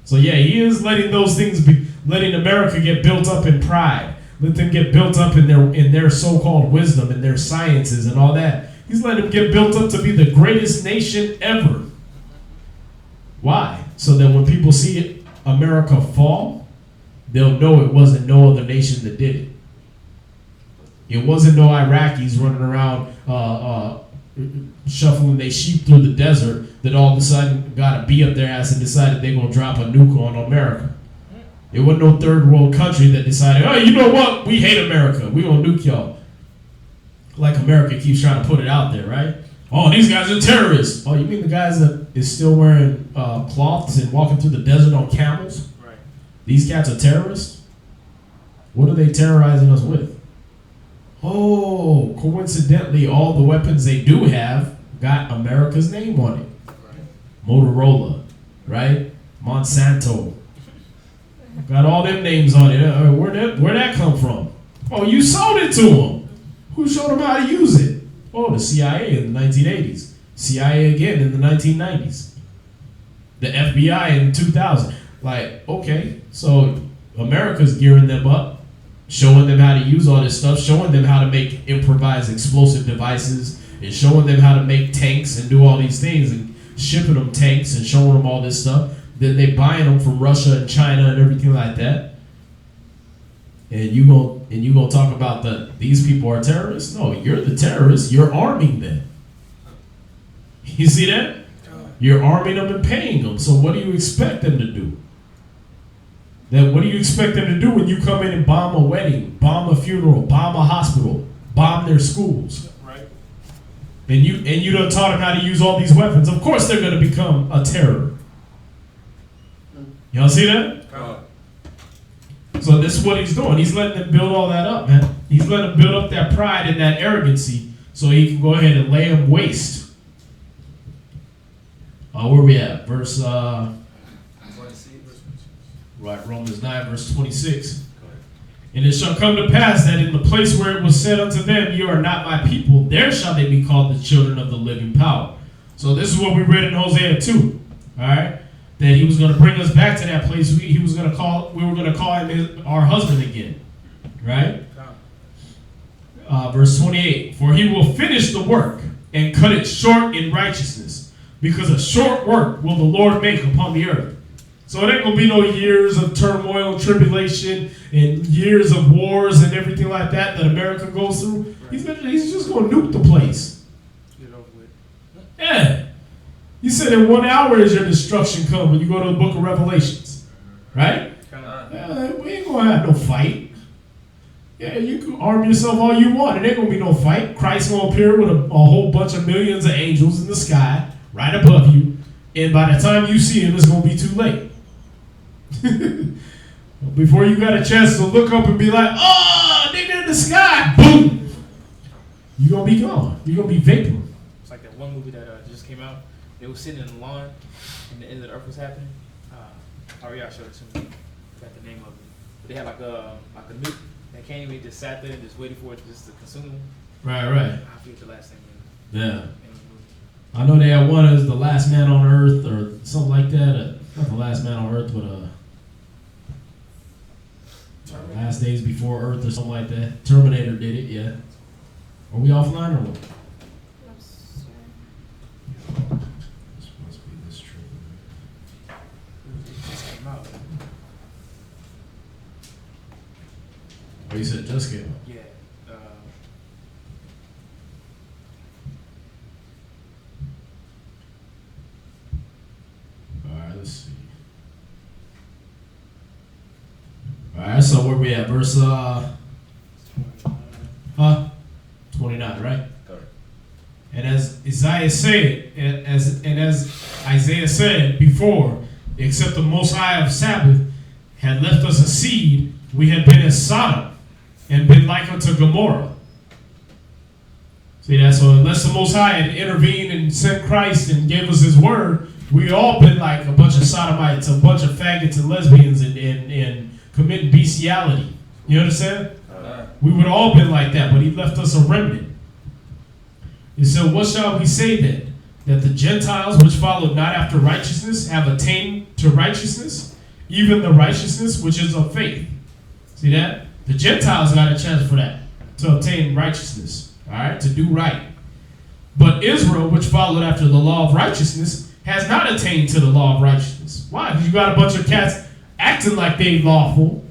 [SPEAKER 4] So yeah, he is letting those things letting America get built up in pride. Let them get built up in their so-called wisdom and their sciences and all that. He's letting them get built up to be the greatest nation ever. Why? So that when people see America fall, they'll know it wasn't no other nation that did it. It wasn't no Iraqis running around shuffling their sheep through the desert that all of a sudden got a bee up their ass and decided they're going to drop a nuke on America. It wasn't no third world country that decided, oh, you know what? We hate America. We're going to nuke y'all. Like America keeps trying to put it out there, right? Oh, these guys are terrorists. Oh, you mean the guys that is still wearing cloths and walking through the desert on camels?
[SPEAKER 1] Right.
[SPEAKER 4] These cats are terrorists? What are they terrorizing us with? Oh, coincidentally, all the weapons they do have got America's name on it. Right. Motorola, right? Monsanto. Got all them names on it. Where'd that come from? Oh, you sold it to them. Who showed them how to use it? Oh, the CIA in the 1980s. CIA again in the 1990s. The FBI in 2000. Like, okay, so America's gearing them up, showing them how to use all this stuff, showing them how to make improvised explosive devices, and showing them how to make tanks and do all these things, and shipping them tanks and showing them all this stuff. Then they buying them from Russia and China and everything like that. And And you gonna talk about these people are terrorists? No, you're the terrorists. You're arming them. You see that? You're arming them and paying them. So what do you expect them to do? What do you expect them to do when you come in and bomb a wedding, bomb a funeral, bomb a hospital, bomb their schools?
[SPEAKER 6] Right.
[SPEAKER 4] And you done taught them how to use all these weapons. Of course they're gonna become a terror. Y'all see that? So this is what he's doing. He's letting them build all that up, man. He's letting them build up that pride and that arrogancy so he can go ahead and lay them waste. Where we at? Verse, right, Romans 9, verse 26. And it shall come to pass that in the place where it was said unto them, you are not my people, there shall they be called the children of the living power. So this is what we read in Hosea 2. All right? That he was going to bring us back to that place. We were going to call him our husband again. Right? Verse 28. For he will finish the work and cut it short in righteousness. Because a short work will the Lord make upon the earth. So it ain't going to be no years of turmoil and tribulation and years of wars and everything like that America goes through. Right. He's just going to nuke the place.
[SPEAKER 6] Get it over with.
[SPEAKER 4] Yeah. He said in 1 hour is your destruction come when you go to the book of Revelations. Right? We ain't going to have no fight. Yeah, you can arm yourself all you want. It ain't going to be no fight. Christ going to appear with a whole bunch of millions of angels in the sky right above you. And by the time you see him, it's going to be too late. Before you got a chance to look up and be like, oh, nigga in the sky. Boom. You're going to be gone. You're going to be vapor.
[SPEAKER 6] It's like that one movie that just came out. They were sitting in the lawn and the end of the earth was happening. Ariel showed it to me. I forgot the name of it. But they had like a nuke that came and just sat there and just waited for it just to consume them.
[SPEAKER 4] Right.
[SPEAKER 6] I forget the last thing.
[SPEAKER 4] Yeah. I know they had one as the last man on earth or something like that. Not the last man on earth, but last days before earth or something like that. Terminator did it, yeah. Are we offline or what?
[SPEAKER 2] Yes, sir.
[SPEAKER 7] This must be this true.
[SPEAKER 6] It just came out.
[SPEAKER 4] Oh, you said just came out?
[SPEAKER 6] Yeah.
[SPEAKER 4] Alright, let's see. Alright, so where we at? Verse 29, right?
[SPEAKER 3] Correct.
[SPEAKER 4] And as Isaiah said before, except the Most High of Sabbath had left us a seed, we had been as Sodom and been like unto Gomorrah. See that? So unless the Most High had intervened and sent Christ and gave us his word, we all been like a bunch of sodomites, a bunch of faggots and lesbians and committing bestiality. You understand? We would all been like that, but he left us a remnant. And so what shall we say then? That the Gentiles which followed not after righteousness have attained to righteousness, even the righteousness which is of faith. See that? The Gentiles got a chance for that, to obtain righteousness, all right, to do right. But Israel, which followed after the law of righteousness, has not attained to the law of righteousness. Why? Because you got a bunch of cats acting like they lawful,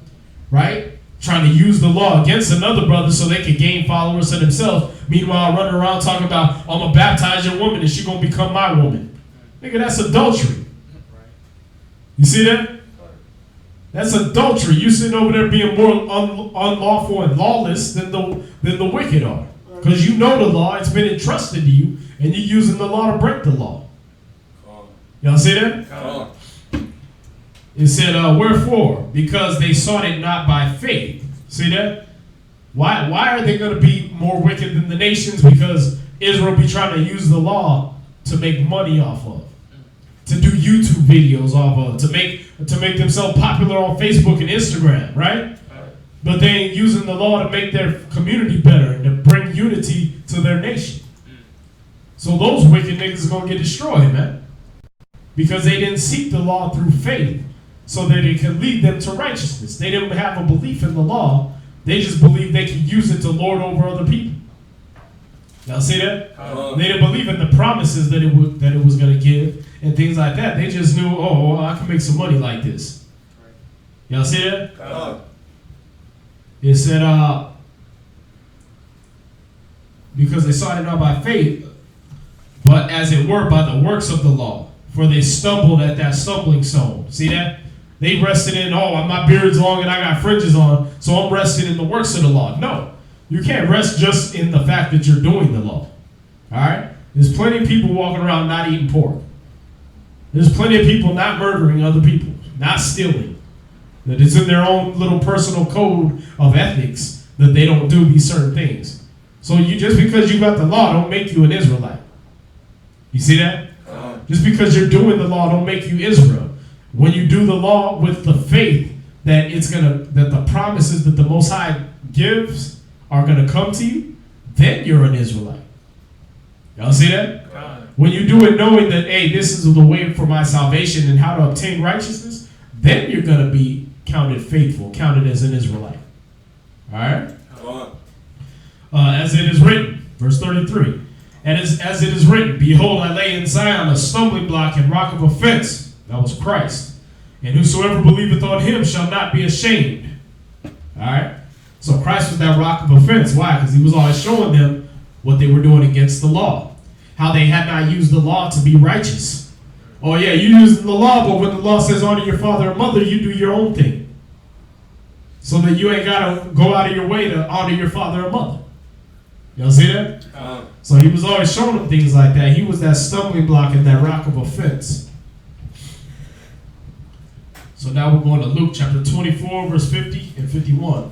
[SPEAKER 4] right? Trying to use the law against another brother so they can gain followers to themselves. Meanwhile, running around talking about, I'm going to baptize your woman and she's going to become my woman. Nigga, that's adultery. You see that? That's adultery. You sitting over there being more unlawful and lawless than the wicked are. Because you know the law, it's been entrusted to you, and you're using the law to break the law. Y'all see that? It said, wherefore? Because they sought it not by faith. See that? Why are they going to be more wicked than the nations? Because Israel be trying to use the law to make money off of. To do YouTube videos off of. To make themselves popular on Facebook and Instagram, right? But they ain't using the law to make their community better and to bring unity to their nation. So those wicked niggas are going to get destroyed, man. Because they didn't seek the law through faith so that it could lead them to righteousness. They didn't have a belief in the law. They just believed they could use it to lord over other people. Y'all see that? They didn't believe in the promises that it was going to give and things like that. They just knew, oh, I can make some money like this. Y'all see that? It said, because they sought it not by faith, but as it were by the works of the law. For they stumbled at that stumbling stone. See that? They rested in, oh, my beard's long and I got fringes on, so I'm resting in the works of the law. No. You can't rest just in the fact that you're doing the law. Alright? There's plenty of people walking around not eating pork. There's plenty of people not murdering other people, not stealing. That it's in their own little personal code of ethics that they don't do these certain things. So you just because you got the law don't make you an Israelite. You see that? Just because you're doing the law don't make you Israel. When you do the law with the faith that that the promises that the Most High gives are gonna come to you, then you're an Israelite. Y'all see that? When you do it knowing that, hey, this is the way for my salvation and how to obtain righteousness, then you're gonna be counted faithful, counted as an Israelite. All right. As it is written, verse 33. And as it is written, behold, I lay in Zion a stumbling block and rock of offense. That was Christ. And whosoever believeth on him shall not be ashamed. All right? So Christ was that rock of offense. Why? Because he was always showing them what they were doing against the law. How they had not used the law to be righteous. Oh yeah, you use the law, but when the law says honor your father and mother, you do your own thing. So that you ain't got to go out of your way to honor your father and mother. Y'all see that? So he was always showing them things like that. He was that stumbling block and that rock of offense. So now we're going to Luke chapter 24, verse 50 and 51.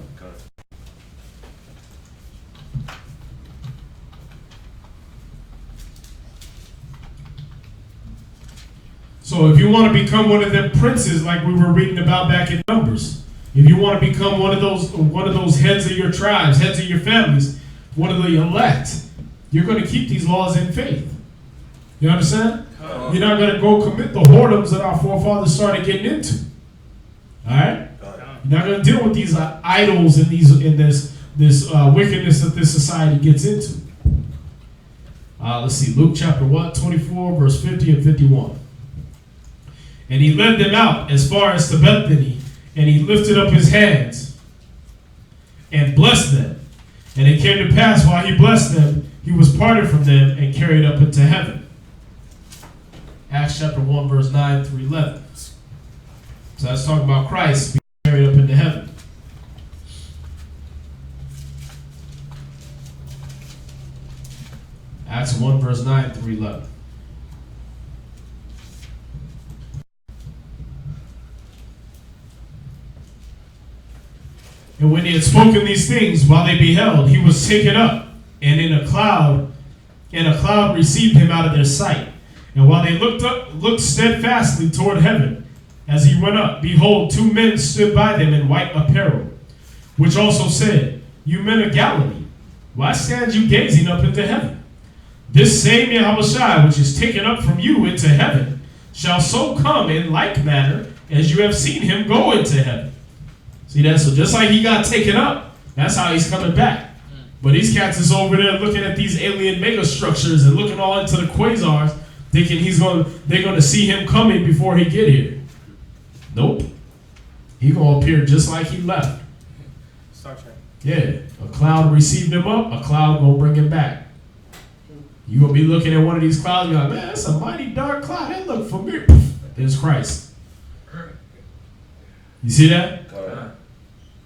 [SPEAKER 4] So if you want to become one of them princes like we were reading about back in Numbers, if you want to become one of those heads of your tribes, heads of your families, one of the elect, you're going to keep these laws in faith. You understand? You're not going to go commit the whoredoms that our forefathers started getting into. All right? You're not going to deal with these idols and this wickedness that this society gets into. Let's see, Luke chapter 24, verse 50 and 51. And he led them out as far as to Bethany, and he lifted up his hands and blessed them. And it came to pass while he blessed them, he was parted from them and carried up into heaven. Acts chapter 1, verse 9 through 11. So that's talking about Christ being carried up into heaven. Acts 1, verse 9 through 11. And when he had spoken these things, while they beheld, he was taken up, and a cloud received him out of their sight. And while they looked steadfastly toward heaven, as he went up, behold, two men stood by them in white apparel, which also said, You men of Galilee, why stand you gazing up into heaven? This same Yahushua, which is taken up from you into heaven, shall so come in like manner as you have seen him go into heaven. See that? So just like he got taken up, that's how he's coming back. But these cats is over there looking at these alien megastructures and looking all into the quasars, thinking they're gonna see him coming before he get here. Nope. He gonna appear just like he left.
[SPEAKER 1] Star Trek.
[SPEAKER 4] Yeah. A cloud received him up, a cloud gonna bring him back. You gonna be looking at one of these clouds, you're like, man, that's a mighty dark cloud. That look familiar. There's Christ. You see that?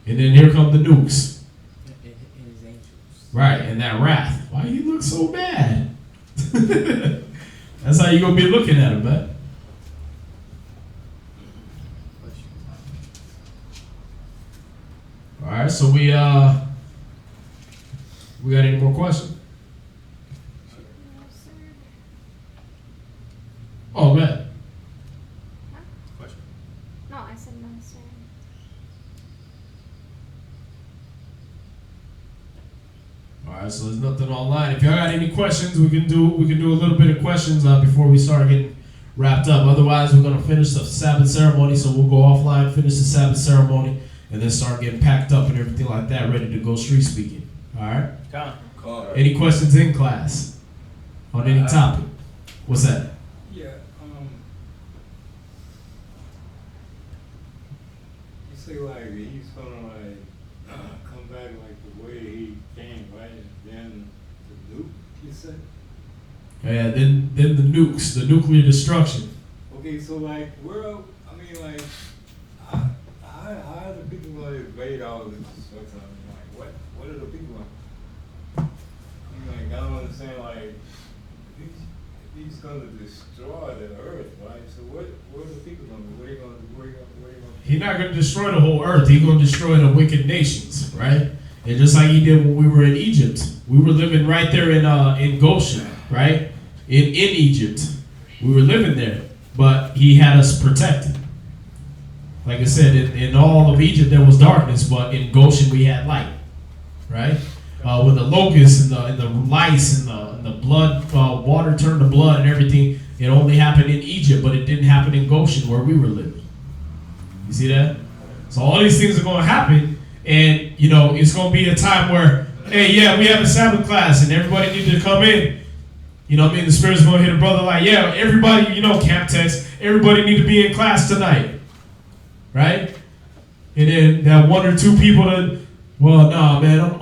[SPEAKER 4] And then here come the nukes.
[SPEAKER 1] And his angels.
[SPEAKER 4] Right, and that wrath. Why you look so bad? That's how you gonna be looking at him, man. All right, so we got any more questions? Oh, man.
[SPEAKER 1] Question.
[SPEAKER 2] No, I said no, sir.
[SPEAKER 4] All right, so there's nothing online. If y'all got any questions, we can do a little bit of questions before we start getting wrapped up. Otherwise, we're gonna finish the Sabbath ceremony, so we'll go offline, finish the Sabbath ceremony, and then start getting packed up and everything like that, ready to go street speaking. All right. Any questions in class on any topic? What's that?
[SPEAKER 5] Yeah, you say like he's gonna come say?
[SPEAKER 4] Yeah, then the nukes, the nuclear destruction.
[SPEAKER 5] Okay, so like, I mean, like, how are the people going to invade all this destruction? I mean, like, what are the people going to, I mean, like, I don't understand, like, he's going to destroy the earth, right? So what are the people going to do? What are you going to do? What are you going to do?
[SPEAKER 4] He's not going to destroy the whole earth. He's going to destroy the wicked nations, right? And just like he did when we were in Egypt, we were living right there in Goshen, right? In Egypt, we were living there, but he had us protected. Like I said, in all of Egypt there was darkness, but in Goshen we had light, right? With the locusts and the lice and the blood, water turned to blood and everything, it only happened in Egypt, but it didn't happen in Goshen where we were living. You see that? So all these things are going to happen, and it's going to be a time where, hey, yeah, we have a Sabbath class, and everybody needs to come in. You know what I mean? The Spirit's going to hit a brother like, yeah, everybody, camp text, everybody need to be in class tonight. Right? And then that one or two people that, well, nah, man, I'm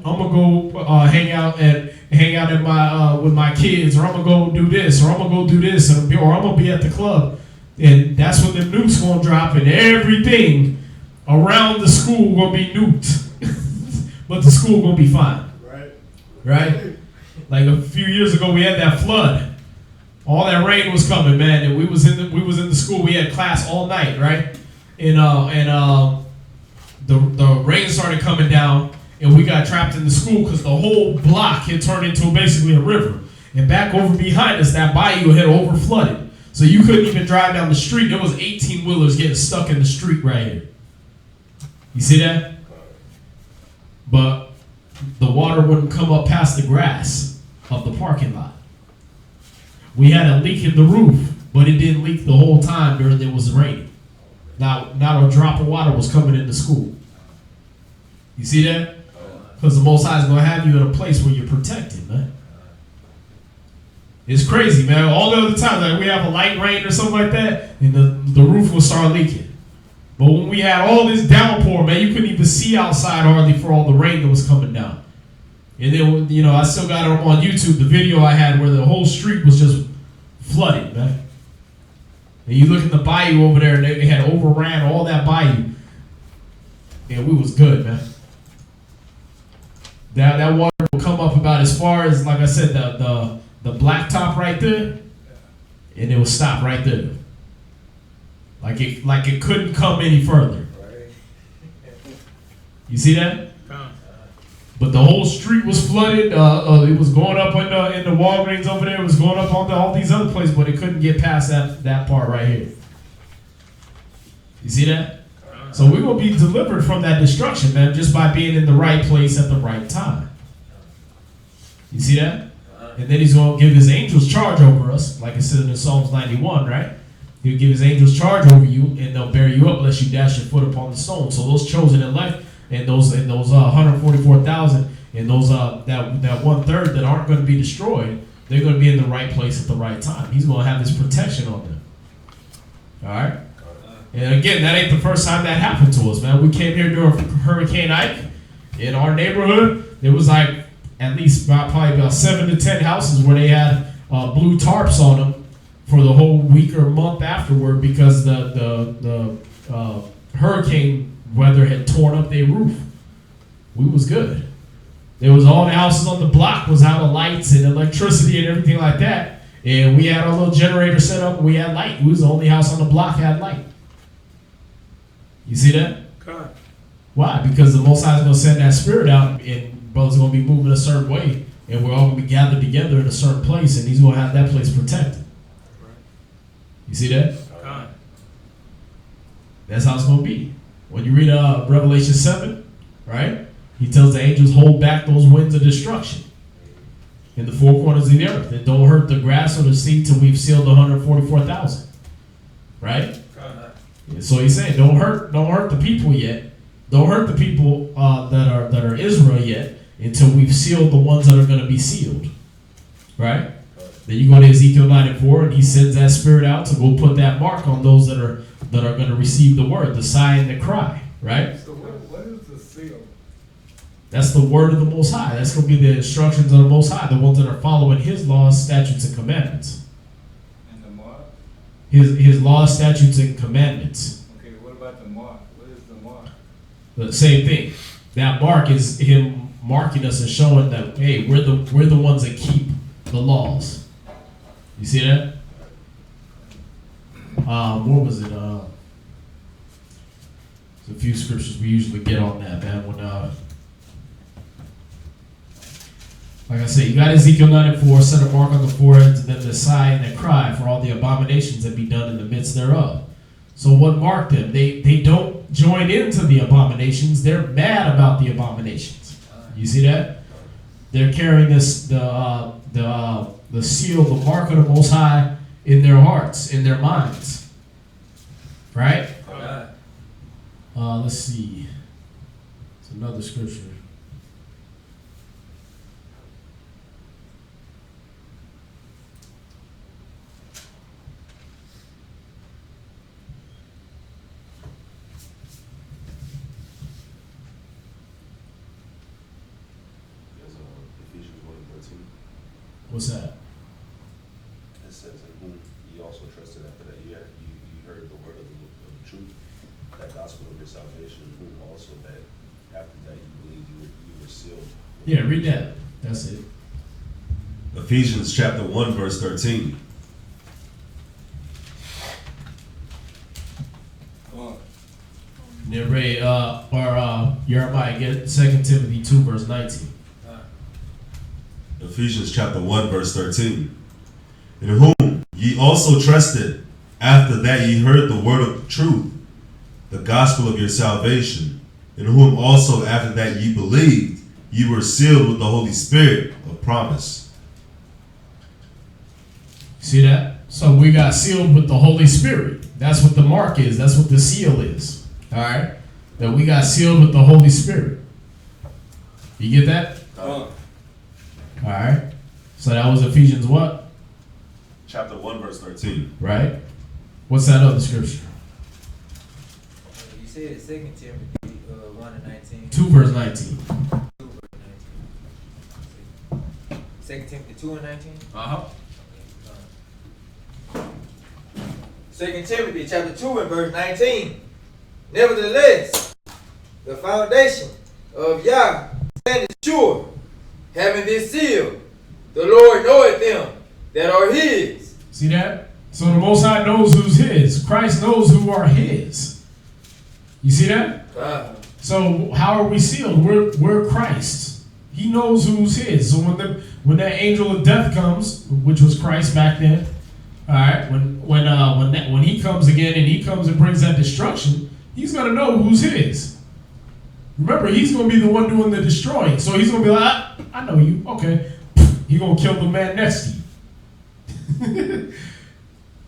[SPEAKER 4] going to go hang out at my with my kids, or I'm going to go do this, or I'm going to go do this, or I'm going to be at the club. And that's when the nukes going to drop, and everything around the school going to be nuked. But the school going to be fine. Right? Like a few years ago, we had that flood. All that rain was coming, man, and we was in the school. We had class all night, right? And the rain started coming down, and we got trapped in the school because the whole block had turned into basically a river. And back over behind us, that bayou had over flooded, so you couldn't even drive down the street. There was 18-wheelers getting stuck in the street right here. You see that? But the water wouldn't come up past the grass of the parking lot. We had a leak in the roof, but it didn't leak the whole time during it was raining. Not a drop of water was coming into school. You see that? Because the Most High is going to have you in a place where you're protected, man. It's crazy, man. All the other times, like we have a light rain or something like that, and the roof will start leaking. But when we had all this downpour, man, you couldn't even see outside hardly for all the rain that was coming down. And then, I still got it on YouTube, the video I had where the whole street was just flooded, man. And you look at the bayou over there, and they had overran all that bayou. And we was good, man. That water will come up about as far as, like I said, the blacktop right there, and it will stop right there. Like it couldn't come any further. You see that? But the whole street was flooded. It was going up in the Walgreens over there. It was going up onto all these other places, but it couldn't get past that part right here. You see that? So we're going to be delivered from that destruction, man, just by being in the right place at the right time. You see that? And then he's going to give his angels charge over us, like it says in Psalms 91, right? He'll give his angels charge over you, and they'll bear you up lest you dash your foot upon the stone. So those chosen elect, and those 144,000, and those that 1/3 that aren't going to be destroyed, they're going to be in the right place at the right time. He's going to have his protection on them. All right. And again, that ain't the first time that happened to us, man. We came here during Hurricane Ike in our neighborhood. There was like at least probably about 7 to 10 houses where they had blue tarps on them for the whole week or month afterward because the hurricane weather had torn up their roof. We was good. There was all the houses on the block was out of lights and electricity and everything like that. And we had our little generator set up and we had light. We was the only house on the block that had light. You see that?
[SPEAKER 9] God.
[SPEAKER 4] Why? Because the Most High is going to send that spirit out and brothers are going to be moving a certain way and we're all going to be gathered together in a certain place and he's going to have that place protected. You see that?
[SPEAKER 9] God.
[SPEAKER 4] That's how it's going to be. When you read Revelation 7, right? He tells the angels, hold back those winds of destruction in the four corners of the earth. And don't hurt the grass or the seed till we've sealed the 144,000. Right? So he's saying, don't hurt the people yet. Don't hurt the people that are Israel yet until we've sealed the ones that are going to be sealed. Right? Then you go to Ezekiel 9:4, and he sends that spirit out to go put that mark on those that are going to receive the word, the sigh and the cry. Right?
[SPEAKER 5] So what is the seal?
[SPEAKER 4] That's the word of the Most High. That's going to be the instructions of the Most High, the ones that are following His laws, statutes, and commandments.
[SPEAKER 5] And the mark?
[SPEAKER 4] His laws, statutes, and commandments.
[SPEAKER 5] Okay, what about the mark? What is the mark?
[SPEAKER 4] The same thing. That mark is Him marking us and showing that, hey, we're the ones that keep the laws. You see that? What was it? There's a few scriptures we usually get on that, man. When like I said, you got Ezekiel 9:4, set a mark on the foreheads, and then the sigh and the cry for all the abominations that be done in the midst thereof. So what marked them? They don't join into the abominations. They're mad about the abominations. You see that? They're carrying the seal, the mark of the Most High in their hearts, in their minds. Right? Let's see. It's another scripture.
[SPEAKER 7] Ephesians 1:13.
[SPEAKER 4] What's that?
[SPEAKER 7] It says, in whom ye also trusted after that you heard the word of the truth, that gospel of your salvation, in whom also that after that you believed you were sealed.
[SPEAKER 4] Yeah, read that. That's it.
[SPEAKER 7] Ephesians chapter 1, verse 13.
[SPEAKER 4] Then Ray, Jeremiah, get 2 Timothy 2, verse 19.
[SPEAKER 7] Ephesians chapter 1, verse 13. In whom ye also trusted, after that ye heard the word of truth, the gospel of your salvation, in whom also after that ye believed, ye were sealed with the Holy Spirit of promise.
[SPEAKER 4] See that? So we got sealed with the Holy Spirit. That's what the mark is. That's what the seal is. All right? That we got sealed with the Holy Spirit. You get that? All right? So that was Ephesians what?
[SPEAKER 7] Chapter 1, verse 13.
[SPEAKER 4] Right? What's that other scripture?
[SPEAKER 11] You said it's 2 Timothy 1 and 19.
[SPEAKER 4] 2 verse 19.
[SPEAKER 11] 2 Timothy 2 and 19?
[SPEAKER 6] Uh-huh.
[SPEAKER 11] 2 Timothy chapter 2 and verse 19. Nevertheless, the foundation of Yah standeth sure, having this seal, the Lord knoweth them that are His.
[SPEAKER 4] See that? So the Most High knows who's His. Christ knows who are His. You see that? So how are we sealed? We're Christ. He knows who's His. So when that angel of death comes, which was Christ back then, all right, when He comes again and He comes and brings that destruction, He's gonna know who's His. Remember, He's gonna be the one doing the destroying. So He's gonna be like, I know you. Okay, He's gonna kill the man next to you.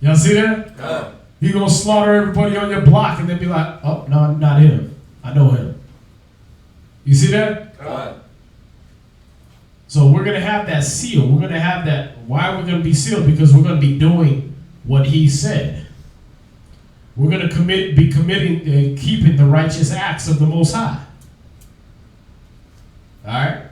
[SPEAKER 4] Y'all see that? He's gonna slaughter everybody on your block and then be like, oh no, not him. I know him. You see that? So we're going to have that seal. We're going to have that. Why are we going to be sealed? Because we're going to be doing what He said. We're going to be committing and keeping the righteous acts of the Most High. All right?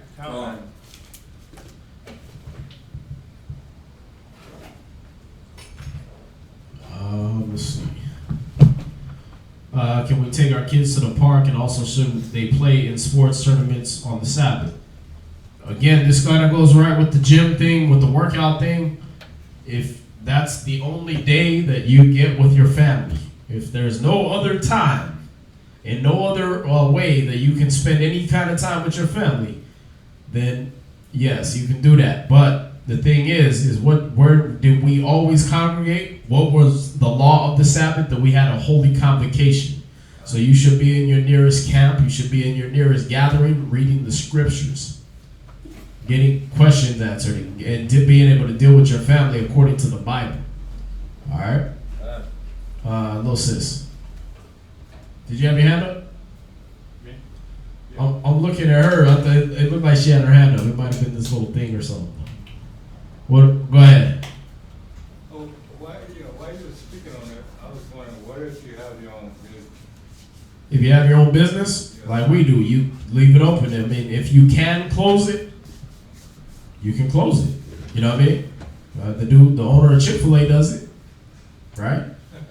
[SPEAKER 4] Let's see. Can we take our kids to the park, and also should they play in sports tournaments on the Sabbath? Again, this kind of goes right with the gym thing, with the workout thing. If that's the only day that you get with your family, if there's no other time and no other way that you can spend any kind of time with your family, then yes, you can do that. But the thing is where did we always congregate? What was the law of the Sabbath? That we had a holy convocation. So you should be in your nearest camp. You should be in your nearest gathering, reading the scriptures, getting questions answered, and being able to deal with your family according to the Bible. All right? Little sis. Did you have your hand up?
[SPEAKER 9] Me?
[SPEAKER 4] I'm looking at her. It looked like she had her hand up. It might have been this little thing or something. What? Go ahead.
[SPEAKER 5] Oh, while you were speaking on that, I was wondering, what if you have your own business?
[SPEAKER 4] If you have your own business, like we do. You leave it open. I mean, if you can close it, you can close it. You know what I mean? The owner of Chick-fil-A does it, right?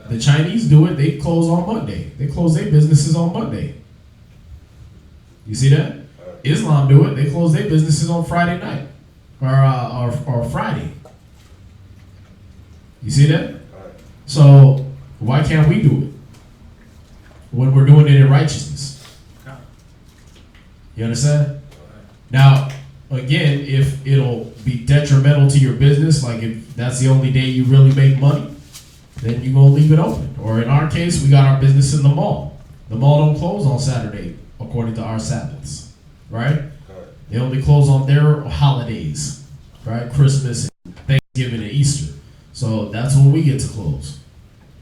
[SPEAKER 4] The Chinese do it. They close on Monday. They close their businesses on Monday. You see that? Islam do it. They close their businesses on Friday night or Friday. You see that? So why can't we do it when we're doing it in righteousness? You understand? Now, again, if it'll be detrimental to your business, like if that's the only day you really make money, then you're going to leave it open. Or in our case, we got our business in the mall. The mall don't close on Saturday, according to our Sabbaths, right? They only close on their holidays, right? Christmas, Thanksgiving, and Easter. So that's when we get to close.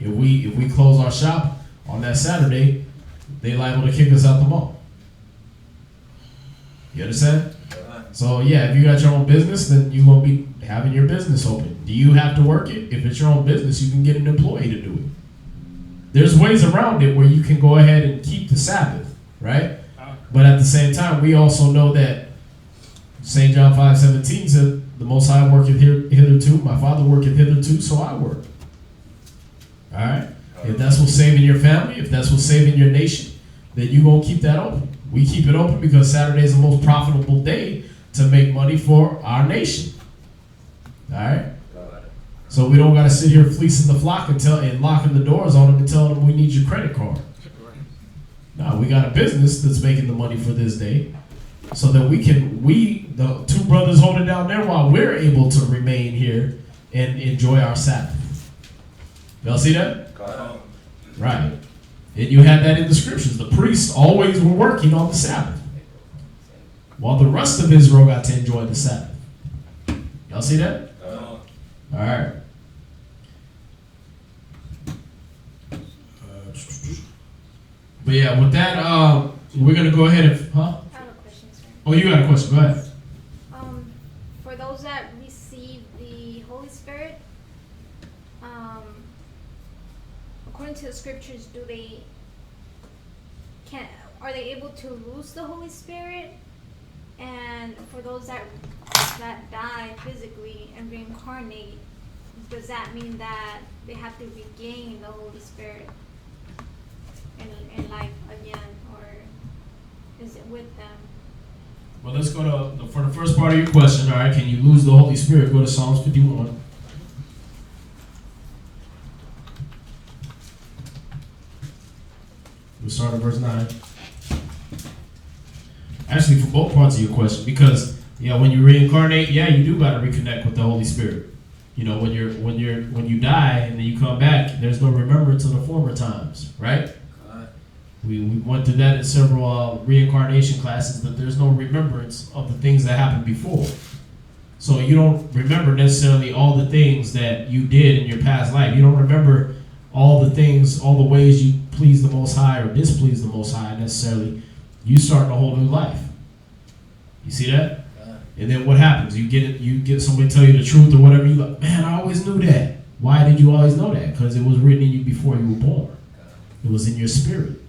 [SPEAKER 4] If we close our shop on that Saturday, they liable to kick us out the mall. You understand? So yeah, if you got your own business, then you're gonna be having your business open. Do you have to work it? If it's your own business, you can get an employee to do it. There's ways around it where you can go ahead and keep the Sabbath, right? But at the same time, we also know that St. John 5:17 said, "The Most High worketh hitherto, my Father worketh hitherto, so I work." All right. If that's what's saving your family, if that's what's saving your nation, then you're gonna keep that open. We keep it open because Saturday is the most profitable day to make money for our nation. All right? So we don't got to sit here fleecing the flock and locking the doors on them and telling them we need your credit card. No, we got a business that's making the money for this day so that the two brothers hold it down there while we're able to remain here and enjoy our Sabbath. Y'all see that? Right. And you had that in the scriptures. The priests always were working on the Sabbath, while the rest of Israel got to enjoy the Sabbath. Y'all see that? All right. But yeah, with that, we're gonna go ahead and
[SPEAKER 2] I have a question, sir.
[SPEAKER 4] Oh, you got a question? Go ahead.
[SPEAKER 2] For those that receive the Holy Spirit, according to the scriptures, are they able to lose the Holy Spirit? And for those that die physically and reincarnate, does that mean that they have to regain the Holy Spirit in life again, or is it with them?
[SPEAKER 4] Well, let's go to for the first part of your question. All right, can you lose the Holy Spirit? Go to Psalms 51. We'll start at verse 9. Actually, for both parts of your question, because when you reincarnate, you do got to reconnect with the Holy Spirit. You know, when you die and then you come back, there's no remembrance of the former times, right? We went through that in several reincarnation classes, that there's no remembrance of the things that happened before. So you don't remember necessarily all the things that you did in your past life. You don't remember all the things, all the ways you please the Most High or displease the Most High necessarily. You start a whole new life. You see that? And then what happens? You get somebody tell you the truth or whatever. You like, man, I always knew that. Why did you always know that? Because it was written in you before you were born. It was in your spirit.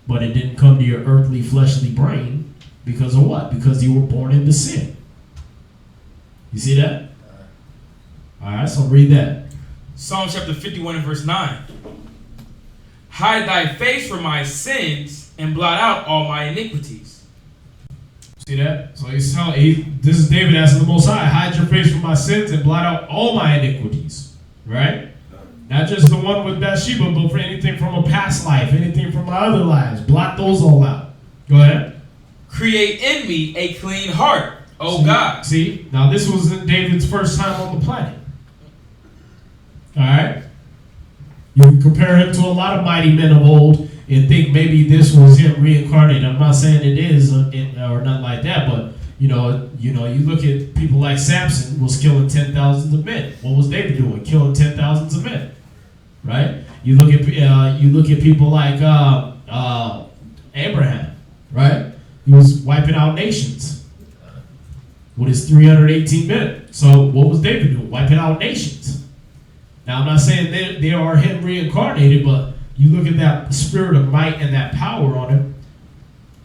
[SPEAKER 4] But it didn't come to your earthly, fleshly brain because of what? Because you were born into sin. You see that? All right, so read that.
[SPEAKER 6] Psalm chapter 51 and verse 9. Hide thy face from my sins and blot out all my iniquities.
[SPEAKER 4] See that? So this is David asking the Most High, hide your face from my sins and blot out all my iniquities. Right? Not just the one with Bathsheba, but for anything from a past life, anything from my other lives. Blot those all out. Go ahead.
[SPEAKER 6] Create in me a clean heart, O God.
[SPEAKER 4] See? Now this was David's first time on the planet. Alright? You can compare him to a lot of mighty men of old and think maybe this was him reincarnated. I'm not saying it is or nothing like that, but you look at people like Samson was killing 10,000s of men. What was David doing? Killing 10,000s of men, right? You look at people like Abraham, right? He was wiping out nations with his 318 men. So what was David doing? Wiping out nations. Now I'm not saying they are him reincarnated, but you look at that spirit of might and that power on him.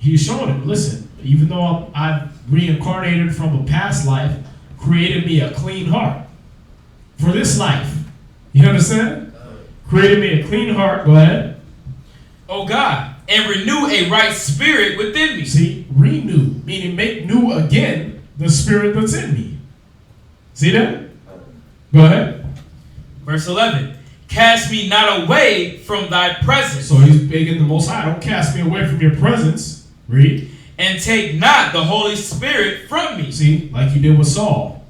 [SPEAKER 4] He's showing him, listen, even though I've reincarnated from a past life, created me a clean heart for this life. You understand? Created me a clean heart. Go ahead.
[SPEAKER 6] O God, and renew a right spirit within me.
[SPEAKER 4] See, renew, meaning make new again the spirit that's in me. See that? Go ahead.
[SPEAKER 6] Verse 11. Cast me not away from thy presence.
[SPEAKER 4] So he's begging the Most High, don't cast me away from your presence. Read.
[SPEAKER 6] And take not the Holy Spirit from me.
[SPEAKER 4] See, like you did with Saul.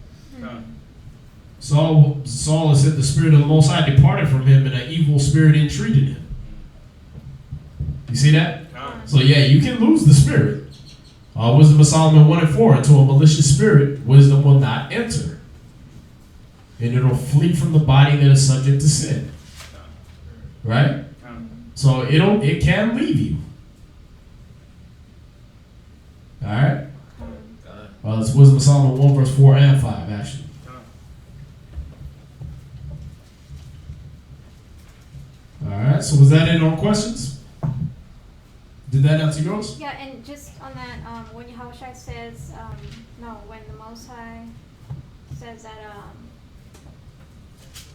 [SPEAKER 4] Saul said the Spirit of the Most High departed from him and an evil spirit entreated him. You see that? So yeah, you can lose the Spirit. Wisdom of Solomon 1 and 4, into a malicious spirit, wisdom will not enter. And it'll flee from the body that is subject to sin. Right? So it can leave you. Alright? Well, it's Wisdom of Solomon 1 verse 4 and 5 actually. Alright, so was that it on questions? Did that answer yours?
[SPEAKER 2] Yeah, and just on that, when Yahushua says, when the Most High says that,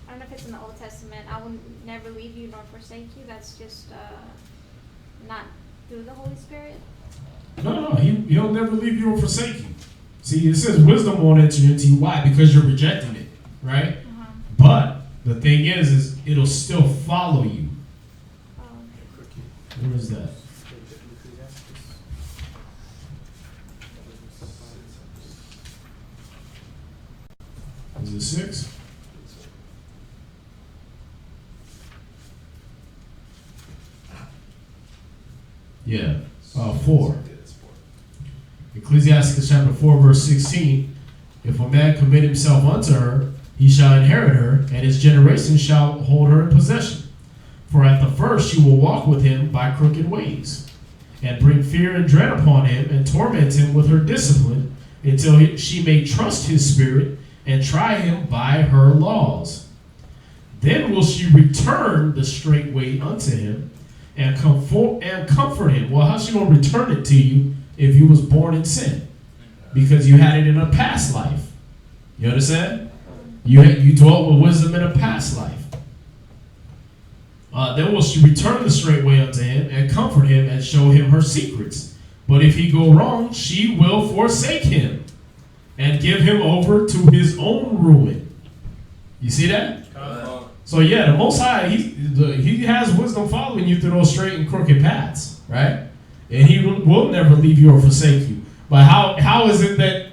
[SPEAKER 2] I don't know if it's in the Old Testament, I will never leave you nor forsake you, that's just not through the Holy Spirit?
[SPEAKER 4] No, he'll never leave you or forsake you. See, it says wisdom won't enter into you. Why? Because you're rejecting it, right? But the thing is it'll still follow you. Where is that? Is it 6? Yeah. 4. Ecclesiastes chapter 4 verse 16. If a man commit himself unto her, he shall inherit her, and his generation shall hold her in possession. For at the first she will walk with him by crooked ways, and bring fear and dread upon him, and torment him with her discipline, until she may trust his spirit, and try him by her laws. Then will she return the straight way unto him, and comfort him. Well, how's she going to return it to you if you was born in sin? Because you had it in a past life. You understand? You dwelt with wisdom in a past life. Then will she return the straight way unto him, and comfort him, and show him her secrets. But if he go wrong, she will forsake him, and give him over to his own ruin. You see that? So yeah, the Most High, he has wisdom following you through those straight and crooked paths, right? And he will never leave you or forsake you. But how is it that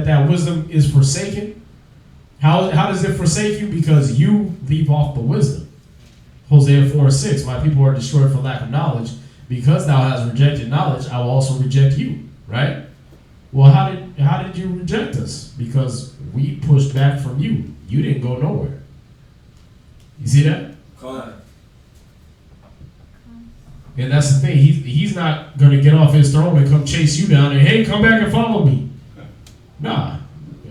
[SPEAKER 4] that wisdom is forsaken? How does it forsake you? Because you leave off the wisdom. Hosea 4:6, my people are destroyed for lack of knowledge. Because thou hast rejected knowledge, I will also reject you. Right? Well, how did you reject us? Because we pushed back from you. You didn't go nowhere. You see that? And that's the thing. He's not going to get off his throne and come chase you down and, hey, come back and follow me. Nah.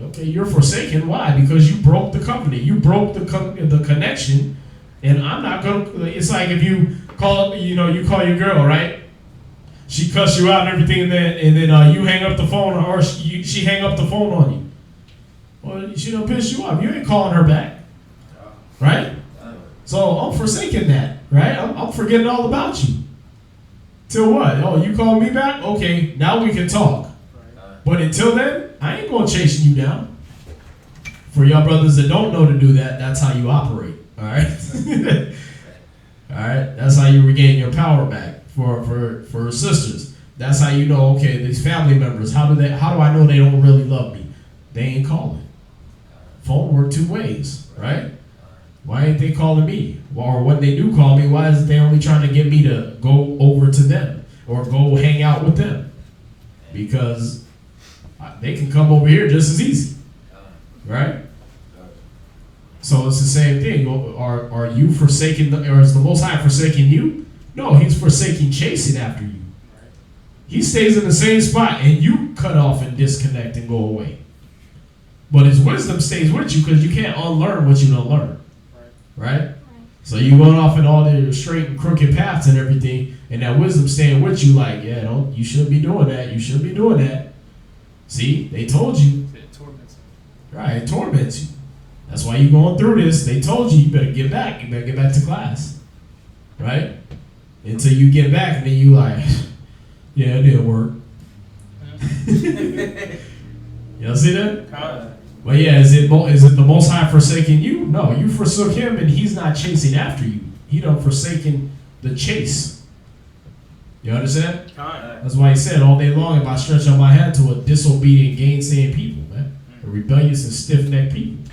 [SPEAKER 4] Okay, you're forsaken. Why? Because you broke the covenant. You broke the connection. And I'm not going to, it's like if you call your girl, right? She cuss you out and everything, and then you hang up the phone, or she hang up the phone on you. Well, she don't piss you off. You ain't calling her back. Right? So I'm forsaking that, right? I'm forgetting all about you. Till what? Oh, you call me back? Okay, now we can talk. But until then, I ain't going chasing you down. For y'all brothers that don't know to do that, that's how you operate. All right? All right? That's how you regain your power back. For sisters, that's how you know, okay, these family members, how do I know they don't really love me? They ain't calling. Phone work two ways, right? Why ain't they calling me? Or when they do call me, why is it they only trying to get me to go over to them or go hang out with them? Because they can come over here just as easy, right? So it's the same thing. Are you forsaking, or is the Most High forsaking you? No, he's forsaking chasing after you. He stays in the same spot and you cut off and disconnect and go away. But his wisdom stays with you because you can't unlearn what you don't learn. Right? So you going off in all the straight and crooked paths and everything, and that wisdom staying with you like, yeah, don't, you shouldn't be doing that. You shouldn't be doing that. See, they told you.
[SPEAKER 1] It torments him.
[SPEAKER 4] Right, it torments you. That's why you going through this. They told you, you better get back. You better get back to class. Right? Until you get back, and then you like, yeah, it didn't work. Y'all see that? But yeah, is it the Most High forsaking you? No, you forsook him, and he's not chasing after you. He done forsaken the chase. You understand? That's why he said, all day long, if I stretch out my hand to a disobedient, gainsaying people, man. A rebellious and stiff-necked people.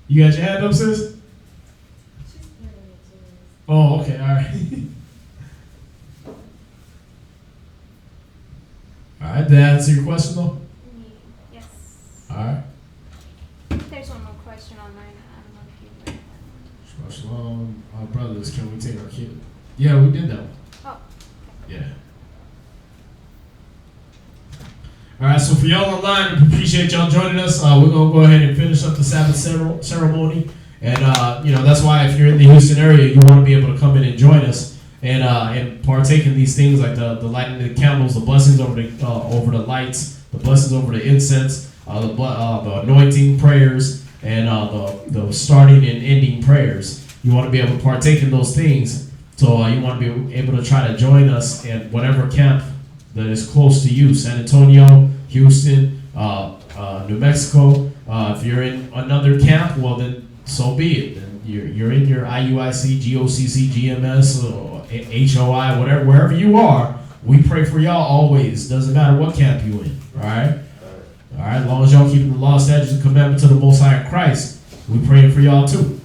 [SPEAKER 4] You got your hand up, sis? Oh, okay, all right. All right, did that answer your question, though?
[SPEAKER 2] Yes.
[SPEAKER 4] All right.
[SPEAKER 2] There's one more question online. I don't know if you read that.
[SPEAKER 4] Shalom, our brothers, can we take our kid? Yeah, we did that one.
[SPEAKER 2] Oh.
[SPEAKER 4] Yeah. All right, so for y'all online, we appreciate y'all joining us. We're gonna go ahead and finish up the Sabbath ceremony, and that's why if you're in the Houston area, you want to be able to come in and join us and partake in these things like the lighting of the candles, the blessings over the lights, the blessings over the incense, the anointing prayers, and the starting and ending prayers. You want to be able to partake in those things. So you want to be able to try to join us at whatever camp that is close to you. San Antonio, Houston, New Mexico. If you're in another camp, well then so be it. Then you're in your IUIC, GOCC, GMS, or HOI, whatever, wherever you are. We pray for y'all always. Doesn't matter what camp you in. All right. All right. As long as y'all keeping the law, statutes, and commandments of the Most High in Christ, we praying for y'all too.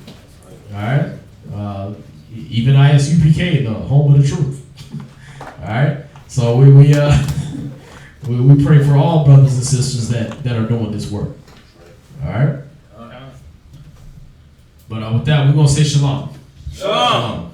[SPEAKER 4] All right. Even ISUPK, the home of the truth. All right. So we pray for all brothers and sisters that are doing this work. All right. But with that, we're gonna say shalom.
[SPEAKER 11] Shalom.